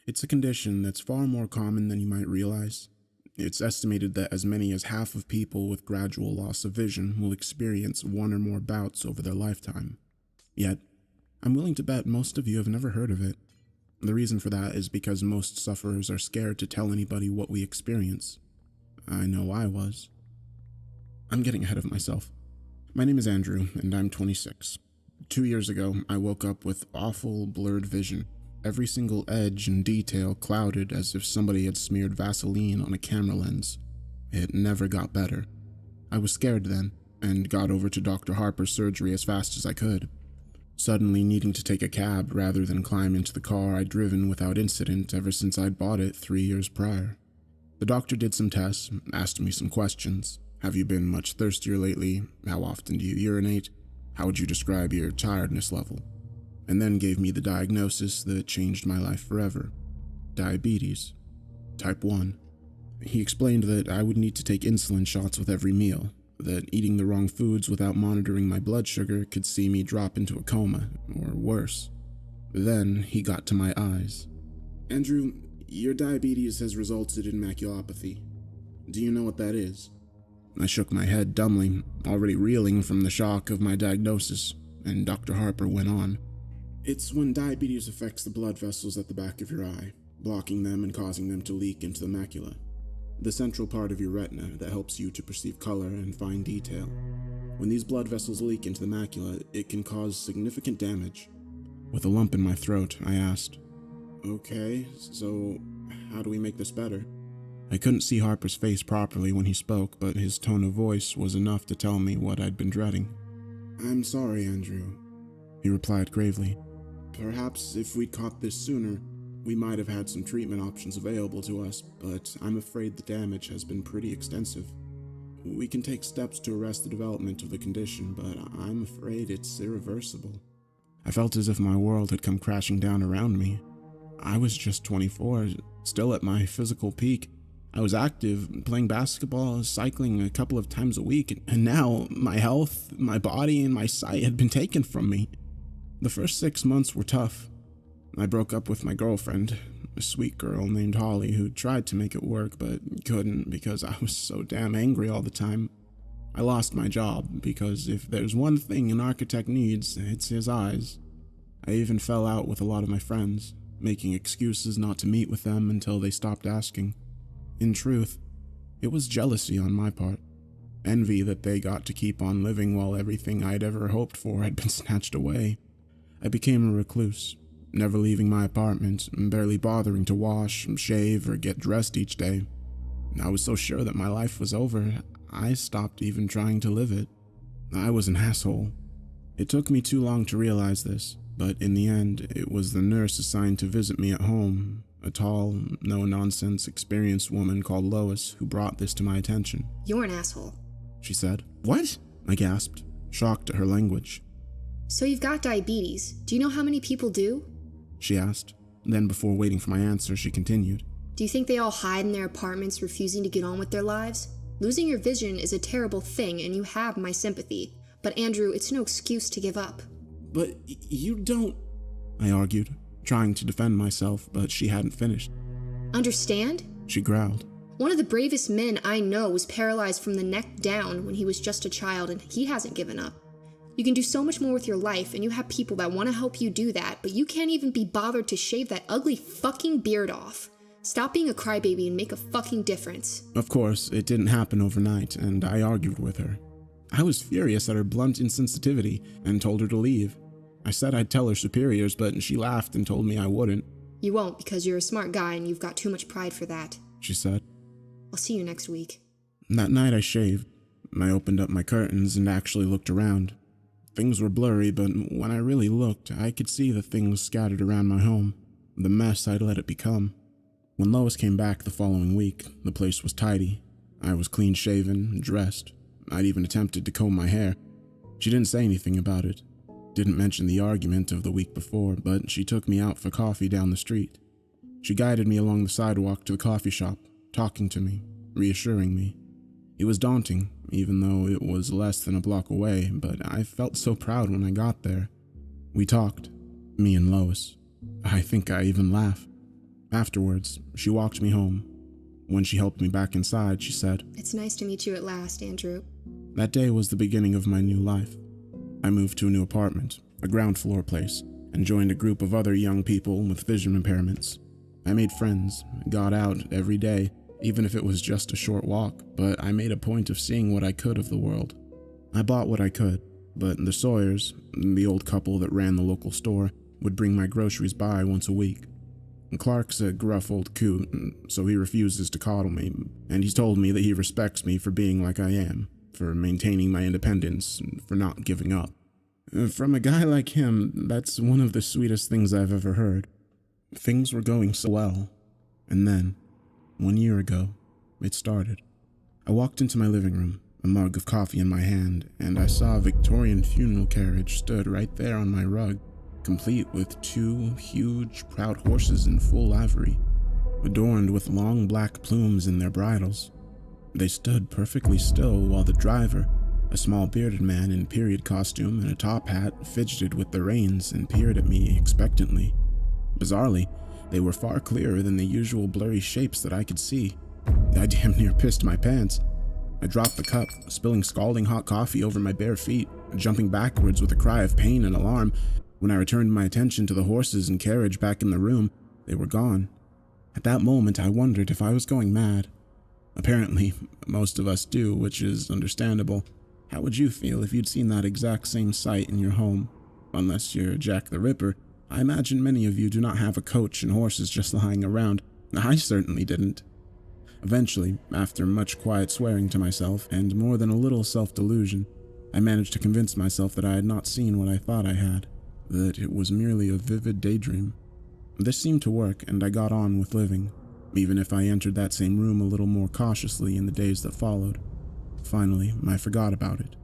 S2: It's a condition that's far more common than you might realize. It's estimated that as many as half of people with gradual loss of vision will experience one or more bouts over their lifetime. Yet, I'm willing to bet most of you have never heard of it. The reason for that is because most sufferers are scared to tell anybody what we experience. I know I was. I'm getting ahead of myself. My name is Andrew, and I'm 26. 2 years ago, I woke up with awful, blurred vision. Every single edge and detail clouded as if somebody had smeared Vaseline on a camera lens. It never got better. I was scared then, and got over to Dr. Harper's surgery as fast as I could. Suddenly needing to take a cab rather than climb into the car I'd driven without incident ever since I'd bought it 3 years prior. The doctor did some tests, asked me some questions. Have you been much thirstier lately? How often do you urinate? How would you describe your tiredness level? And then gave me the diagnosis that changed my life forever. Diabetes. Type 1. He explained that I would need to take insulin shots with every meal, that eating the wrong foods without monitoring my blood sugar could see me drop into a coma, or worse. Then he got to my eyes. Andrew, your diabetes has resulted in maculopathy. Do you know what that is? I shook my head dumbly, already reeling from the shock of my diagnosis, and Dr. Harper went on. It's when diabetes affects the blood vessels at the back of your eye, blocking them and causing them to leak into the macula, the central part of your retina that helps you to perceive color and fine detail. When these blood vessels leak into the macula, it can cause significant damage. With a lump in my throat, I asked, Okay, so how do we make this better? I couldn't see Harper's face properly when he spoke, but his tone of voice was enough to tell me what I'd been dreading. I'm sorry, Andrew, he replied gravely. Perhaps if we'd caught this sooner, we might have had some treatment options available to us, but I'm afraid the damage has been pretty extensive. We can take steps to arrest the development of the condition, but I'm afraid it's irreversible. I felt as if my world had come crashing down around me. I was just 24, still at my physical peak. I was active, playing basketball, cycling a couple of times a week, and now my health, my body, and my sight had been taken from me. The first 6 months were tough. I broke up with my girlfriend, a sweet girl named Holly who tried to make it work but couldn't because I was so damn angry all the time. I lost my job because if there's one thing an architect needs, it's his eyes. I even fell out with a lot of my friends, making excuses not to meet with them until they stopped asking. In truth, it was jealousy on my part. Envy that they got to keep on living while everything I'd ever hoped for had been snatched away. I became a recluse, never leaving my apartment, barely bothering to wash, shave, or get dressed each day. I was so sure that my life was over, I stopped even trying to live it. I was an asshole. It took me too long to realize this, but in the end, it was the nurse assigned to visit me at home, a tall, no-nonsense, experienced woman called Lois who brought this to my attention.
S3: You're an asshole,
S2: she said. What? I gasped, shocked at her language.
S3: So you've got diabetes. Do you know how many people do?
S2: She asked. Then before waiting for my answer, she continued.
S3: Do you think they all hide in their apartments refusing to get on with their lives? Losing your vision is a terrible thing and you have my sympathy. But Andrew, it's no excuse to give up.
S2: But you don't... I argued, trying to defend myself, but she hadn't finished.
S3: Understand?
S2: She growled.
S3: One of the bravest men I know was paralyzed from the neck down when he was just a child, and he hasn't given up. You can do so much more with your life, and you have people that want to help you do that, but you can't even be bothered to shave that ugly fucking beard off. Stop being a crybaby and make a fucking difference.
S2: Of course, it didn't happen overnight, and I argued with her. I was furious at her blunt insensitivity and told her to leave. I said I'd tell her superiors, but she laughed and told me I wouldn't.
S3: You won't because you're a smart guy and you've got too much pride for that,
S2: she said.
S3: I'll see you next week.
S2: That night I shaved. I opened up my curtains and actually looked around. Things were blurry, but when I really looked, I could see the things scattered around my home, the mess I'd let it become. When Lois came back the following week, the place was tidy. I was clean-shaven, dressed. I'd even attempted to comb my hair. She didn't say anything about it. Didn't mention the argument of the week before, but she took me out for coffee down the street. She guided me along the sidewalk to the coffee shop, talking to me, reassuring me. It was daunting, even though it was less than a block away, but I felt so proud when I got there. We talked, me and Lois. I think I even laughed. Afterwards, she walked me home. When she helped me back inside, she said,
S3: It's nice to meet you at last, Andrew.
S2: That day was the beginning of my new life. I moved to a new apartment, a ground floor place, and joined a group of other young people with vision impairments. I made friends, got out every day, even if it was just a short walk, but I made a point of seeing what I could of the world. I bought what I could, but the Sawyers, the old couple that ran the local store, would bring my groceries by once a week. Clark's a gruff old coot, so he refuses to coddle me, and he's told me that he respects me for being like I am, for maintaining my independence, and for not giving up. From a guy like him, that's one of the sweetest things I've ever heard. Things were going so well, and then, 1 year ago, it started. I walked into my living room, a mug of coffee in my hand, and I saw a Victorian funeral carriage stood right there on my rug, complete with 2 huge, proud horses in full livery, adorned with long black plumes in their bridles. They stood perfectly still while the driver, a small bearded man in period costume and a top hat, fidgeted with the reins and peered at me expectantly. Bizarrely, they were far clearer than the usual blurry shapes that I could see. I damn near pissed my pants. I dropped the cup, spilling scalding hot coffee over my bare feet, jumping backwards with a cry of pain and alarm. When I returned my attention to the horses and carriage back in the room, they were gone. At that moment, I wondered if I was going mad. Apparently, most of us do, which is understandable. How would you feel if you'd seen that exact same sight in your home? Unless you're Jack the Ripper, I imagine many of you do not have a coach and horses just lying around. I certainly didn't. Eventually, after much quiet swearing to myself and more than a little self-delusion, I managed to convince myself that I had not seen what I thought I had, that it was merely a vivid daydream. This seemed to work, and I got on with living, even if I entered that same room a little more cautiously in the days that followed. Finally, I forgot about it.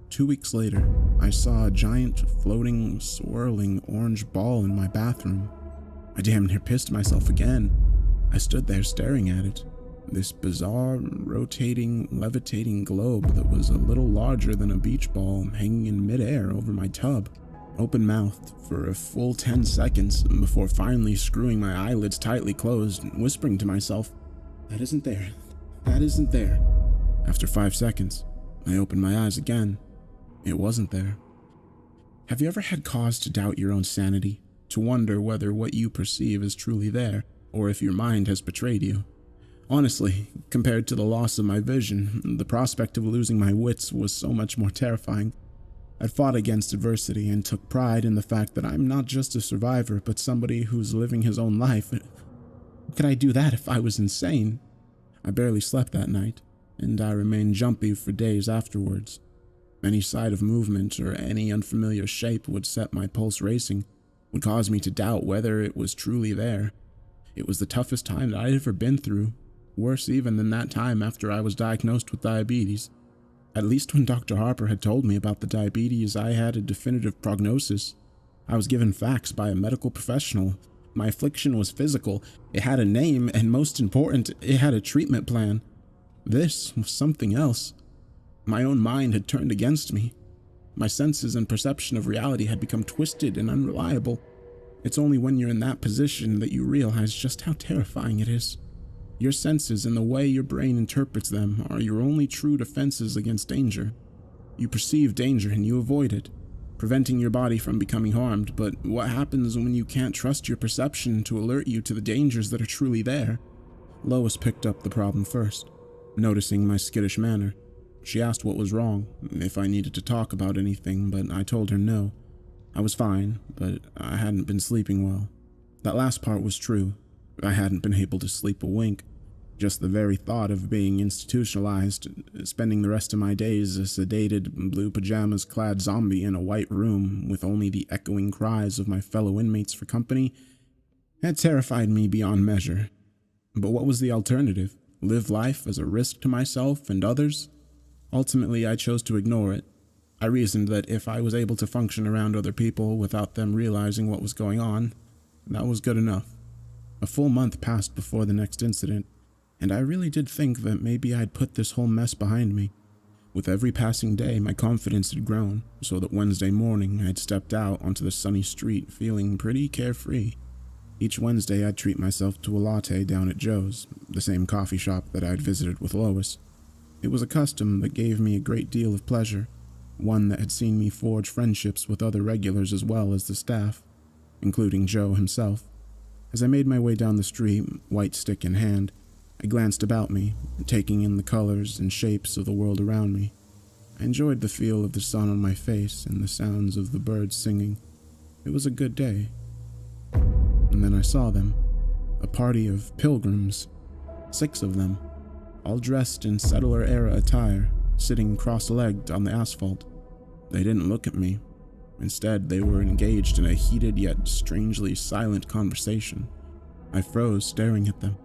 S2: 2 weeks later, I saw a giant, floating, swirling orange ball in my bathroom. I damn near pissed myself again. I stood there staring at it. This bizarre, rotating, levitating globe that was a little larger than a beach ball hanging in midair over my tub. Open-mouthed for a full 10 seconds before finally screwing my eyelids tightly closed and whispering to myself, "That isn't there. That isn't there." After 5 seconds, I opened my eyes again. It wasn't there. Have you ever had cause to doubt your own sanity? To wonder whether what you perceive is truly there, or if your mind has betrayed you? Honestly, compared to the loss of my vision, the prospect of losing my wits was so much more terrifying. I'd fought against adversity and took pride in the fact that I'm not just a survivor, but somebody who's living his own life. How could I do that if I was insane? I barely slept that night, and I remained jumpy for days afterwards. Any sight of movement or any unfamiliar shape would set my pulse racing, would cause me to doubt whether it was truly there. It was the toughest time that I'd ever been through, worse even than that time after I was diagnosed with diabetes. At least when Dr. Harper had told me about the diabetes, I had a definitive prognosis. I was given facts by a medical professional. My affliction was physical, it had a name, and most important, it had a treatment plan. This was something else. My own mind had turned against me. My senses and perception of reality had become twisted and unreliable. It's only when you're in that position that you realize just how terrifying it is. Your senses and the way your brain interprets them are your only true defenses against danger. You perceive danger and you avoid it, preventing your body from becoming harmed, but what happens when you can't trust your perception to alert you to the dangers that are truly there? Lois picked up the problem first, noticing my skittish manner. She asked what was wrong, if I needed to talk about anything, but I told her no. I was fine, but I hadn't been sleeping well. That last part was true. I hadn't been able to sleep a wink. Just the very thought of being institutionalized, spending the rest of my days a sedated, blue pajamas-clad zombie in a white room with only the echoing cries of my fellow inmates for company, had terrified me beyond measure. But what was the alternative? Live life as a risk to myself and others? Ultimately, I chose to ignore it. I reasoned that if I was able to function around other people without them realizing what was going on, that was good enough. A full month passed before the next incident, and I really did think that maybe I'd put this whole mess behind me. With every passing day, my confidence had grown, so that Wednesday morning I'd stepped out onto the sunny street feeling pretty carefree. Each Wednesday I'd treat myself to a latte down at Joe's, the same coffee shop that I'd visited with Lois. It was a custom that gave me a great deal of pleasure. one that had seen me forge friendships with other regulars as well as the staff, including Joe himself. As I made my way down the street, white stick in hand, I glanced about me, taking in the colors and shapes of the world around me. I enjoyed the feel of the sun on my face and the sounds of the birds singing. It was a good day. And then I saw them, a party of pilgrims, 6 of them, all dressed in settler-era attire, sitting cross-legged on the asphalt. They didn't look at me. Instead, they were engaged in a heated yet strangely silent conversation. I froze, staring at them.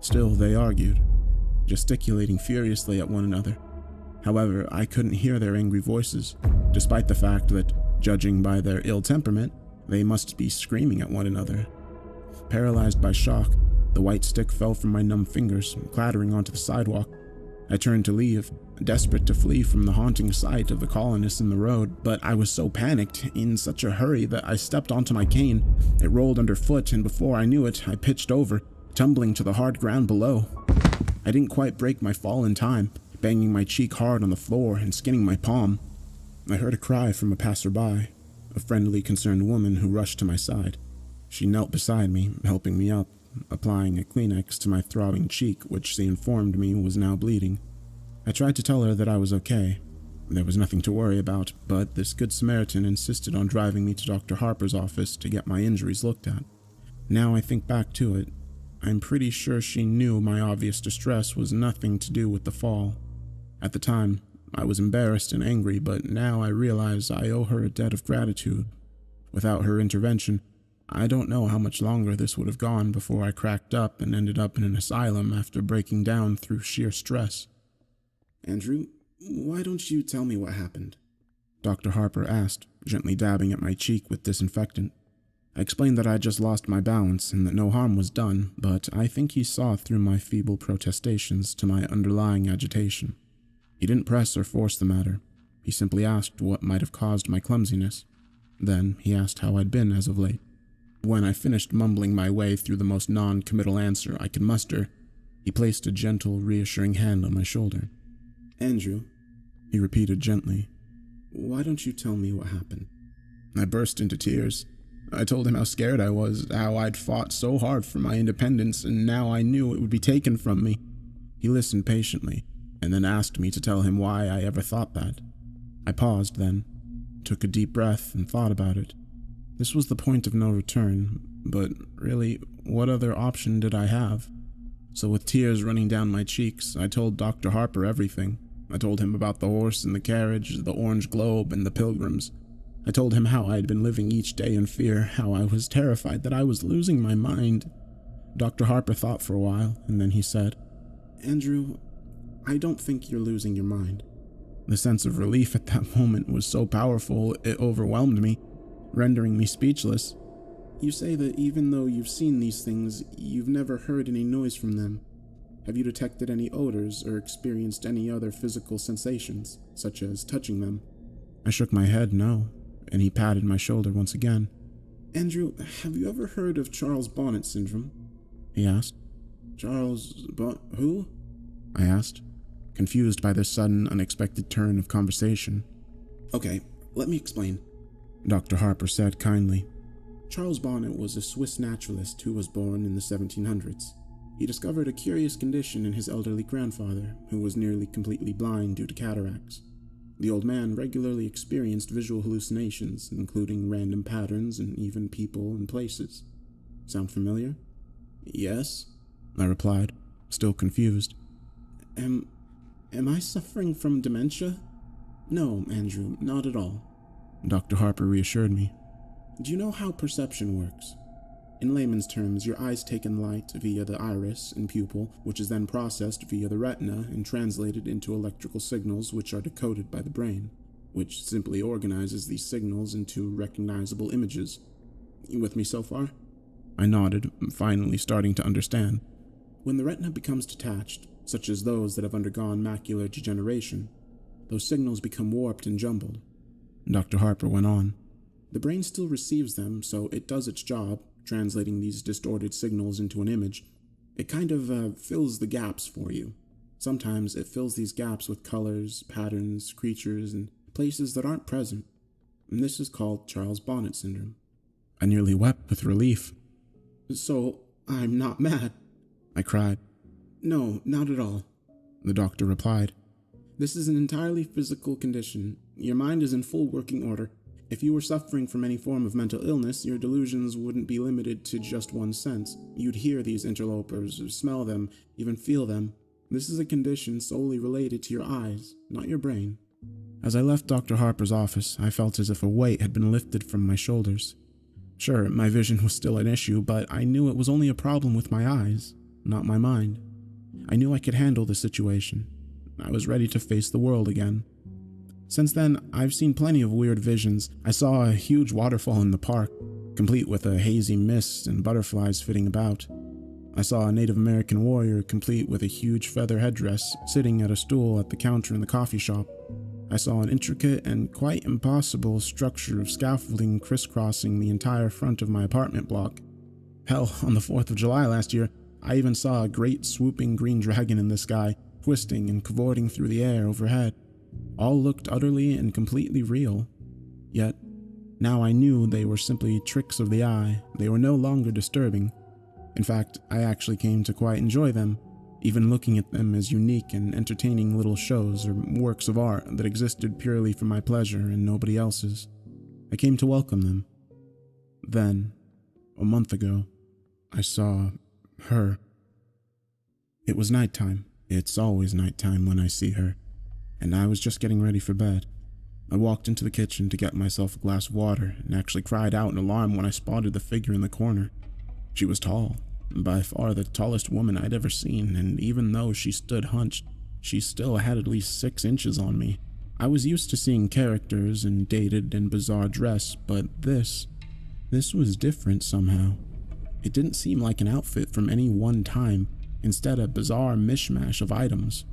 S2: Still, they argued, gesticulating furiously at one another. However, I couldn't hear their angry voices, despite the fact that, judging by their ill temperament, they must be screaming at one another. Paralyzed by shock, the white stick fell from my numb fingers, clattering onto the sidewalk. I turned to leave, desperate to flee from the haunting sight of the colonists in the road, but I was so panicked, in such a hurry, that I stepped onto my cane. It rolled underfoot, and before I knew it, I pitched over, tumbling to the hard ground below. I didn't quite break my fall in time, banging my cheek hard on the floor and skinning my palm. I heard a cry from a passerby, a friendly, concerned woman who rushed to my side. She knelt beside me, helping me up, applying a Kleenex to my throbbing cheek, which she informed me was now bleeding. I tried to tell her that I was okay. There was nothing to worry about, but this good Samaritan insisted on driving me to Dr. Harper's office to get my injuries looked at. Now I think back to it, I'm pretty sure she knew my obvious distress was nothing to do with the fall. At the time, I was embarrassed and angry, but now I realize I owe her a debt of gratitude. Without her intervention, I don't know how much longer this would have gone before I cracked up and ended up in an asylum after breaking down through sheer stress. "Andrew, why don't you tell me what happened?" Dr. Harper asked, gently dabbing at my cheek with disinfectant. I explained that I just lost my balance and that no harm was done, but I think he saw through my feeble protestations to my underlying agitation. He didn't press or force the matter. He simply asked what might have caused my clumsiness. Then he asked how I'd been as of late. When I finished mumbling my way through the most non-committal answer I could muster, he placed a gentle, reassuring hand on my shoulder. "Andrew," he repeated gently, "why don't you tell me what happened?" I burst into tears. I told him how scared I was, how I'd fought so hard for my independence, and now I knew it would be taken from me. He listened patiently, and then asked me to tell him why I ever thought that. I paused then, took a deep breath, and thought about it. This was the point of no return, but really, what other option did I have? So with tears running down my cheeks, I told Dr. Harper everything. I told him about the horse and the carriage, the orange globe, and the pilgrims. I told him how I had been living each day in fear, how I was terrified that I was losing my mind. Dr. Harper thought for a while, and then he said, "Andrew, I don't think you're losing your mind." The sense of relief at that moment was so powerful it overwhelmed me, rendering me speechless. "You say that even though you've seen these things, you've never heard any noise from them. Have you detected any odors or experienced any other physical sensations, such as touching them?" I shook my head no, and he patted my shoulder once again. "Andrew, have you ever heard of Charles Bonnet syndrome?" he asked. Who?" I asked, confused by this sudden, unexpected turn of conversation. "Okay, let me explain," Dr. Harper said kindly. "Charles Bonnet was a Swiss naturalist who was born in the 1700s. He discovered a curious condition in his elderly grandfather, who was nearly completely blind due to cataracts. The old man regularly experienced visual hallucinations, including random patterns and even people and places. Sound familiar?" "Yes," I replied, still confused. Am I suffering from dementia?" "No, Andrew, not at all," Dr. Harper reassured me. "Do you know how perception works? In layman's terms, your eyes take in light via the iris and pupil, which is then processed via the retina and translated into electrical signals which are decoded by the brain, which simply organizes these signals into recognizable images. You with me so far?" I nodded, finally starting to understand. When the retina becomes detached, such as those that have undergone macular degeneration, those signals become warped and jumbled. Dr. Harper went on. The brain still receives them, so it does its job, translating these distorted signals into an image. It kind of fills the gaps for you. Sometimes it fills these gaps with colors, patterns, creatures, and places that aren't present, and this is called Charles Bonnet syndrome. I nearly wept with relief. So, I'm not mad, I cried. No, not at all, the doctor replied. This is an entirely physical condition. Your mind is in full working order. If you were suffering from any form of mental illness, your delusions wouldn't be limited to just one sense. You'd hear these interlopers, smell them, even feel them. This is a condition solely related to your eyes, not your brain. As I left Dr. Harper's office, I felt as if a weight had been lifted from my shoulders. Sure, my vision was still an issue, but I knew it was only a problem with my eyes, not my mind. I knew I could handle the situation. I was ready to face the world again. Since then, I've seen plenty of weird visions. I saw a huge waterfall in the park, complete with a hazy mist and butterflies flitting about. I saw a Native American warrior, complete with a huge feather headdress, sitting at a stool at the counter in the coffee shop. I saw an intricate and quite impossible structure of scaffolding crisscrossing the entire front of my apartment block. Hell, on the 4th of July last year, I even saw a great swooping green dragon in the sky, twisting and cavorting through the air overhead. All looked utterly and completely real. Yet, now I knew they were simply tricks of the eye. They were no longer disturbing. In fact, I actually came to quite enjoy them, even looking at them as unique and entertaining little shows or works of art that existed purely for my pleasure and nobody else's. I came to welcome them. Then, a month ago, I saw her. It was nighttime. It's always nighttime when I see her, and I was just getting ready for bed. I walked into the kitchen to get myself a glass of water and actually cried out in alarm when I spotted the figure in the corner. She was tall, by far the tallest woman I'd ever seen, and even though she stood hunched, she still had at least 6 inches on me. I was used to seeing characters in dated and bizarre dress, but this was different somehow. It didn't seem like an outfit from any one time, instead a bizarre mishmash of items.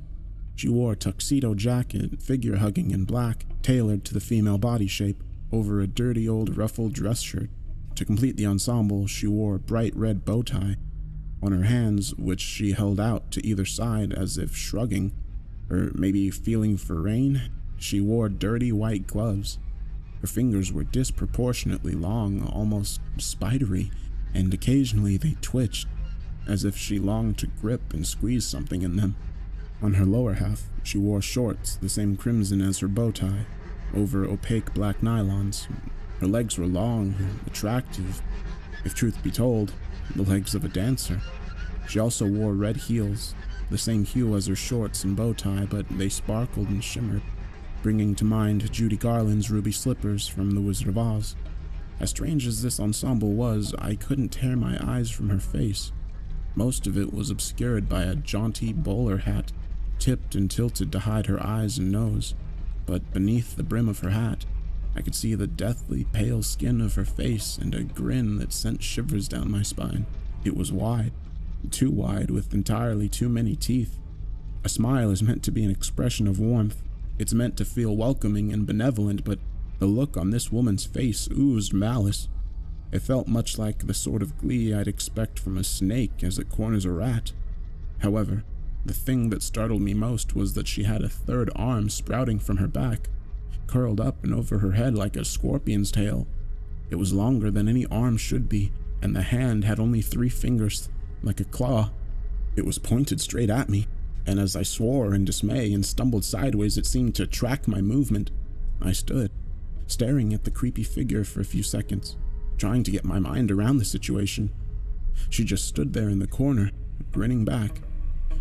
S2: She wore a tuxedo jacket, figure-hugging in black, tailored to the female body shape, over a dirty old ruffled dress shirt. To complete the ensemble, she wore a bright red bow tie. On her hands, which she held out to either side as if shrugging, or maybe feeling for rain, she wore dirty white gloves. Her fingers were disproportionately long, almost spidery, and occasionally they twitched, as if she longed to grip and squeeze something in them. On her lower half, she wore shorts the same crimson as her bow tie, over opaque black nylons. Her legs were long and attractive, if truth be told, the legs of a dancer. She also wore red heels, the same hue as her shorts and bow tie, but they sparkled and shimmered, bringing to mind Judy Garland's ruby slippers from The Wizard of Oz. As strange as this ensemble was, I couldn't tear my eyes from her face. Most of it was obscured by a jaunty bowler hat, tipped and tilted to hide her eyes and nose, but beneath the brim of her hat, I could see the deathly pale skin of her face and a grin that sent shivers down my spine. It was wide, too wide, with entirely too many teeth. A smile is meant to be an expression of warmth. It's meant to feel welcoming and benevolent, but the look on this woman's face oozed malice. It felt much like the sort of glee I'd expect from a snake as it corners a rat. However, the thing that startled me most was that she had a third arm sprouting from her back, curled up and over her head like a scorpion's tail. It was longer than any arm should be, and the hand had only 3 fingers, like a claw. It was pointed straight at me, and as I swore in dismay and stumbled sideways, it seemed to track my movement. I stood, staring at the creepy figure for a few seconds, trying to get my mind around the situation. She just stood there in the corner, grinning back.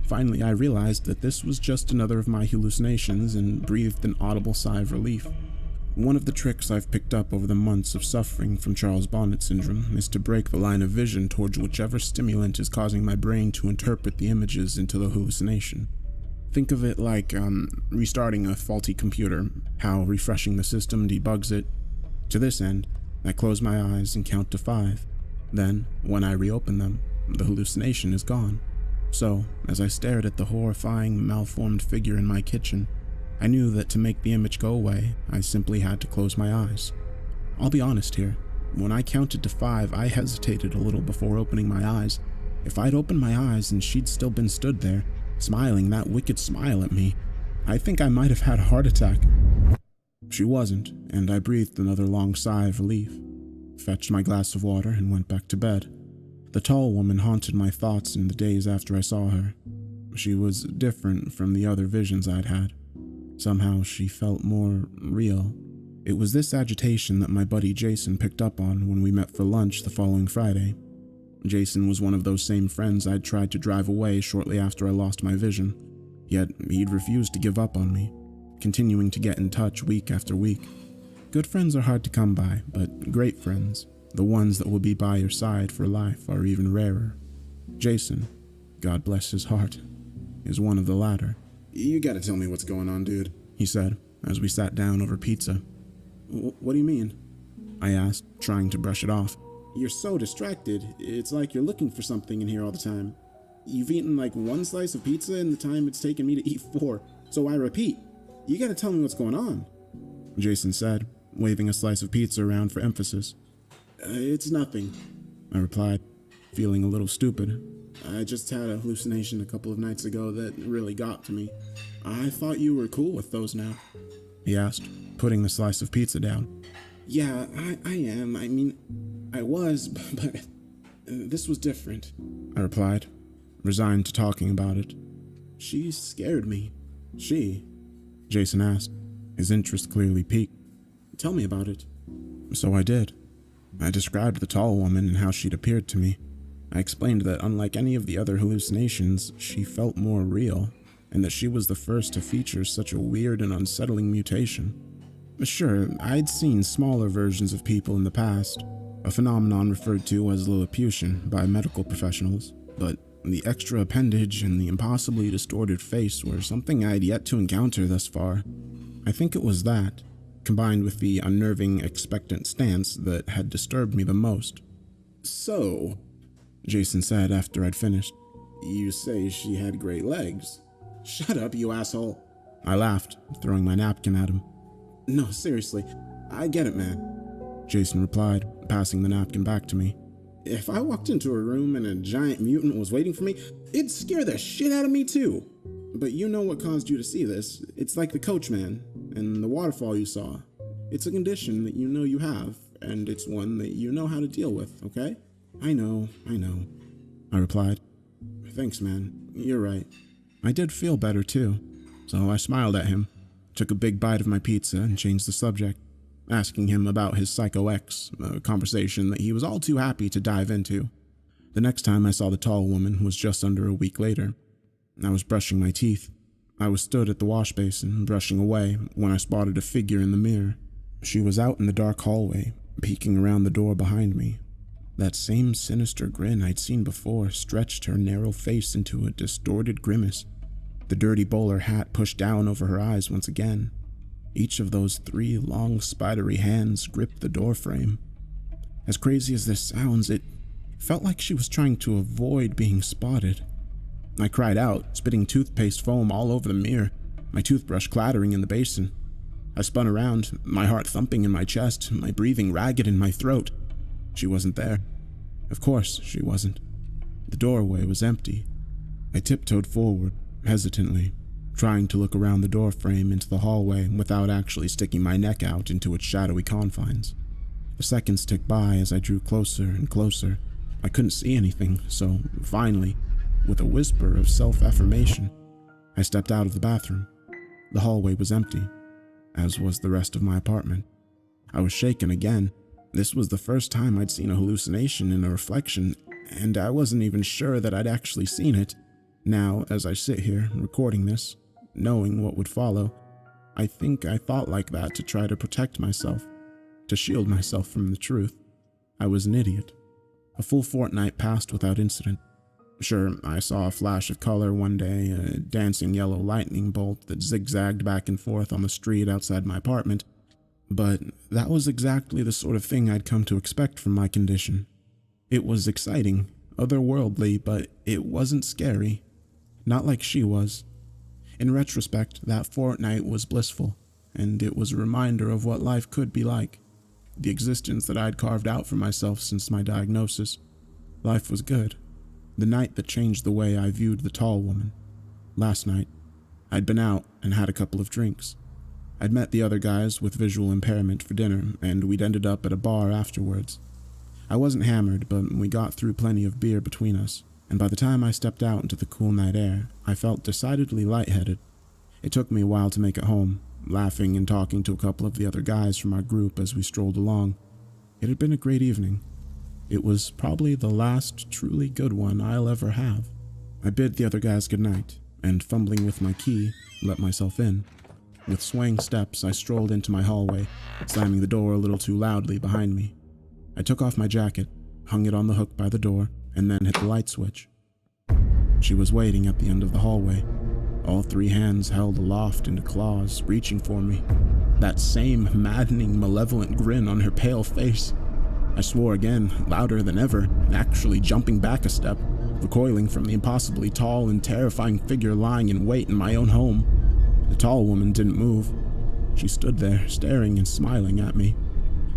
S2: Finally, I realized that this was just another of my hallucinations and breathed an audible sigh of relief. One of the tricks I've picked up over the months of suffering from Charles Bonnet syndrome is to break the line of vision towards whichever stimulant is causing my brain to interpret the images into the hallucination. Think of it like restarting a faulty computer, how refreshing the system debugs it. To this end, I close my eyes and count to 5. Then, when I reopen them, the hallucination is gone. So, as I stared at the horrifying, malformed figure in my kitchen, I knew that to make the image go away, I simply had to close my eyes. I'll be honest here. When I counted to 5, I hesitated a little before opening my eyes. If I'd opened my eyes and she'd still been stood there, smiling that wicked smile at me, I think I might have had a heart attack. She wasn't, and I breathed another long sigh of relief, fetched my glass of water, and went back to bed. The tall woman haunted my thoughts in the days after I saw her. She was different from the other visions I'd had. Somehow she felt more real. It was this agitation that my buddy Jason picked up on when we met for lunch the following Friday. Jason was one of those same friends I'd tried to drive away shortly after I lost my vision, yet he'd refused to give up on me, continuing to get in touch week after week. Good friends are hard to come by, but great friends, the ones that will be by your side for life, are even rarer. Jason, God bless his heart, is one of the latter. "You gotta tell me what's going on, dude," he said, as we sat down over pizza. "What do you mean?" I asked, trying to brush it off. "You're so distracted. It's like you're looking for something in here all the time. You've eaten like one slice of pizza in the time it's taken me to eat 4, so I repeat, you gotta tell me what's going on," Jason said, waving a slice of pizza around for emphasis. "It's nothing," I replied, feeling a little stupid. "I just had a hallucination a couple of nights ago that really got to me. I thought you were cool with those now," he asked, putting the slice of pizza down. "Yeah, I am. I mean, I was, but this was different," I replied, resigned to talking about it. "She scared me." "She?" Jason asked, his interest clearly piqued. "Tell me about it." So I did. I described the tall woman and how she'd appeared to me. I explained that unlike any of the other hallucinations, she felt more real, and that she was the first to feature such a weird and unsettling mutation. Sure, I'd seen smaller versions of people in the past, a phenomenon referred to as Lilliputian by medical professionals, but the extra appendage and the impossibly distorted face were something I'd yet to encounter thus far. I think it was that, combined with the unnerving, expectant stance, that had disturbed me the most. "So," Jason said after I'd finished, "you say she had great legs?" "Shut up, you asshole," I laughed, throwing my napkin at him. "No, seriously, I get it, man," Jason replied, passing the napkin back to me. "If I walked into a room and a giant mutant was waiting for me, it'd scare the shit out of me too. But you know what caused you to see this. It's like the coachman and the waterfall you saw. It's a condition that you know you have, and it's one that you know how to deal with, okay?" I know, I replied. "Thanks, man. You're right." I did feel better too, so I smiled at him, took a big bite of my pizza, and changed the subject, asking him about his Psycho X, a conversation that he was all too happy to dive into. The next time I saw the tall woman was just under a week later. I was brushing my teeth. I was stood at the wash basin, brushing away, when I spotted a figure in the mirror. She was out in the dark hallway, peeking around the door behind me. That same sinister grin I'd seen before stretched her narrow face into a distorted grimace, the dirty bowler hat pushed down over her eyes once again. Each of those 3 long, spidery hands gripped the doorframe. As crazy as this sounds, it felt like she was trying to avoid being spotted. I cried out, spitting toothpaste foam all over the mirror, my toothbrush clattering in the basin. I spun around, my heart thumping in my chest, my breathing ragged in my throat. She wasn't there. Of course she wasn't. The doorway was empty. I tiptoed forward, hesitantly, trying to look around the doorframe into the hallway without actually sticking my neck out into its shadowy confines. The seconds ticked by as I drew closer and closer. I couldn't see anything, so finally, with a whisper of self-affirmation, I stepped out of the bathroom. The hallway was empty, as was the rest of my apartment. I was shaken again. This was the first time I'd seen a hallucination in a reflection, and I wasn't even sure that I'd actually seen it. Now, as I sit here, recording this, knowing what would follow, I think I thought like that to try to protect myself, to shield myself from the truth. I was an idiot. A full fortnight passed without incident. Sure, I saw a flash of color one day, a dancing yellow lightning bolt that zigzagged back and forth on the street outside my apartment, but that was exactly the sort of thing I'd come to expect from my condition. It was exciting, otherworldly, but it wasn't scary. Not like she was. In retrospect, that fortnight was blissful, and it was a reminder of what life could be like. The existence that I'd carved out for myself since my diagnosis. Life was good. The night that changed the way I viewed the tall woman. Last night, I'd been out and had a couple of drinks. I'd met the other guys with visual impairment for dinner, and we'd ended up at a bar afterwards. I wasn't hammered, but we got through plenty of beer between us, and by the time I stepped out into the cool night air, I felt decidedly lightheaded. It took me a while to make it home, laughing and talking to a couple of the other guys from our group as we strolled along. It had been a great evening. It was probably the last truly good one I'll ever have. I bid the other guys goodnight, and fumbling with my key, let myself in. With swaying steps, I strolled into my hallway, slamming the door a little too loudly behind me. I took off my jacket, hung it on the hook by the door, and then hit the light switch. She was waiting at the end of the hallway, all three hands held aloft into claws, reaching for me. That same maddening, malevolent grin on her pale face. I swore again, louder than ever, actually jumping back a step, recoiling from the impossibly tall and terrifying figure lying in wait in my own home. The tall woman didn't move. She stood there, staring and smiling at me.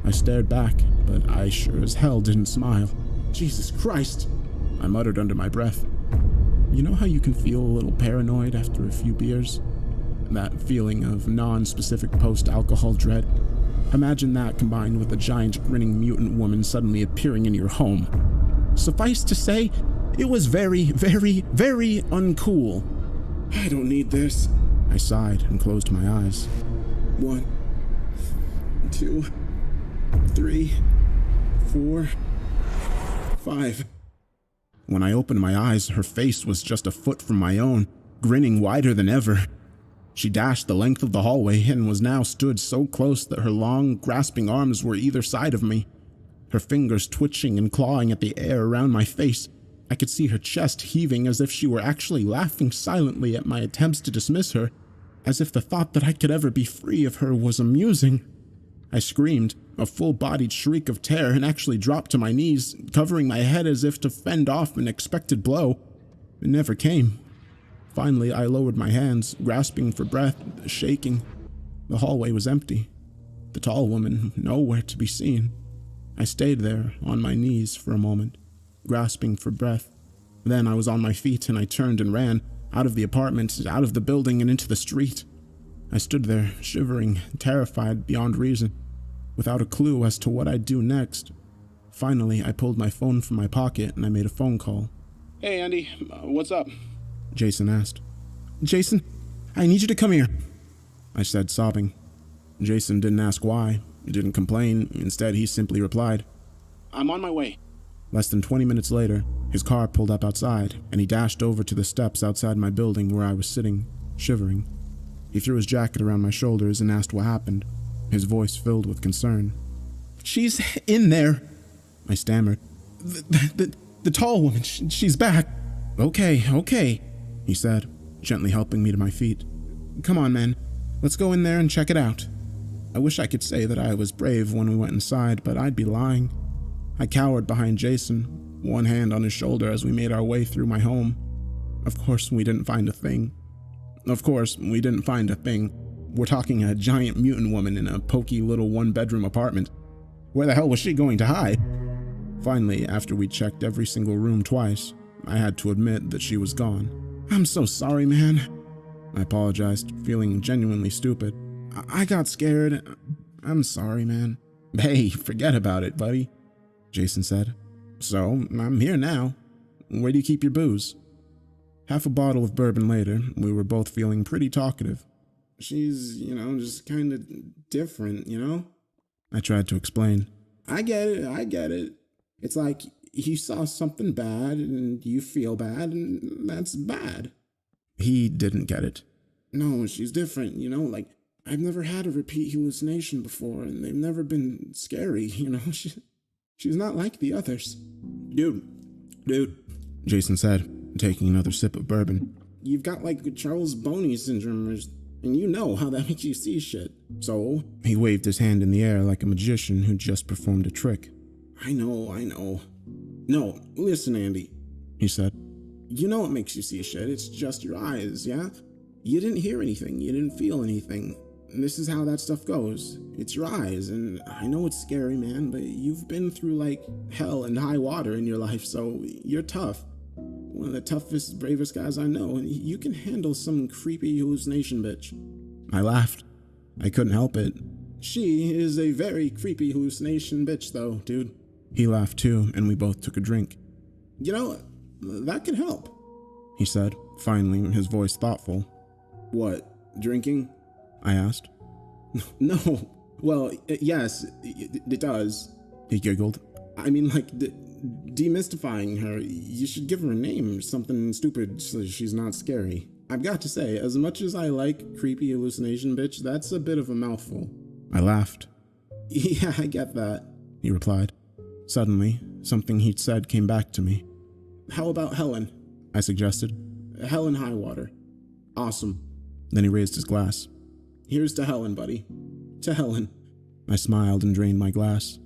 S2: I stared back, but I sure as hell didn't smile. Jesus Christ! I muttered under my breath. You know how you can feel a little paranoid after a few beers? That feeling of non-specific post-alcohol dread? Imagine that combined with a giant grinning mutant woman suddenly appearing in your home. Suffice to say, it was very, very, very uncool. I don't need this. I sighed and closed my eyes. 1, 2, 3, 4, 5. When I opened my eyes, her face was just a foot from my own, grinning wider than ever. She dashed the length of the hallway and was now stood so close that her long, grasping arms were either side of me. Her fingers twitching and clawing at the air around my face. I could see her chest heaving as if she were actually laughing silently at my attempts to dismiss her, as if the thought that I could ever be free of her was amusing. I screamed, a full-bodied shriek of terror, and actually dropped to my knees, covering my head as if to fend off an expected blow. It never came. Finally, I lowered my hands, grasping for breath, shaking. The hallway was empty. The tall woman nowhere to be seen. I stayed there, on my knees, for a moment, grasping for breath. Then I was on my feet and I turned and ran, out of the apartment, out of the building, and into the street. I stood there, shivering, terrified beyond reason, without a clue as to what I'd do next. Finally, I pulled my phone from my pocket and I made a phone call.
S4: Hey, Andy, what's up?
S2: Jason asked. Jason, I need you to come here, I said, sobbing. Jason didn't ask why, didn't complain. Instead, he simply replied,
S4: I'm on my way.
S2: Less than 20 minutes later, his car pulled up outside, and he dashed over to the steps outside my building where I was sitting, shivering. He threw his jacket around my shoulders and asked what happened, his voice filled with concern. She's in there, I stammered. The tall woman, she's back. Okay, he said, gently helping me to my feet. Come on, man. Let's go in there and check it out. I wish I could say that I was brave when we went inside, but I'd be lying. I cowered behind Jason, one hand on his shoulder as we made our way through my home. Of course, we didn't find a thing. We're talking a giant mutant woman in a poky little one-bedroom apartment. Where the hell was she going to hide? Finally, after we checked every single room twice, I had to admit that she was gone. I'm so sorry, man, I apologized, feeling genuinely stupid. I got scared. I'm sorry, man. Hey, forget about it, buddy, Jason said. So, I'm here now. Where do you keep your booze? Half a bottle of bourbon later, we were both feeling pretty talkative. She's, just kind of different, I tried to explain. I get it. It's like you saw something bad and you feel bad, and that's bad. He didn't get it. No, she's different, like I've never had a repeat hallucination before, and they've never been scary, She's not like the others. Dude, Jason said, taking another sip of bourbon. You've got like Charles Boney syndrome, and you know how that makes you see shit. So? He waved his hand in the air like a magician who just performed a trick. I know. No, listen, Andy, he said. You know what makes you see shit. It's just your eyes, yeah? You didn't hear anything. You didn't feel anything. And this is how that stuff goes. It's your eyes, and I know it's scary, man, but you've been through, like, hell and high water in your life, so you're tough. One of the toughest, bravest guys I know, and you can handle some creepy hallucination, bitch. I laughed. I couldn't help it. She is a very creepy hallucination bitch, though, dude. He laughed too, and we both took a drink. You know, that could help, he said, finally, his voice thoughtful. What, drinking? I asked. No, well, yes, it does, he giggled. I mean, like, demystifying her. You should give her a name, something stupid so she's not scary. I've got to say, as much as I like creepy hallucination bitch, that's a bit of a mouthful. I laughed. Yeah, I get that, he replied. Suddenly, something he'd said came back to me. How about Helen? I suggested. Helen Highwater. Awesome. Then he raised his glass. Here's to Helen, buddy. To Helen. I smiled and drained my glass.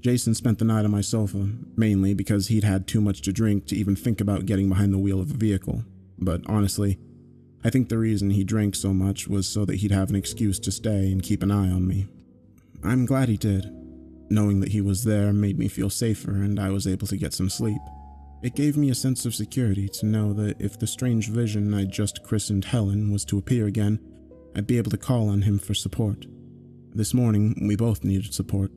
S2: Jason spent the night on my sofa, mainly because he'd had too much to drink to even think about getting behind the wheel of a vehicle. But honestly, I think the reason he drank so much was so that he'd have an excuse to stay and keep an eye on me. I'm glad he did. Knowing that he was there made me feel safer and I was able to get some sleep. It gave me a sense of security to know that if the strange vision I'd just christened Helen was to appear again, I'd be able to call on him for support. This morning, we both needed support.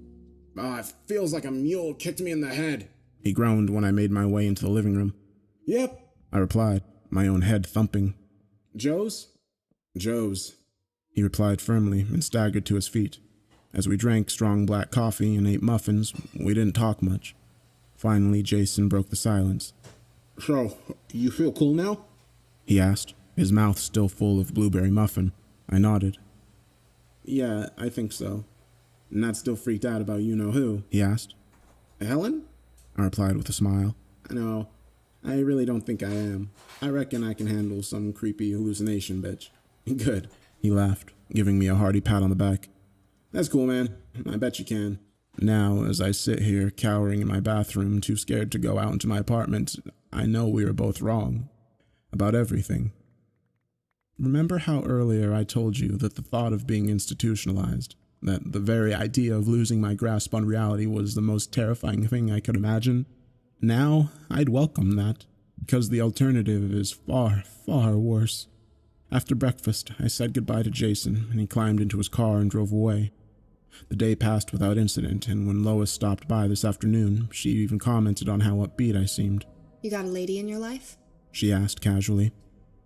S2: It feels like a mule kicked me in the head, he groaned when I made my way into the living room. Yep, I replied, my own head thumping. Joe's? Joe's, he replied firmly and staggered to his feet. As we drank strong black coffee and ate muffins, we didn't talk much. Finally, Jason broke the silence. So, you feel cool now? He asked, his mouth still full of blueberry muffin. I nodded. Yeah, I think so. Not still freaked out about you-know-who, he asked. Helen? I replied with a smile. No, I really don't think I am. I reckon I can handle some creepy hallucination, bitch. Good, he laughed, giving me a hearty pat on the back. That's cool, man. I bet you can. Now, as I sit here, cowering in my bathroom, too scared to go out into my apartment, I know we are both wrong. About everything. Remember how earlier I told you that the thought of being institutionalized, that the very idea of losing my grasp on reality was the most terrifying thing I could imagine? Now, I'd welcome that, because the alternative is far, far worse. After breakfast, I said goodbye to Jason, and he climbed into his car and drove away. The day passed without incident, and when Lois stopped by this afternoon, she even commented on how upbeat I seemed.
S3: You got a lady in your life?
S2: She asked casually.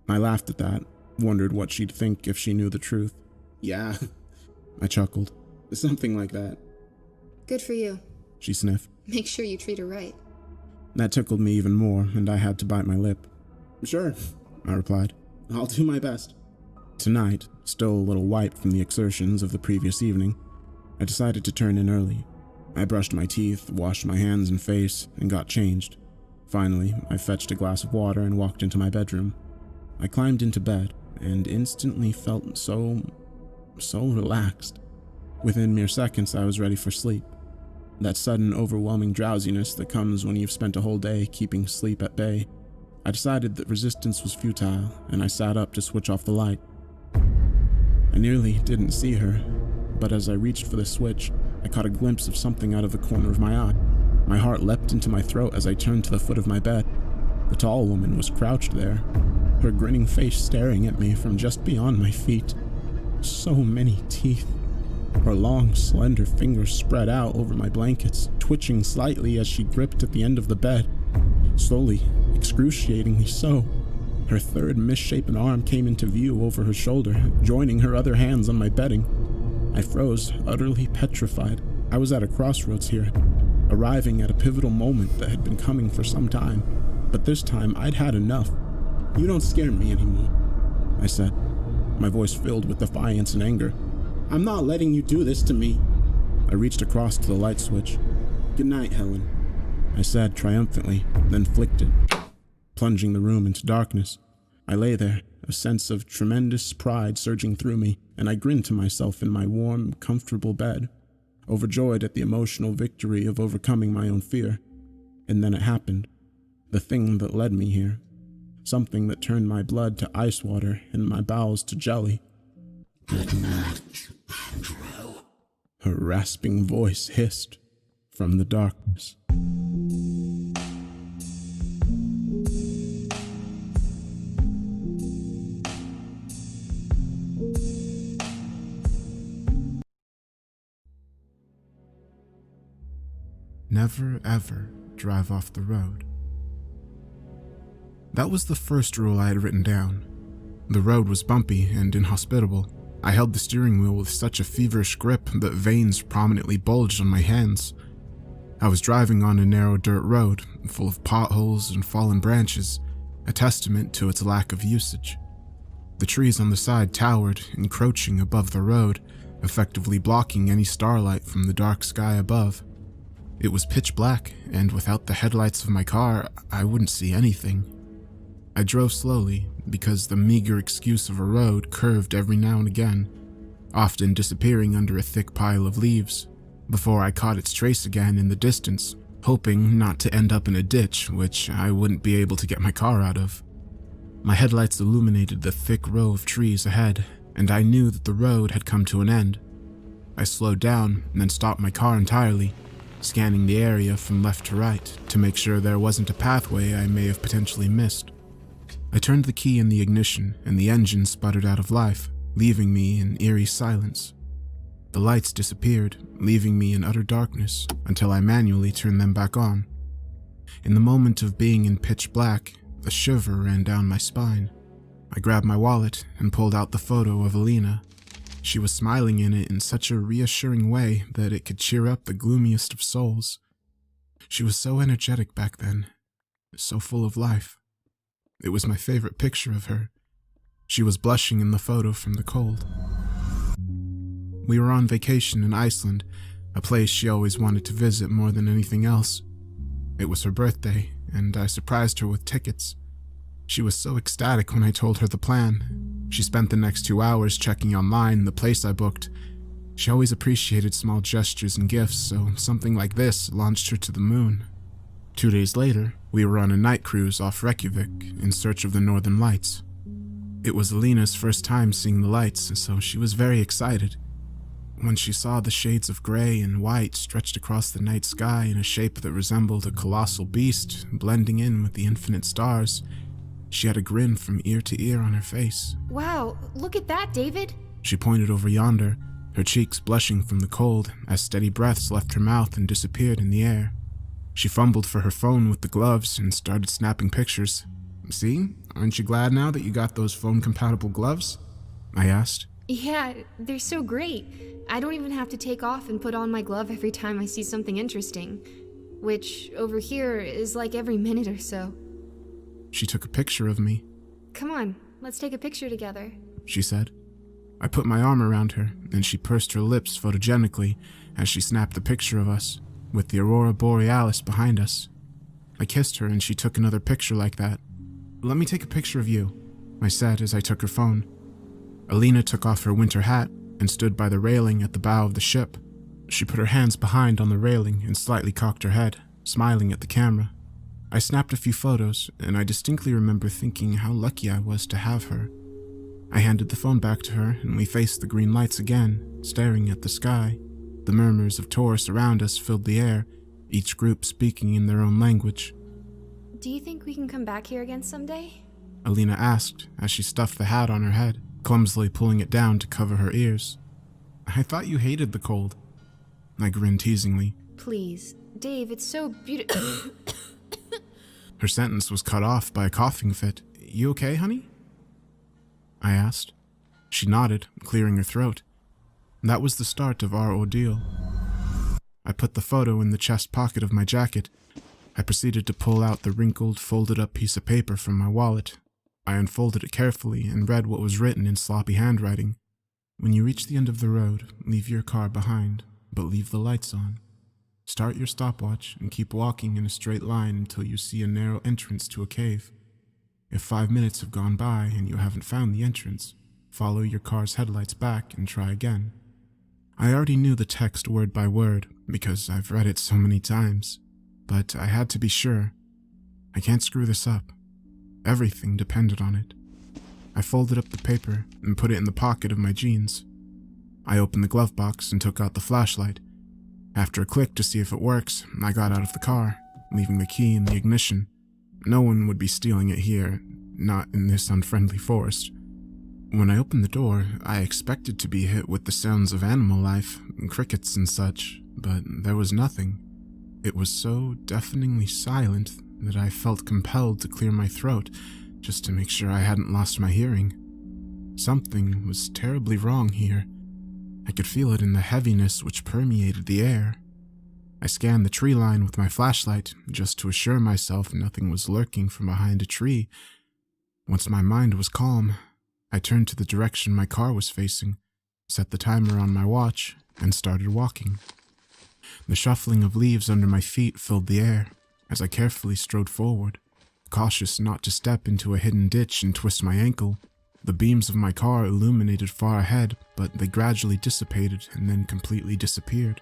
S2: I laughed at that, wondered what she'd think if she knew the truth. Yeah, I chuckled. Something like that.
S3: Good for you.
S2: She sniffed.
S3: Make sure you treat her right.
S2: That tickled me even more, and I had to bite my lip. Sure, I replied. I'll do my best. Tonight, still a little wiped from the exertions of the previous evening, I decided to turn in early. I brushed my teeth, washed my hands and face, and got changed. Finally, I fetched a glass of water and walked into my bedroom. I climbed into bed, and instantly felt so relaxed. Within mere seconds, I was ready for sleep. That sudden, overwhelming drowsiness that comes when you've spent a whole day keeping sleep at bay. I decided that resistance was futile, and I sat up to switch off the light. I nearly didn't see her, but as I reached for the switch, I caught a glimpse of something out of the corner of my eye. My heart leapt into my throat as I turned to the foot of my bed. The tall woman was crouched there, her grinning face staring at me from just beyond my feet. So many teeth. Her long, slender fingers spread out over my blankets, twitching slightly as she gripped at the end of the bed. Slowly, excruciatingly so. Her third misshapen arm came into view over her shoulder, joining her other hands on my bedding. I froze, utterly petrified. I was at a crossroads here, arriving at a pivotal moment that had been coming for some time. But this time, I'd had enough. You don't scare me anymore, I said, my voice filled with defiance and anger. I'm not letting you do this to me. I reached across to the light switch. Good night, Helen, I said triumphantly, then flicked it, plunging the room into darkness. I lay there, a sense of tremendous pride surging through me, and I grinned to myself in my warm, comfortable bed, overjoyed at the emotional victory of overcoming my own fear. And then it happened. The thing that led me here. Something that turned my blood to ice water and my bowels to jelly. Good night, Andrew. Her rasping voice hissed from the darkness. never ever drive off the road. That was the first rule I had written down. The road was bumpy and inhospitable. I held the steering wheel with such a feverish grip that veins prominently bulged on my hands. I was driving on a narrow dirt road, full of potholes and fallen branches, a testament to its lack of usage. The trees on the side towered, encroaching above the road, effectively blocking any starlight from the dark sky above. It was pitch black, and without the headlights of my car, I wouldn't see anything. I drove slowly, because the meager excuse of a road curved every now and again, often disappearing under a thick pile of leaves, before I caught its trace again in the distance, hoping not to end up in a ditch, which I wouldn't be able to get my car out of. My headlights illuminated the thick row of trees ahead, and I knew that the road had come to an end. I slowed down and then stopped my car entirely, scanning the area from left to right to make sure there wasn't a pathway I may have potentially missed. I turned the key in the ignition and the engine sputtered out of life, leaving me in eerie silence. The lights disappeared, leaving me in utter darkness until I manually turned them back on. In the moment of being in pitch black, a shiver ran down my spine. I grabbed my wallet and pulled out the photo of Alina. She was smiling in it in such a reassuring way that it could cheer up the gloomiest of souls. She was so energetic back then, so full of life. It was my favorite picture of her. She was blushing in the photo from the cold. We were on vacation in Iceland, a place she always wanted to visit more than anything else. It was her birthday, and I surprised her with tickets. She was so ecstatic when I told her the plan. She spent the next 2 hours checking online the place I booked. She always appreciated small gestures and gifts, so something like this launched her to the moon. 2 days later, we were on a night cruise off Reykjavik in search of the Northern Lights. It was Alina's first time seeing the lights, so she was very excited. When she saw the shades of gray and white stretched across the night sky in a shape that resembled a colossal beast blending in with the infinite stars, she had a grin from ear to ear on her face.
S3: Wow, look at that, David.
S2: She pointed over yonder, her cheeks blushing from the cold as steady breaths left her mouth and disappeared in the air. She fumbled for her phone with the gloves and started snapping pictures. "See? Aren't you glad now that you got those phone-compatible gloves?" I asked.
S3: Yeah, they're so great. I don't even have to take off and put on my glove every time I see something interesting, which over here is like every minute or so.
S2: She took a picture of me.
S3: Come on, let's take a picture together,
S2: she said. I put my arm around her, and she pursed her lips photogenically as she snapped the picture of us, with the aurora borealis behind us. I kissed her and she took another picture like that. "Let me take a picture of you," I said as I took her phone. Alina took off her winter hat and stood by the railing at the bow of the ship. She put her hands behind on the railing and slightly cocked her head, smiling at the camera. I snapped a few photos, and I distinctly remember thinking how lucky I was to have her. I handed the phone back to her, and we faced the green lights again, staring at the sky. The murmurs of tourists around us filled the air, each group speaking in their own language.
S3: Do you think we can come back here again someday?
S2: Alina asked as she stuffed the hat on her head, clumsily pulling it down to cover her ears. "I thought you hated the cold." I grinned teasingly.
S3: Please, Dave, it's so beautiful.
S2: Her sentence was cut off by a coughing fit. "You okay, honey?" I asked. She nodded, clearing her throat. That was the start of our ordeal. I put the photo in the chest pocket of my jacket. I proceeded to pull out the wrinkled, folded-up piece of paper from my wallet. I unfolded it carefully and read what was written in sloppy handwriting. "When you reach the end of the road, leave your car behind, but leave the lights on. Start your stopwatch and keep walking in a straight line until you see a narrow entrance to a cave. If 5 minutes have gone by and you haven't found the entrance, follow your car's headlights back and try again." I already knew the text word by word because I've read it so many times, but I had to be sure. I can't screw this up. Everything depended on it. I folded up the paper and put it in the pocket of my jeans. I opened the glove box and took out the flashlight. After a click to see if it works, I got out of the car, leaving the key in the ignition. No one would be stealing it here, not in this unfriendly forest. When I opened the door, I expected to be hit with the sounds of animal life, crickets and such, but there was nothing. It was so deafeningly silent that I felt compelled to clear my throat just to make sure I hadn't lost my hearing. Something was terribly wrong here. I could feel it in the heaviness which permeated the air. I scanned the tree line with my flashlight just to assure myself nothing was lurking from behind a tree. Once my mind was calm, I turned to the direction my car was facing, set the timer on my watch, and started walking. The shuffling of leaves under my feet filled the air as I carefully strode forward, cautious not to step into a hidden ditch and twist my ankle. The beams of my car illuminated far ahead, but they gradually dissipated and then completely disappeared,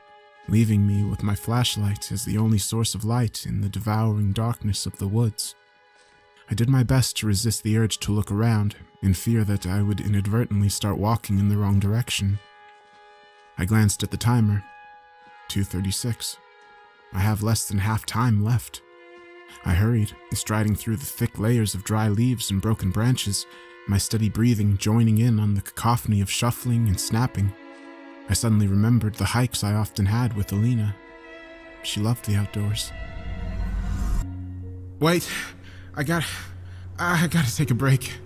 S2: leaving me with my flashlight as the only source of light in the devouring darkness of the woods. I did my best to resist the urge to look around, in fear that I would inadvertently start walking in the wrong direction. I glanced at the timer. 2:36. I have less than half time left. I hurried, striding through the thick layers of dry leaves and broken branches, my steady breathing joining in on the cacophony of shuffling and snapping. I suddenly remembered the hikes I often had with Alina. She loved the outdoors. "Wait, I gotta take a break,"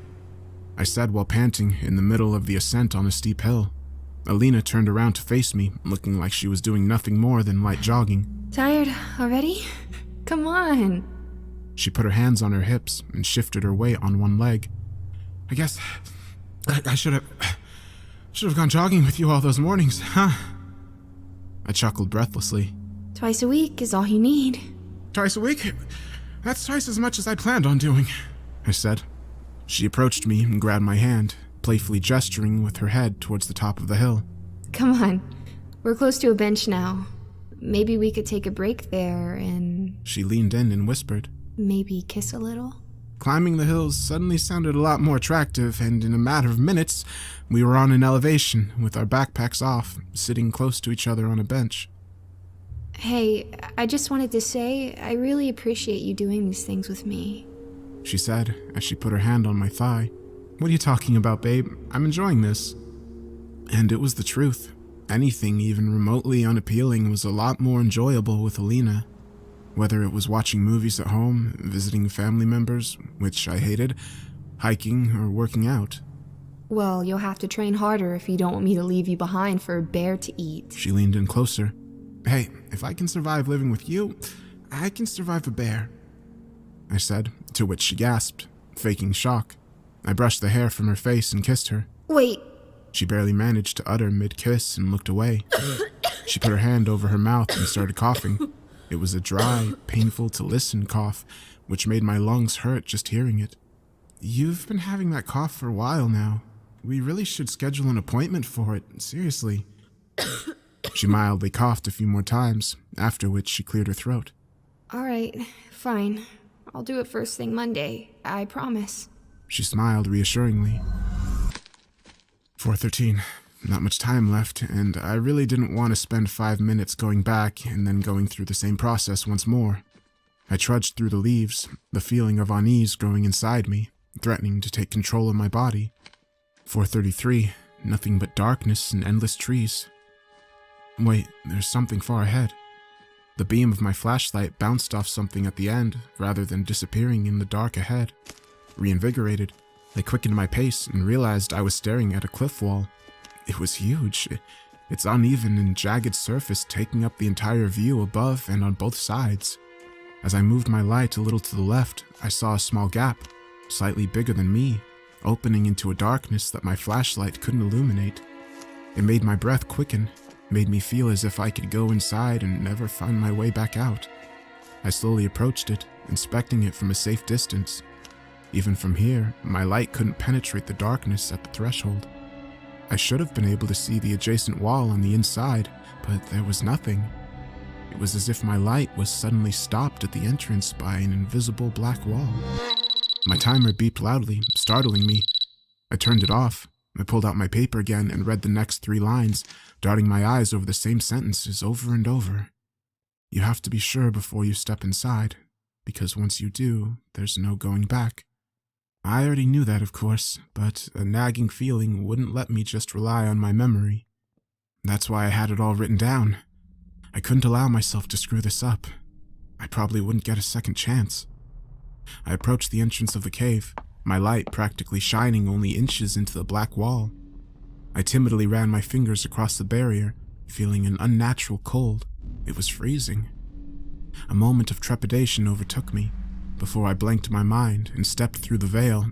S2: I said while panting in the middle of the ascent on a steep hill. Alina turned around to face me, looking like she was doing nothing more than light jogging.
S3: Tired already? Come on.
S2: She put her hands on her hips and shifted her weight on one leg. "I guess I should have gone jogging with you all those mornings, huh?" I chuckled breathlessly.
S3: Twice a week is all you need.
S2: "Twice a week? That's twice as much as I planned on doing," I said. She approached me and grabbed my hand, playfully gesturing with her head towards the top of the hill.
S3: Come on, we're close to a bench now. Maybe we could take a break there and...
S2: She leaned in and whispered.
S3: Maybe kiss a little?
S2: Climbing the hills suddenly sounded a lot more attractive, and in a matter of minutes, we were on an elevation, with our backpacks off, sitting close to each other on a bench.
S3: Hey, I just wanted to say, I really appreciate you doing these things with me.
S2: She said, as she put her hand on my thigh. "What are you talking about, babe? I'm enjoying this." And it was the truth. Anything even remotely unappealing was a lot more enjoyable with Alina. Whether it was watching movies at home, visiting family members, which I hated, hiking, or working out.
S3: Well, you'll have to train harder if you don't want me to leave you behind for a bear to eat.
S2: She leaned in closer. "Hey, if I can survive living with you, I can survive a bear," I said, to which she gasped, faking shock. I brushed the hair from her face and kissed her.
S3: Wait.
S2: She barely managed to utter mid-kiss and looked away. She put her hand over her mouth and started coughing. It was a dry, painful-to-listen cough, which made my lungs hurt just hearing it. "You've been having that cough for a while now. We really should schedule an appointment for it, seriously." She mildly coughed a few more times, after which she cleared her throat.
S3: All right, fine. I'll do it first thing Monday, I promise.
S2: She smiled reassuringly. 4:13. Not much time left, and I really didn't want to spend 5 minutes going back and then going through the same process once more. I trudged through the leaves, the feeling of unease growing inside me, threatening to take control of my body. 4:33. Nothing but darkness and endless trees. Wait, there's something far ahead. The beam of my flashlight bounced off something at the end, rather than disappearing in the dark ahead. Reinvigorated, I quickened my pace and realized I was staring at a cliff wall. It was huge, its uneven and jagged surface taking up the entire view above and on both sides. As I moved my light a little to the left, I saw a small gap, slightly bigger than me, opening into a darkness that my flashlight couldn't illuminate. It made my breath quicken, made me feel as if I could go inside and never find my way back out. I slowly approached it, inspecting it from a safe distance. Even from here, my light couldn't penetrate the darkness at the threshold. I should have been able to see the adjacent wall on the inside, but there was nothing. It was as if my light was suddenly stopped at the entrance by an invisible black wall. My timer beeped loudly, startling me. I turned it off. I pulled out my paper again and read the next 3 lines, darting my eyes over the same sentences over and over. You have to be sure before you step inside, because once you do, there's no going back. I already knew that, of course, but a nagging feeling wouldn't let me just rely on my memory. That's why I had it all written down. I couldn't allow myself to screw this up, I probably wouldn't get a second chance. I approached the entrance of the cave, my light practically shining only inches into the black wall. I timidly ran my fingers across the barrier, feeling an unnatural cold. It was freezing. A moment of trepidation overtook me before I blanked my mind and stepped through the veil,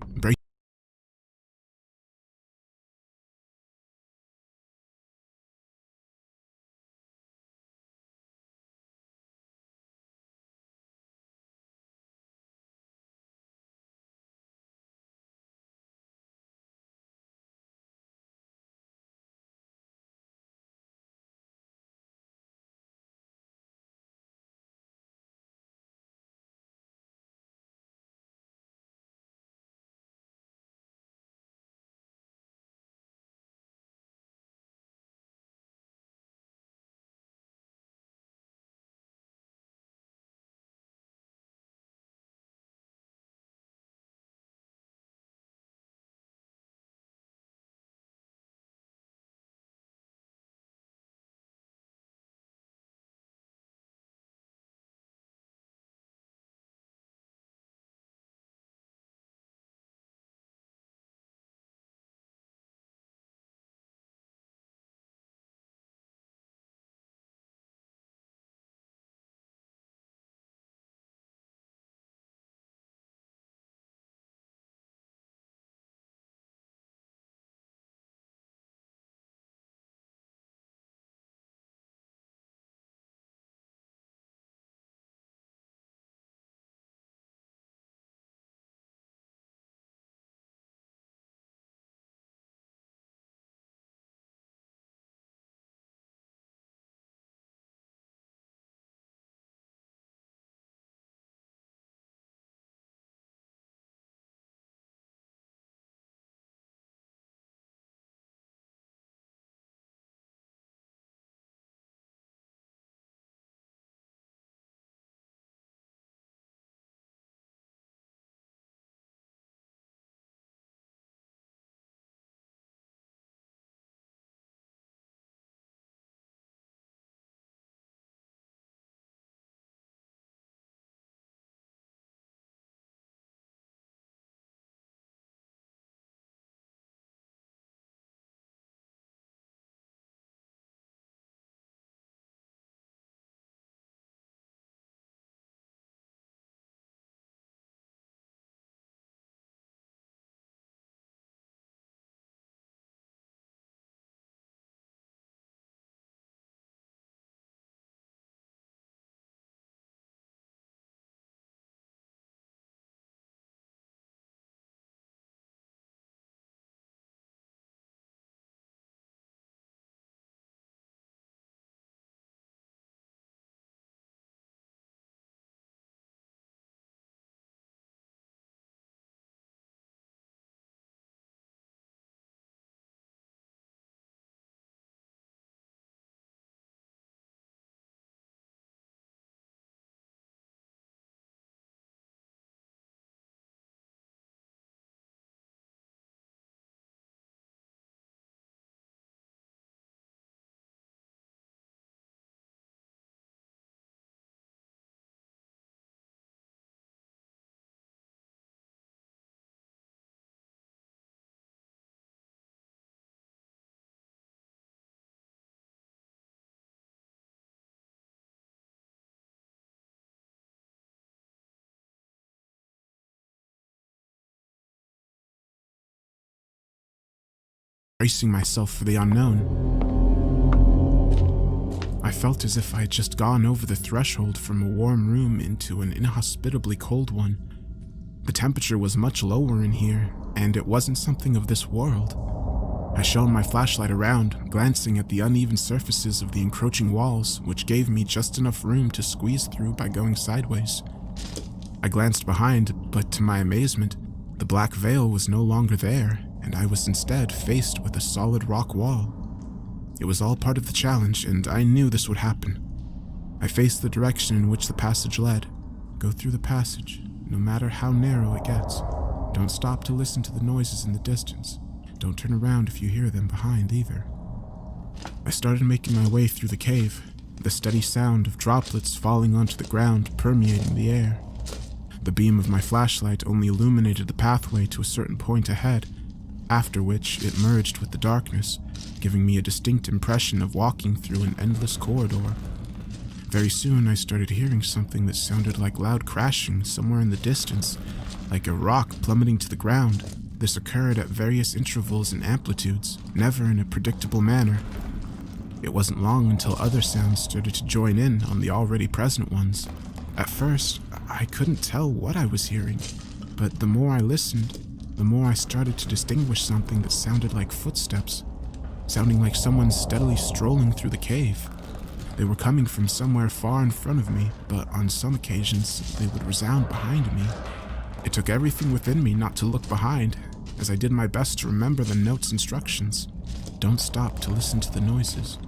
S2: bracing myself for the unknown. I felt as if I had just gone over the threshold from a warm room into an inhospitably cold one. The temperature was much lower in here, and it wasn't something of this world. I shone my flashlight around, glancing at the uneven surfaces of the encroaching walls, which gave me just enough room to squeeze through by going sideways. I glanced behind, but to my amazement, the black veil was no longer there, and I was instead faced with a solid rock wall. It was all part of the challenge, and I knew this would happen. I faced the direction in which the passage led. Go through the passage, no matter how narrow it gets. Don't stop to listen to the noises in the distance. Don't turn around if you hear them behind either. I started making my way through the cave. the steady sound of droplets falling onto the ground permeating the air. The beam of my flashlight only illuminated the pathway to a certain point ahead, after which it merged with the darkness, giving me a distinct impression of walking through an endless corridor. Very soon I started hearing something that sounded like loud crashing somewhere in the distance, like a rock plummeting to the ground. This occurred at various intervals and amplitudes, never in a predictable manner. It wasn't long until other sounds started to join in on the already present ones. At first, I couldn't tell what I was hearing, but the more I listened, the more I started to distinguish something that sounded like footsteps, sounding like someone steadily strolling through the cave. They were coming from somewhere far in front of me, but on some occasions, they would resound behind me. It took everything within me not to look behind, as I did my best to remember the note's instructions. Don't stop to listen to the noises.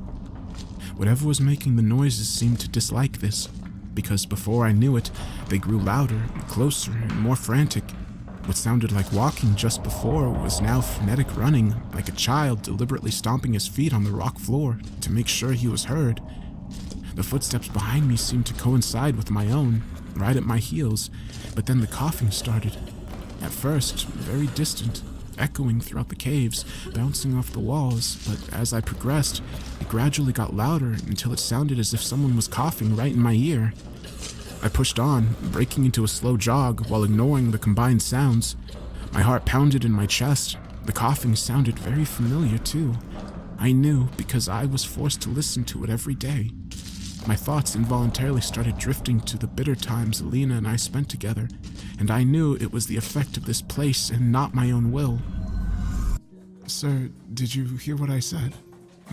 S2: Whatever was making the noises seemed to dislike this, because before I knew it, they grew louder and closer and more frantic. What sounded like walking just before was now frenetic running, like a child deliberately stomping his feet on the rock floor to make sure he was heard. The footsteps behind me seemed to coincide with my own, right at my heels, but then the coughing started. At first, very distant, echoing throughout the caves, bouncing off the walls, but as I progressed, it gradually got louder until it sounded as if someone was coughing right in my ear. I pushed on, breaking into a slow jog while ignoring the combined sounds. My heart pounded in my chest. The coughing sounded very familiar, too. I knew because I was forced to listen to it every day. My thoughts involuntarily started drifting to the bitter times Alina and I spent together, and I knew it was the effect of this place and not my own will. "Sir, did you hear what I said?"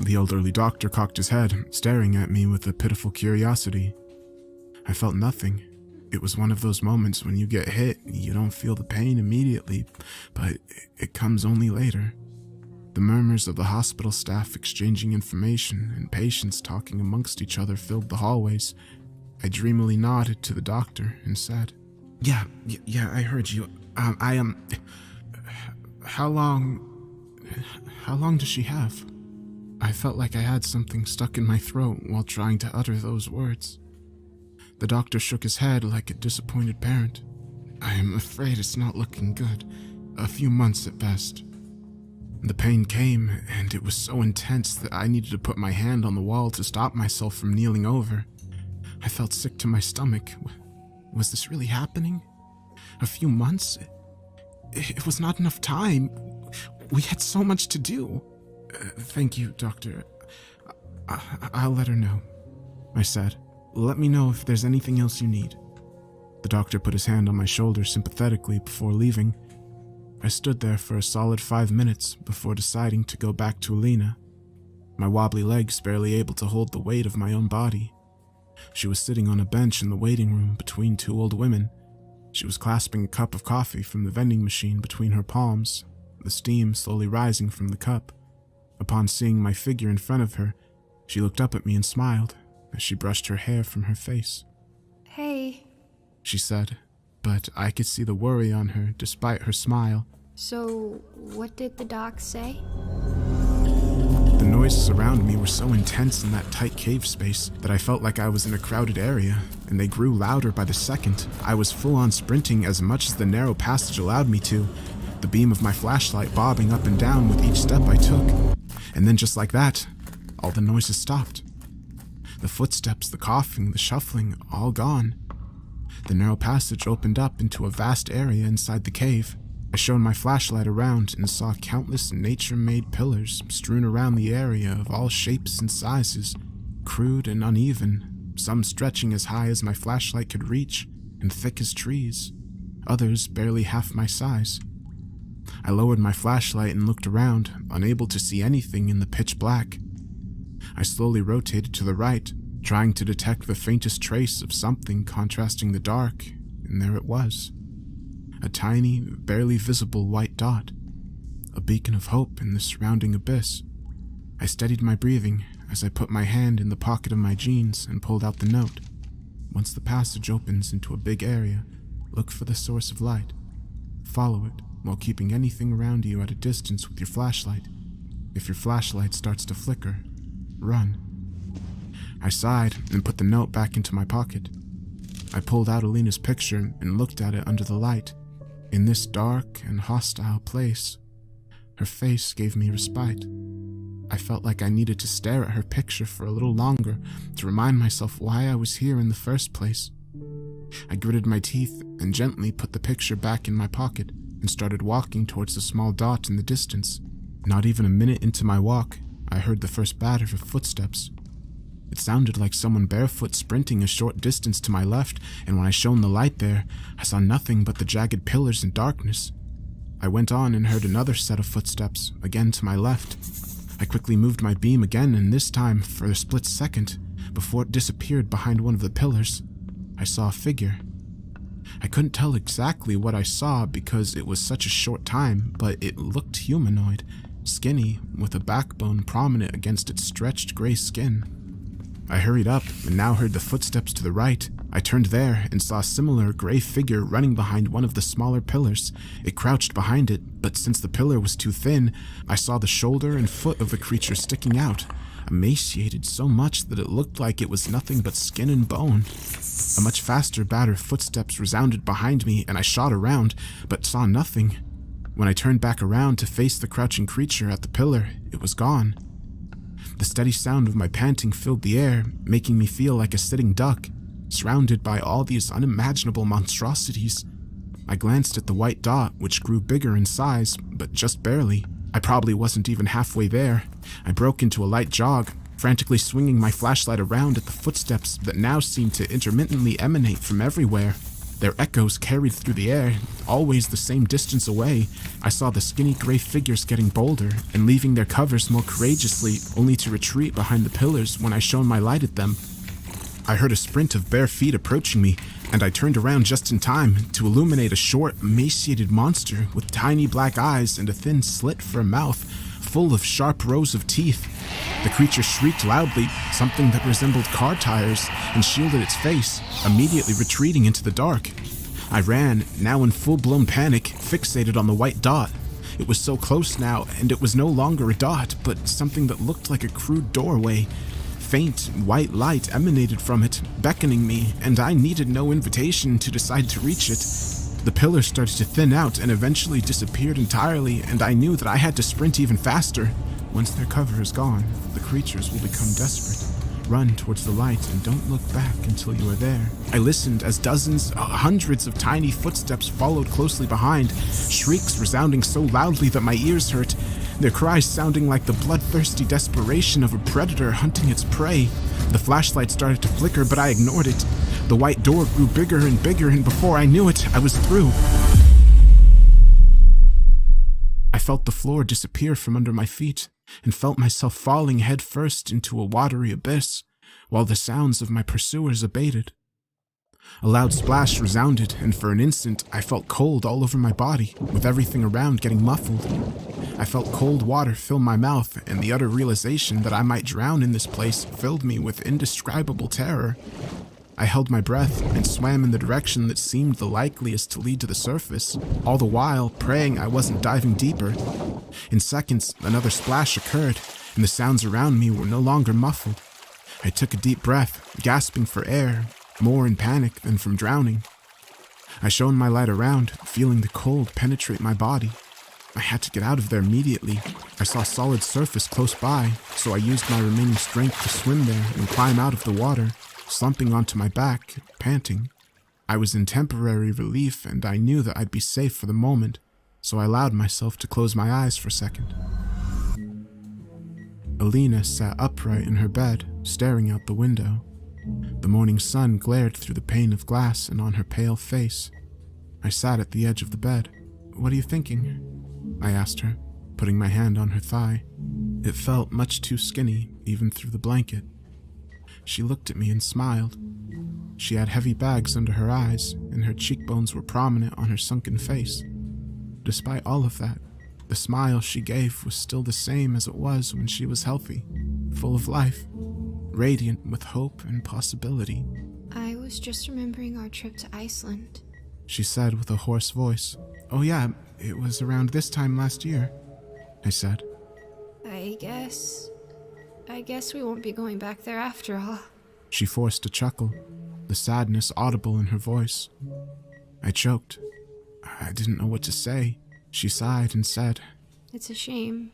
S2: The elderly doctor cocked his head, staring at me with a pitiful curiosity. I felt nothing. It was one of those moments when you get hit, you don't feel the pain immediately, but it comes only later. The murmurs of the hospital staff exchanging information and patients talking amongst each other filled the hallways. I dreamily nodded to the doctor and said, Yeah, I heard you. How long does she have?" I felt like I had something stuck in my throat while trying to utter those words. The doctor shook his head like a disappointed parent. "I am afraid it's not looking good. A few months at best." The pain came, and it was so intense that I needed to put my hand on the wall to stop myself from kneeling over. I felt sick to my stomach. Was this really happening? A few months? It was not enough time. We had so much to do. "Thank you, doctor. I'll let her know," I said. "Let me know if there's anything else you need." The doctor put his hand on my shoulder sympathetically before leaving. I stood there for a solid 5 minutes before deciding to go back to Alina, my wobbly legs barely able to hold the weight of my own body. She was sitting on a bench in the waiting room between two old women. She was clasping a cup of coffee from the vending machine between her palms, the steam slowly rising from the cup. Upon seeing my figure in front of her, she looked up at me and smiled as she brushed her hair from her face.
S3: "Hey.
S2: She said, but I could see the worry on her despite her smile.
S3: So, what did the doc say?"
S2: The noises around me were so intense in that tight cave space that I felt like I was in a crowded area, and they grew louder by the second. I was full-on sprinting as much as the narrow passage allowed me to, the beam of my flashlight bobbing up and down with each step I took. And then just like that, all the noises stopped. The footsteps, the coughing, the shuffling, all gone. The narrow passage opened up into a vast area inside the cave. I shone my flashlight around and saw countless nature-made pillars strewn around the area of all shapes and sizes, crude and uneven, some stretching as high as my flashlight could reach and thick as trees, others barely half my size. I lowered my flashlight and looked around, unable to see anything in the pitch black. I slowly rotated to the right, trying to detect the faintest trace of something contrasting the dark, and there it was. A tiny, barely visible white dot, a beacon of hope in the surrounding abyss. I steadied my breathing as I put my hand in the pocket of my jeans and pulled out the note. Once the passage opens into a big area, look for the source of light. Follow it while keeping anything around you at a distance with your flashlight. If your flashlight starts to flicker, run. I sighed and put the note back into my pocket. I pulled out Alina's picture and looked at it under the light. In this dark and hostile place, her face gave me respite. I felt like I needed to stare at her picture for a little longer to remind myself why I was here in the first place. I gritted my teeth and gently put the picture back in my pocket and started walking towards the small dot in the distance. Not even a minute into my walk, I heard the first patter of footsteps. It sounded like someone barefoot sprinting a short distance to my left, and when I shone the light there, I saw nothing but the jagged pillars and darkness. I went on and heard another set of footsteps, again to my left. I quickly moved my beam again, and this time, for a split second, before it disappeared behind one of the pillars, I saw a figure. I couldn't tell exactly what I saw because it was such a short time, but it looked humanoid, skinny, with a backbone prominent against its stretched gray skin. I hurried up and now heard the footsteps to the right. I turned there and saw a similar gray figure running behind one of the smaller pillars. It crouched behind it, but since the pillar was too thin, I saw the shoulder and foot of the creature sticking out, emaciated so much that it looked like it was nothing but skin and bone. A much faster batter of footsteps resounded behind me, and I shot around, but saw nothing. When I turned back around to face the crouching creature at the pillar, it was gone. The steady sound of my panting filled the air, making me feel like a sitting duck, surrounded by all these unimaginable monstrosities. I glanced at the white dot, which grew bigger in size, but just barely. I probably wasn't even halfway there. I broke into a light jog, frantically swinging my flashlight around at the footsteps that now seemed to intermittently emanate from everywhere. Their echoes carried through the air, always the same distance away. I saw the skinny gray figures getting bolder and leaving their covers more courageously, only to retreat behind the pillars when I shone my light at them. I heard a sprint of bare feet approaching me, and I turned around just in time to illuminate a short, emaciated monster with tiny black eyes and a thin slit for a mouth, full of sharp rows of teeth. The creature shrieked loudly, something that resembled car tires, and shielded its face, immediately retreating into the dark. I ran, now in full-blown panic, fixated on the white dot. It was so close now, and it was no longer a dot, but something that looked like a crude doorway. Faint, white light emanated from it, beckoning me, and I needed no invitation to decide to reach it. The pillars started to thin out and eventually disappeared entirely, and I knew that I had to sprint even faster. Once their cover is gone, the creatures will become desperate. Run towards the light and don't look back until you are there. I listened as dozens, hundreds of tiny footsteps followed closely behind, shrieks resounding so loudly that my ears hurt, their cries sounding like the bloodthirsty desperation of a predator hunting its prey. The flashlight started to flicker, but I ignored it. The white door grew bigger and bigger, and before I knew it, I was through. I felt the floor disappear from under my feet, and felt myself falling headfirst into a watery abyss, while the sounds of my pursuers abated. A loud splash resounded, and for an instant I felt cold all over my body, with everything around getting muffled. I felt cold water fill my mouth, and the utter realization that I might drown in this place filled me with indescribable terror. I held my breath and swam in the direction that seemed the likeliest to lead to the surface, all the while praying I wasn't diving deeper. In seconds, another splash occurred, and the sounds around me were no longer muffled. I took a deep breath, gasping for air, more in panic than from drowning. I shone my light around, feeling the cold penetrate my body. I had to get out of there immediately. I saw solid surface close by, so I used my remaining strength to swim there and climb out of the water, slumping onto my back, panting. I was in temporary relief, and I knew that I'd be safe for the moment, so I allowed myself to close my eyes for a second. Alina sat upright in her bed, staring out the window. The morning sun glared through the pane of glass and on her pale face. I sat at the edge of the bed. "What are you thinking?" I asked her, putting my hand on her thigh. It felt much too skinny, even through the blanket. She looked at me and smiled. She had heavy bags under her eyes, and her cheekbones were prominent on her sunken face. Despite all of that, the smile she gave was still the same as it was when she was healthy, full of life, radiant with hope and possibility.
S5: I was just remembering our trip to Iceland,
S2: she said with a hoarse voice. "Oh yeah, it was around this time last year," I said.
S5: I guess. I guess we won't be going back there after all.
S2: She forced a chuckle, the sadness audible in her voice. I choked. I didn't know what to say. She sighed and said,
S5: It's a shame.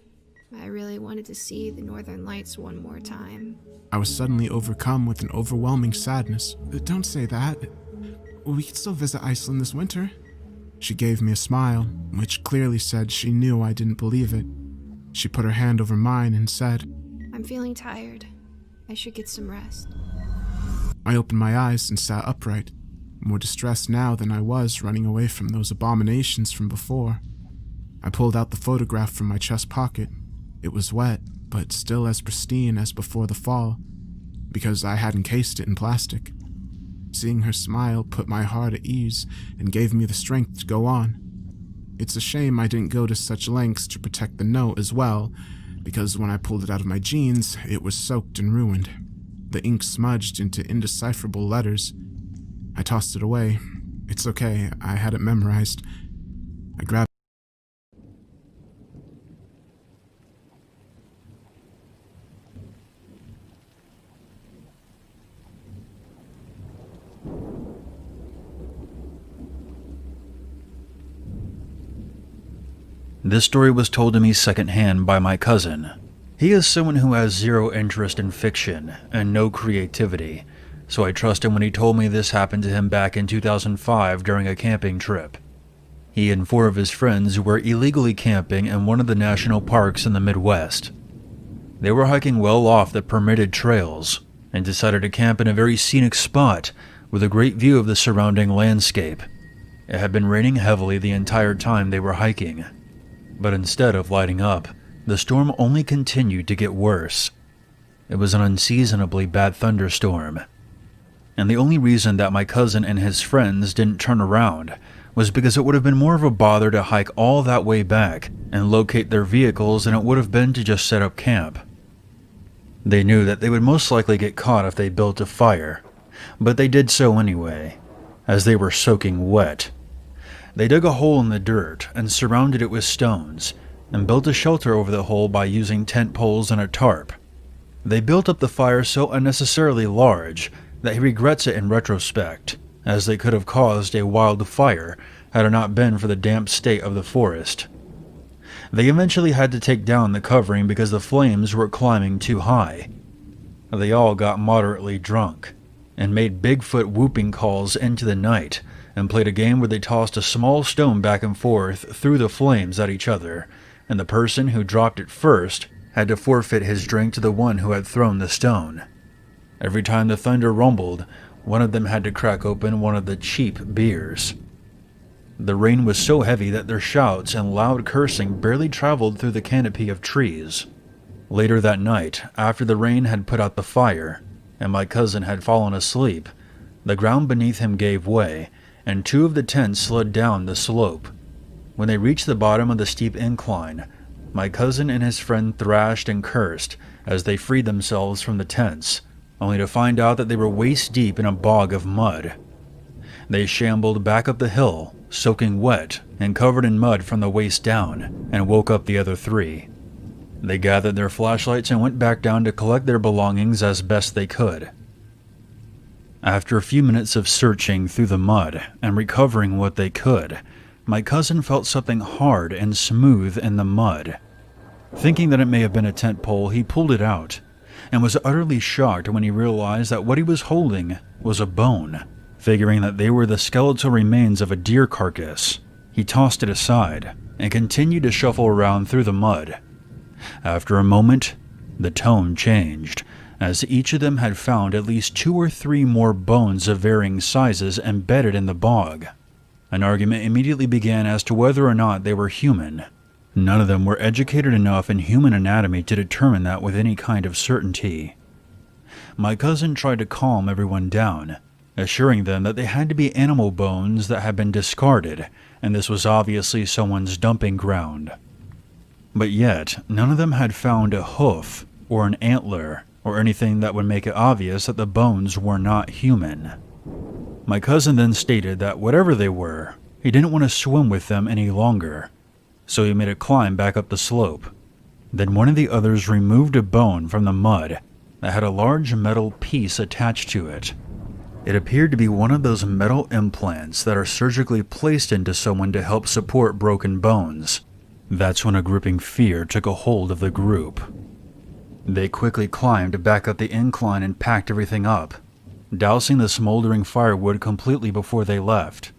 S5: I really wanted to see the Northern Lights one more time.
S2: I was suddenly overcome with an overwhelming sadness. Don't say that. We could still visit Iceland this winter. She gave me a smile, which clearly said she knew I didn't believe it. She put her hand over mine and said,
S5: I'm feeling tired. I should get some rest.
S2: I opened my eyes and sat upright, more distressed now than I was running away from those abominations from before. I pulled out the photograph from my chest pocket. It was wet, but still as pristine as before the fall, because I had encased it in plastic. Seeing her smile put my heart at ease and gave me the strength to go on. It's a shame I didn't go to such lengths to protect the note as well, because when I pulled it out of my jeans, it was soaked and ruined. The ink smudged into indecipherable letters. I tossed it away. It's okay, I had it memorized. I grabbed
S6: This story was told to me secondhand by my cousin. He is someone who has zero interest in fiction and no creativity, so I trust him when he told me this happened to him back in 2005 during a camping trip. He and 4 of his friends were illegally camping in one of the national parks in the Midwest. They were hiking well off the permitted trails and decided to camp in a very scenic spot with a great view of the surrounding landscape. It had been raining heavily the entire time they were hiking. But instead of lighting up, the storm only continued to get worse. It was an unseasonably bad thunderstorm. And the only reason that my cousin and his friends didn't turn around was because it would have been more of a bother to hike all that way back and locate their vehicles than it would have been to just set up camp. They knew that they would most likely get caught if they built a fire, but they did so anyway, as they were soaking wet. They dug a hole in the dirt and surrounded it with stones, and built a shelter over the hole by using tent poles and a tarp. They built up the fire so unnecessarily large that he regrets it in retrospect, as they could have caused a wildfire had it not been for the damp state of the forest. They eventually had to take down the covering because the flames were climbing too high. They all got moderately drunk, and made Bigfoot whooping calls into the night, and played a game where they tossed a small stone back and forth through the flames at each other, and the person who dropped it first had to forfeit his drink to the one who had thrown the stone. Every time the thunder rumbled, one of them had to crack open one of the cheap beers. The rain was so heavy that their shouts and loud cursing barely traveled through the canopy of trees. Later that night, after the rain had put out the fire, and my cousin had fallen asleep, the ground beneath him gave way, and 2 of the tents slid down the slope. When they reached the bottom of the steep incline, my cousin and his friend thrashed and cursed as they freed themselves from the tents, only to find out that they were waist deep in a bog of mud. They shambled back up the hill, soaking wet and covered in mud from the waist down, and woke up the other 3. They gathered their flashlights and went back down to collect their belongings as best they could. After a few minutes of searching through the mud and recovering what they could, my cousin felt something hard and smooth in the mud. Thinking that it may have been a tent pole, he pulled it out, and was utterly shocked when he realized that what he was holding was a bone. Figuring that they were the skeletal remains of a deer carcass, he tossed it aside and continued to shuffle around through the mud. After a moment, the tone changed, as each of them had found at least 2 or 3 more bones of varying sizes embedded in the bog. An argument immediately began as to whether or not they were human. None of them were educated enough in human anatomy to determine that with any kind of certainty. My cousin tried to calm everyone down, assuring them that they had to be animal bones that had been discarded, and this was obviously someone's dumping ground. But yet, none of them had found a hoof or an antler or anything that would make it obvious that the bones were not human. My cousin then stated that whatever they were, he didn't want to swim with them any longer, so he made a climb back up the slope. Then one of the others removed a bone from the mud that had a large metal piece attached to it. It appeared to be one of those metal implants that are surgically placed into someone to help support broken bones. That's when a gripping fear took a hold of the group. They quickly climbed back up the incline and packed everything up, dousing the smoldering firewood completely before they left.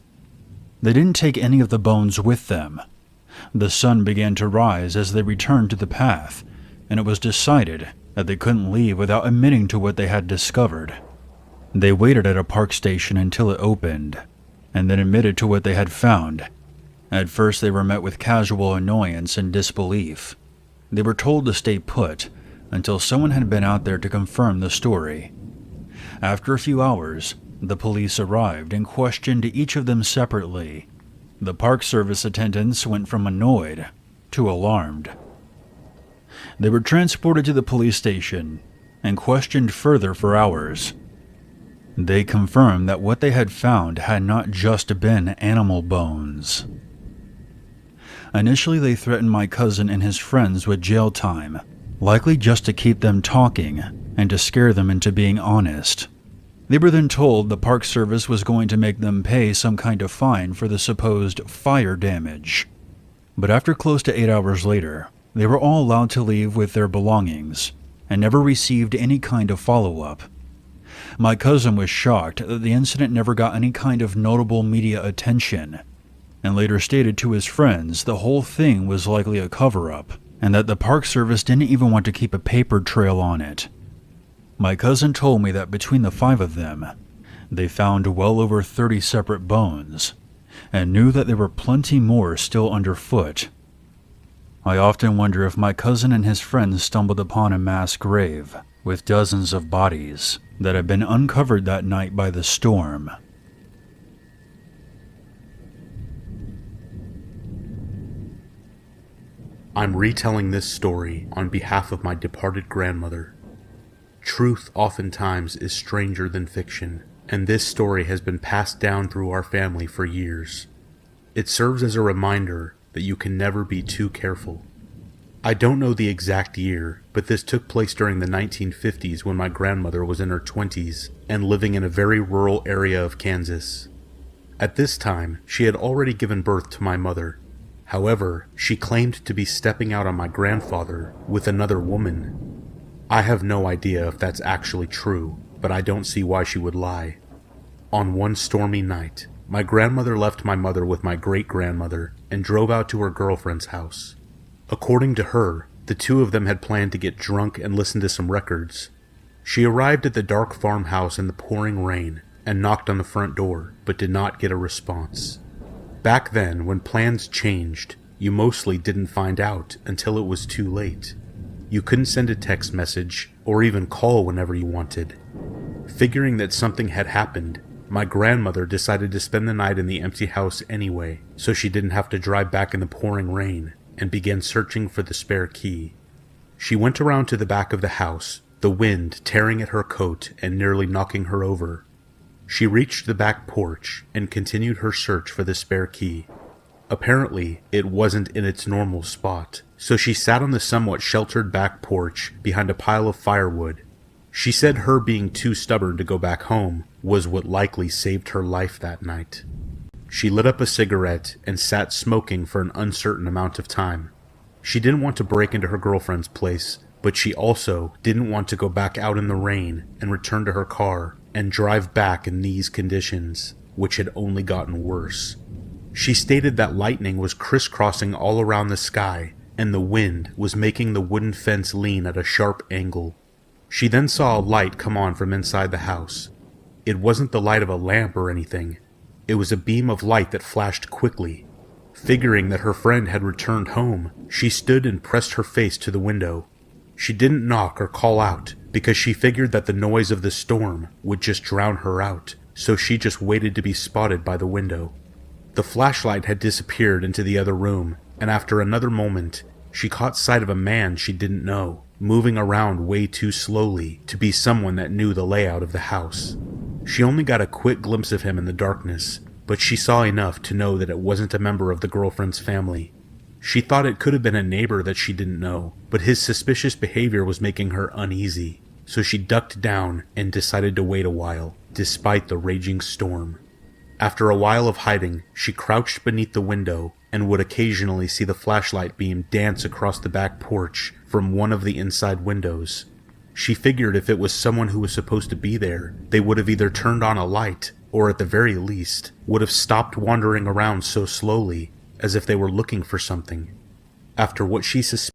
S6: They didn't take any of the bones with them. The sun began to rise as they returned to the path, and it was decided that they couldn't leave without admitting to what they had discovered. They waited at a park station until it opened, and then admitted to what they had found. At first they were met with casual annoyance and disbelief. They were told to stay put until someone had been out there to confirm the story. After a few hours, the police arrived and questioned each of them separately. The Park Service attendants went from annoyed to alarmed. They were transported to the police station and questioned further for hours. They confirmed that what they had found had not just been animal bones. Initially, they threatened my cousin and his friends with jail time, likely just to keep them talking and to scare them into being honest. They were then told the Park Service was going to make them pay some kind of fine for the supposed fire damage. But after close to 8 hours later, they were all allowed to leave with their belongings and never received any kind of follow-up. My cousin was shocked that the incident never got any kind of notable media attention, and later stated to his friends the whole thing was likely a cover-up, and that the Park Service didn't even want to keep a paper trail on it. My cousin told me that between the 5 of them, they found well over 30 separate bones, and knew that there were plenty more still underfoot. I often wonder if my cousin and his friends stumbled upon a mass grave with dozens of bodies that had been uncovered that night by the storm.
S7: I'm retelling this story on behalf of my departed grandmother. Truth oftentimes is stranger than fiction, and this story has been passed down through our family for years. It serves as a reminder that you can never be too careful. I don't know the exact year, but this took place during the 1950s when my grandmother was in her 20s and living in a very rural area of Kansas. At this time, she had already given birth to my mother. However, she claimed to be stepping out on my grandfather with another woman. I have no idea if that's actually true, but I don't see why she would lie. On one stormy night, my grandmother left my mother with my great-grandmother and drove out to her girlfriend's house. According to her, the two of them had planned to get drunk and listen to some records. She arrived at the dark farmhouse in the pouring rain and knocked on the front door, but did not get a response. Back then, when plans changed, you mostly didn't find out until it was too late. You couldn't send a text message or even call whenever you wanted. Figuring that something had happened, my grandmother decided to spend the night in the empty house anyway, so she didn't have to drive back in the pouring rain, and began searching for the spare key. She went around to the back of the house, the wind tearing at her coat and nearly knocking her over. She reached the back porch and continued her search for the spare key. Apparently, it wasn't in its normal spot, so she sat on the somewhat sheltered back porch behind a pile of firewood. She said her being too stubborn to go back home was what likely saved her life that night. She lit up a cigarette and sat smoking for an uncertain amount of time. She didn't want to break into her girlfriend's place, but she also didn't want to go back out in the rain and return to her car and drive back in these conditions, which had only gotten worse. She stated that lightning was crisscrossing all around the sky, and the wind was making the wooden fence lean at a sharp angle. She then saw a light come on from inside the house. It wasn't the light of a lamp or anything. It was a beam of light that flashed quickly. Figuring that her friend had returned home, she stood and pressed her face to the window. She didn't knock or call out, because she figured that the noise of the storm would just drown her out, so she just waited to be spotted by the window. The flashlight had disappeared into the other room, and after another moment, she caught sight of a man she didn't know, moving around way too slowly to be someone that knew the layout of the house. She only got a quick glimpse of him in the darkness, but she saw enough to know that it wasn't a member of the girlfriend's family. She thought it could have been a neighbor that she didn't know, but his suspicious behavior was making her uneasy, so she ducked down and decided to wait a while, despite the raging storm. After a while of hiding, she crouched beneath the window and would occasionally see the flashlight beam dance across the back porch from one of the inside windows. She figured if it was someone who was supposed to be there, they would have either turned on a light, or at the very least, would have stopped wandering around so slowly, as if they were looking for something. After what she suspected,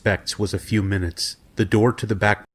S7: effects was a few minutes. The door to the back